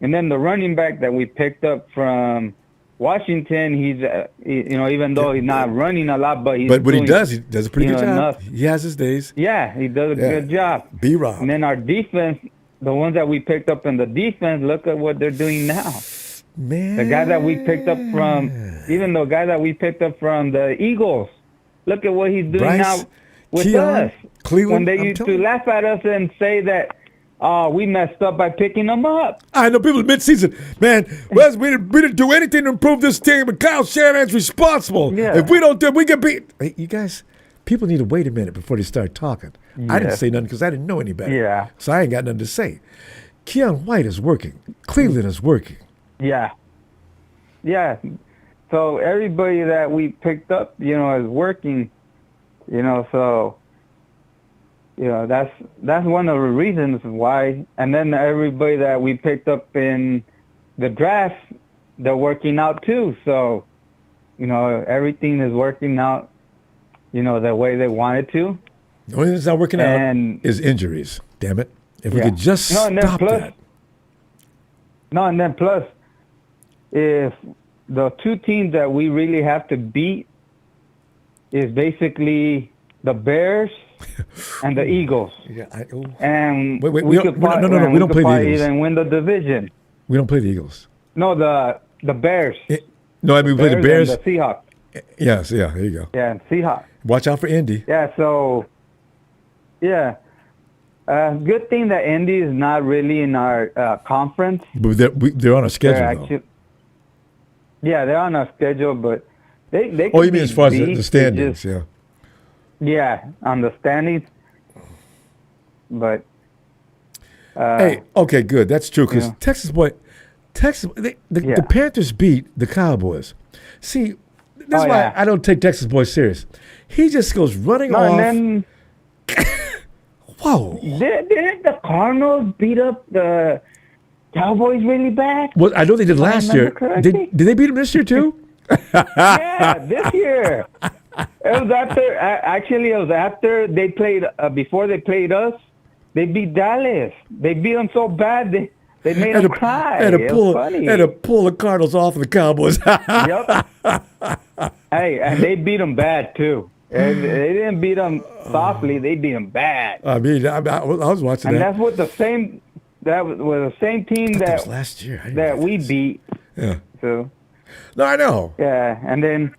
And then the running back that we picked up from Washington, he's even though he's not running a lot, but what he does a pretty good job. Enough. He has his days. Yeah, he does a good job. B-Rob. And then our defense, the ones that we picked up in the defense, look at what they're doing now. Man. The guy that we picked up from, even the guy that we picked up from the Eagles, look at what he's doing now with us. Cleveland, when they used to laugh at us and say that, we messed up by picking them up. I know people mid-season, man. Wes, we didn't do anything to improve this team, but Kyle Shanahan's responsible. Yeah. If we don't do it, we get beat. Hey, you guys, people need to wait a minute before they start talking. Yeah. I didn't say nothing because I didn't know any better. Yeah. So I ain't got nothing to say. Keon White is working. Cleveland is working. Yeah. Yeah. So everybody that we picked up, is working. So. That's one of the reasons why. And then everybody that we picked up in the draft, they're working out too. So, everything is working out, the way they wanted to. The only thing that's not working out is injuries. Damn it. If we could just stop that. No, and then plus, if the two teams that we really have to beat is basically the Bears and the Eagles. Yeah, and we don't play the Eagles. Even win the division. We don't play the Eagles. No, the Bears. We play the Bears. And the Seahawks. Yes, yeah, there you go. Yeah, and Seahawks. Watch out for Indy. Yeah, so, good thing that Indy is not really in our conference. But they're on a schedule, though. Yeah, they're on a schedule, but they you mean as far as the standings, yeah. Yeah, on the standings. But hey, okay, good. That's true because the Panthers beat the Cowboys. See, this is why I don't take Texas boys serious. He just goes running off. And then, whoa! Didn't the Cardinals beat up the Cowboys really bad? Well, I know they did last year. Did they beat them this year too? Yeah, this year. It was after they played, before they played us, they beat Dallas. They beat them so bad, they made them cry. It was funny. Had to pull the Cardinals off of the Cowboys. Yep. Hey, and they beat them bad, too. They didn't beat them softly. They beat them bad. I mean, I was watching and that. And that's what that was the same team that was last year. that we beat. Yeah. So. No, I know. Yeah, and then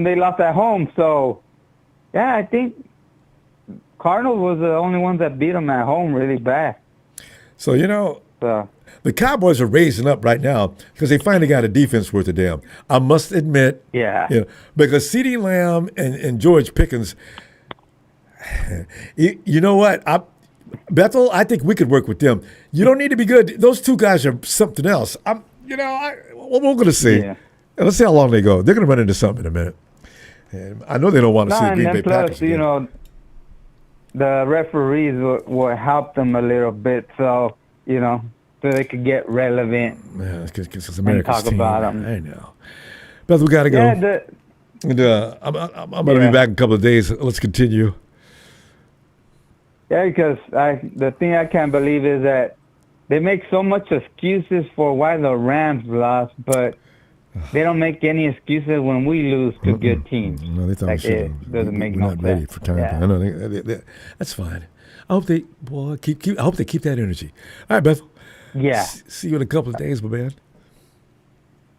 they lost at home. So, yeah, I think Cardinals was the only ones that beat them at home really bad. So, the Cowboys are raising up right now because they finally got a defense worth a damn. I must admit. Yeah. Because CeeDee Lamb and George Pickens, you know what? Bethel, I think we could work with them. You don't need to be good. Those two guys are something else. We're going to see. Yeah. Let's see how long they go. They're going to run into something in a minute. And I know they don't want to see the Green Bay Packers. Plus, the referees will help them a little bit, so they could get relevant. Yeah, because it's America's talk team. About them. I know. Beth, we got to go. Yeah, I'm going to be back in a couple of days. Let's continue. Yeah, because the thing I can't believe is that they make so much excuses for why the Rams lost, but they don't make any excuses when we lose to good teams. No, they thought it doesn't make no sense. We're not ready for time. Yeah. I know that's fine. I hope they I hope they keep that energy. All right, Beth. Yeah. See you in a couple of days, my man.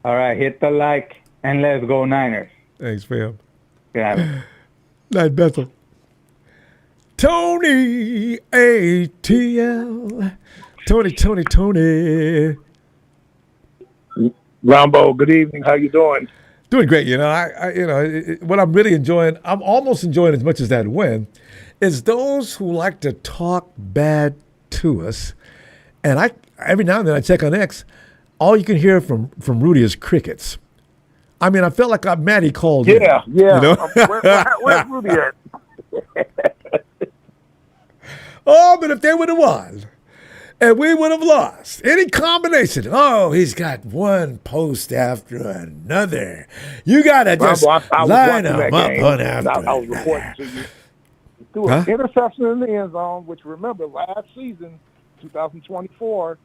All right, hit the like and let's go Niners. Thanks, fam. Yeah. Night, Bethel. Tony ATL. Tony. Ronbo, good evening. How you doing? Doing great. You know, what I'm really enjoying, I'm almost enjoying as much as that win, is those who like to talk bad to us. And every now and then I check on X, all you can hear from Rudy is crickets. I mean, I felt like I'm mad he called in. Yeah. You know? Where's Rudy at? Oh, but if they would have won and we would have lost, any combination, he's got one post after another. You got to just line them up one after another. I was reporting to you. He threw an interception in the end zone, which, remember, last season, 2024,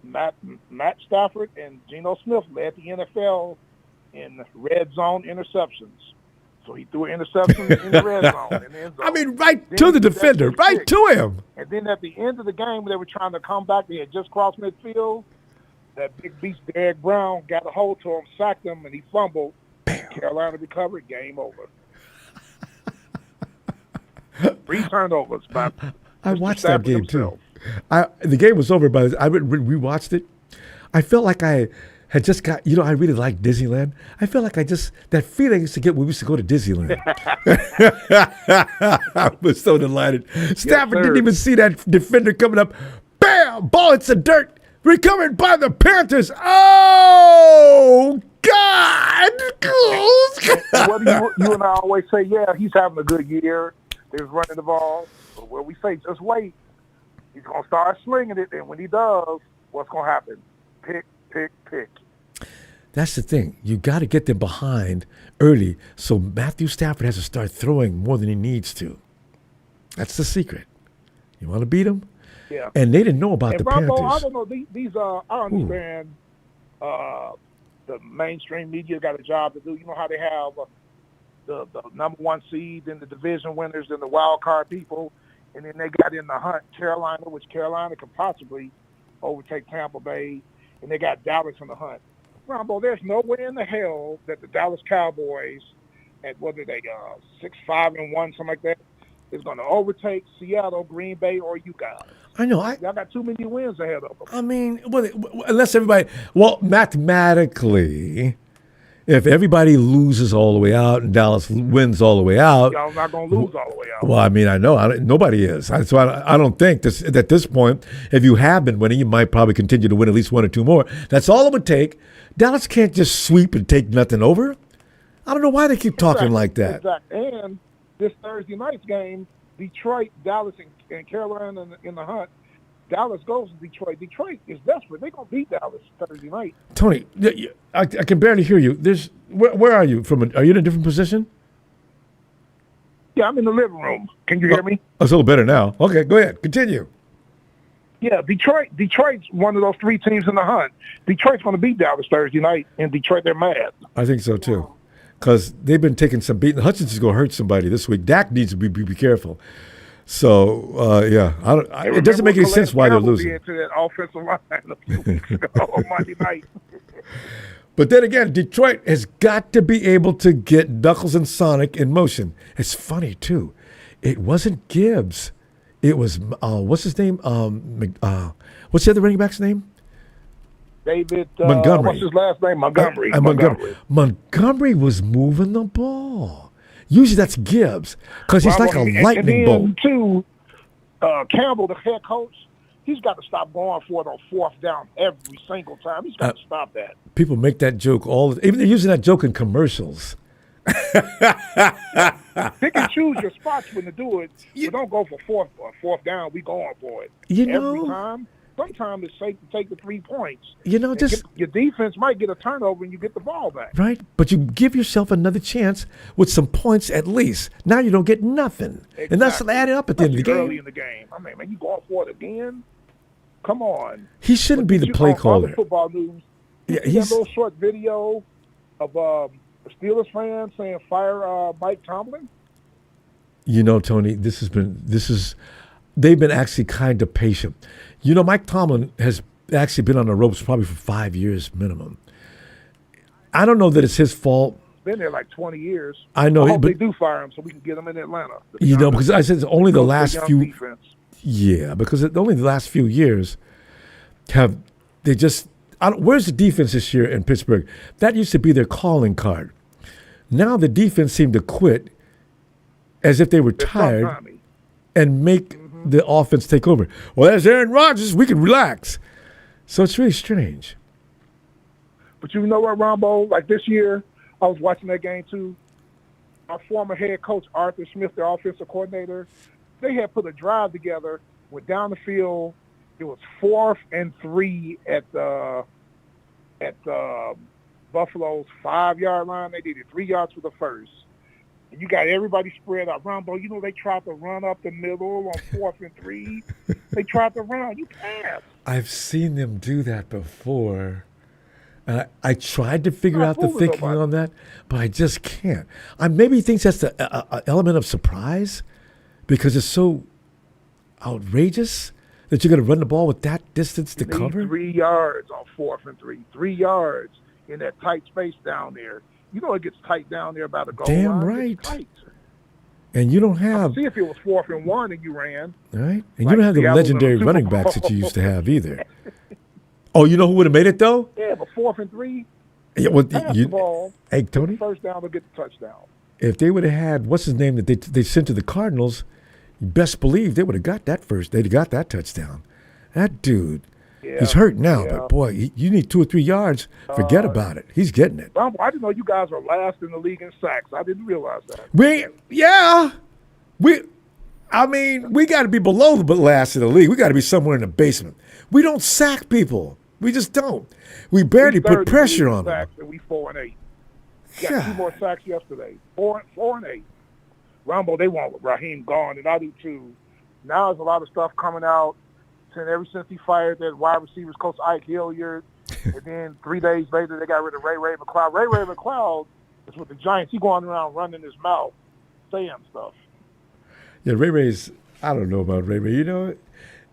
Matt Stafford and Geno Smith led the NFL in red zone interceptions. So he threw an interception in the red zone. In the end zone. I mean, right to the defender, right to him. And then at the end of the game, they were trying to come back. They had just crossed midfield. That big beast, Derek Brown, got a hold to him, sacked him, and he fumbled. Bam. Carolina recovered. Game over. 3 turnovers. I watched that game too. The game was over, but I rewatched it. I felt like I had just got, I really like Disneyland. I felt like that feeling I used to get when we used to go to Disneyland. I was so delighted. Stafford didn't even see that defender coming up. Bam! Ball hits the dirt. Recovered by the Panthers. Oh, God! What do you and I always say, he's having a good year. They was running the ball. But what we say, just wait. He's going to start slinging it, and when he does, what's going to happen? Pick. That's the thing. You got to get them behind early, so Matthew Stafford has to start throwing more than he needs to. That's the secret. You want to beat them? Yeah. And they didn't know about the Ronbo, Panthers. I don't know. These I understand the mainstream media got a job to do. You know how they have the number 1 seed and the division winners and the wild card people, and then they got in the hunt Carolina, which Carolina could possibly overtake Tampa Bay, and they got Dallas in the hunt. Ronbo, there's no way in the hell that the Dallas Cowboys, at what are they, 6-5-1, something like that, is going to overtake Seattle, Green Bay, or you guys. I know. Y'all got too many wins ahead of them. I mean, unless everybody, mathematically, if everybody loses all the way out and Dallas wins all the way out, y'all not going to lose all the way out. Well, I mean, I know nobody is. So I don't think at this point, if you have been winning, you might probably continue to win at least 1 or 2 more. That's all it would take. Dallas can't just sweep and take nothing over. I don't know why they keep talking like that. Exactly. And this Thursday night's game, Detroit, Dallas, and Carolina in the hunt. Dallas goes to Detroit. Detroit is desperate. They're going to beat Dallas Thursday night. Tony, I can barely hear you. Where are you from? Are you in a different position? Yeah, I'm in the living room. Can you hear me? It's a little better now. Okay, go ahead. Continue. Yeah, Detroit's one of those 3 teams in the hunt. Detroit's going to beat Dallas Thursday night. In Detroit, they're mad. I think so, too. Because they've been taking some beating. Hutson's going to hurt somebody this week. Dak needs to be careful. So, it doesn't make any sense why they're losing. Into that offensive line a few weeks ago on Monday night. But then again, Detroit has got to be able to get Knuckles and Sonic in motion. It's funny, too. It wasn't Gibbs. It was, what's his name? What's the other running back's name? David Montgomery. What's his last name? Montgomery. Montgomery was moving the ball. Usually that's Gibbs because he's like a lightning bolt. And then, too, Campbell, the head coach, he's got to stop going for it on 4th down every single time. He's got to stop that. People make that joke even they're using that joke in commercials. Pick and choose your spots when to do it. But don't go for 4th down. We going for it. Every time. Sometimes it's safe to take the 3 points. Your defense might get a turnover and you get the ball back. Right, but you give yourself another chance with some points at least. Now you don't get nothing. Exactly. And that's added up at the end of the game. Early in the game. I mean, man, you going for it again? Come on. He shouldn't be the play caller. Football news. Yeah, he's a little short video of a Steelers fan saying fire Mike Tomlin. Tony, they've been actually kind of patient. Mike Tomlin has actually been on the ropes probably for 5 years minimum. I don't know that it's his fault. Been there like 20 years. I know. I hope they do fire him so we can get him in Atlanta. Because I said it's only the last few. Defense. Yeah, because only the last few years have they just. where's the defense this year in Pittsburgh? That used to be their calling card. Now the defense seemed to quit as if they were tired and make the offense take over. Well, there's Aaron Rodgers. We can relax. So it's really strange. But you know what, Ronbo? Like this year, I was watching that game too. Our former head coach, Arthur Smith, the offensive coordinator, they had put a drive together, went down the field. It was 4th and 3 at Buffalo's 5-yard line. They did it 3 yards for the first. And you got everybody spread out. Ronbo, you know they tried to run up the middle on 4th and 3. They tried to run. You passed. I've seen them do that before. And I tried to figure out the thinking on that, but I just can't. Maybe he thinks that's the element of surprise because it's so outrageous that you're going to run the ball with that distance to cover? 3 yards on 4th and 3. 3 yards in that tight space down there. You know it gets tight down there by the goal line. Damn right. Tight. And you don't have. See if it was 4th and 1 and you ran. Right. And you don't have the legendary running backs that you used to have either. Oh, you know who would have made it though? Yeah, but 4th and 3. Yeah, well, pass the ball. Hey, Tony. First down to get the touchdown. If they would have had what's his name that they sent to the Cardinals, you best believe they would have got that first. They'd have got that touchdown. That dude, he's hurt now, but boy, you need 2 or 3 yards. Forget about it. He's getting it. I didn't know you guys were last in the league in sacks. I didn't realize that. We got to be below the last in the league. We got to be somewhere in the basement. We don't sack people. We just don't. We barely put pressure on them. And we 4 and 8. Got 2 more sacks yesterday. 4 and 8. Ronbo, they want Raheem gone, and I do too. Now there's a lot of stuff coming out. Ever since he fired that wide receivers coach Ike Hilliard, and then 3 days later they got rid of Ray McCloud. Ray McCloud is with the Giants. He's going around running his mouth, saying stuff. Yeah, Ray's. I don't know about Ray. You know,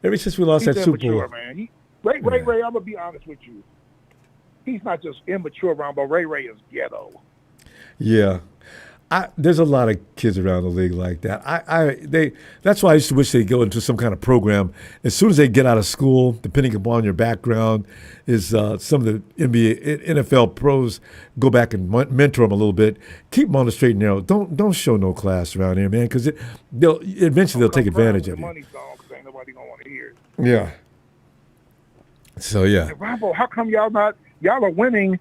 ever since we lost that Super Bowl, man. Ray, I'm gonna be honest with you. He's not just immature, Ronbo. Ray is ghetto. Yeah. There's a lot of kids around the league like that. That's why I used to wish they'd go into some kind of program. As soon as they get out of school, depending upon your background, is some of the NFL pros go back and mentor them a little bit. Keep them on the straight and narrow. Don't show no class around here, man, because eventually they'll take advantage of you. Money song, 'cause ain't nobody gonna want to hear it. Yeah. So yeah. And Ronbo, how come y'all are winning?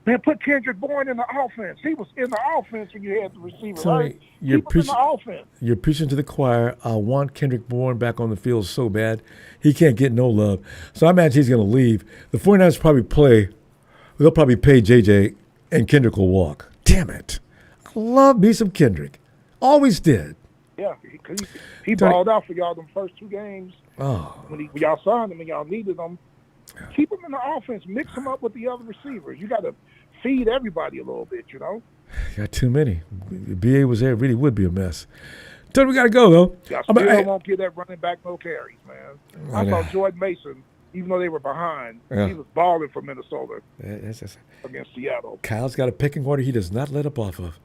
Man, put Kendrick Bourne in the offense. He was in the offense when you had the receiver, right? You're preaching the offense. You're preaching to the choir. I want Kendrick Bourne back on the field so bad. He can't get no love. So I imagine he's going to leave. The 49ers they'll probably pay JJ, and Kendrick will walk. Damn it. I love me some Kendrick. Always did. Yeah, because he balled out for y'all them first 2 games. Oh. When y'all signed him and y'all needed him. Yeah. Keep him in the offense. Mix him up with the other receivers. You got to feed everybody a little bit, you know? Got too many. If BA was there, it really would be a mess. Tony, we got to go, though. Y'all still won't give that running back no carries, man. I saw Jordan Mason, even though they were behind, he was balling for Minnesota against Seattle. Kyle's got a pecking order he does not let up off of.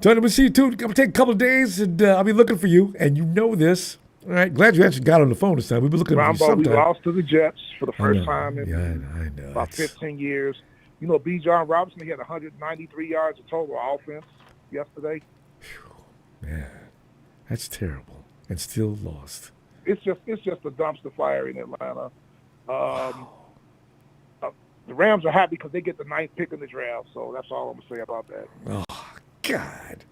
Tony, we'll see you, too. It'll take a couple of days, and I'll be looking for you, and you know this. All right, glad you actually got on the phone this time. We've been looking for you sometime. We lost to the Jets for the first time in about 15 years. You know, B. John Robinson, he had 193 yards of total offense yesterday. Man, that's terrible. And still lost. It's just a dumpster fire in Atlanta. The Rams are happy because they get the 9th pick in the draft, so that's all I'm going to say about that. Oh, God.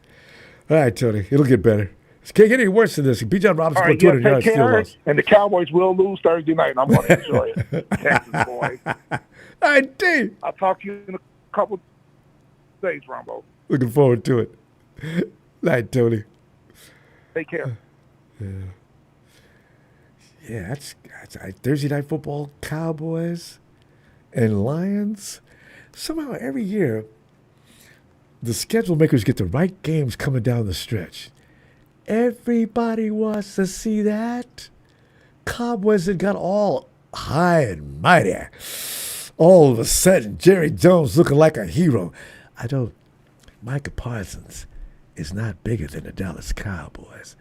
All right, Tony, it'll get better. It can't get any worse than this. B. John Robinson scored 200 yards, still lost. And the Cowboys will lose Thursday night, and I'm going to enjoy it. Texas boy. All right, Dave. I'll talk to you in a couple of days, Ronbo. Looking forward to it. Night, Tony. Take care. Yeah, that's Thursday night football, Cowboys and Lions. Somehow every year, the schedule makers get the right games coming down the stretch. Everybody wants to see that. Cowboys had got all high and mighty. All of a sudden, Jerry Jones looking like a hero. Micah Parsons is not bigger than the Dallas Cowboys.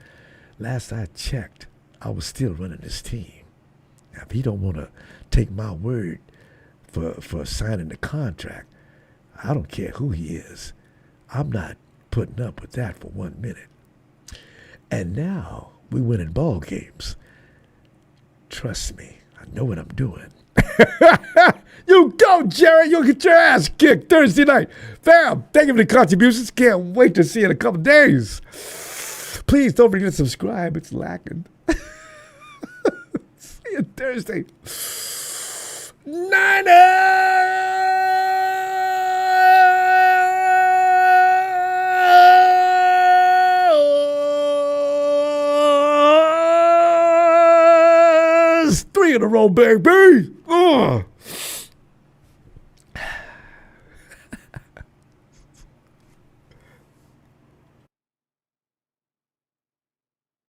Last I checked, I was still running this team. Now, if he don't want to take my word for signing the contract. I don't care who he is. I'm not putting up with that for 1 minute. And now we winning ball games. Trust me, I know what I'm doing. You go, Jerry. You'll get your ass kicked Thursday night. Fam, thank you for the contributions. Can't wait to see you in a couple days. Please don't forget to subscribe. It's lacking. See you Thursday. Niners! 3 in a row, baby. Ugh.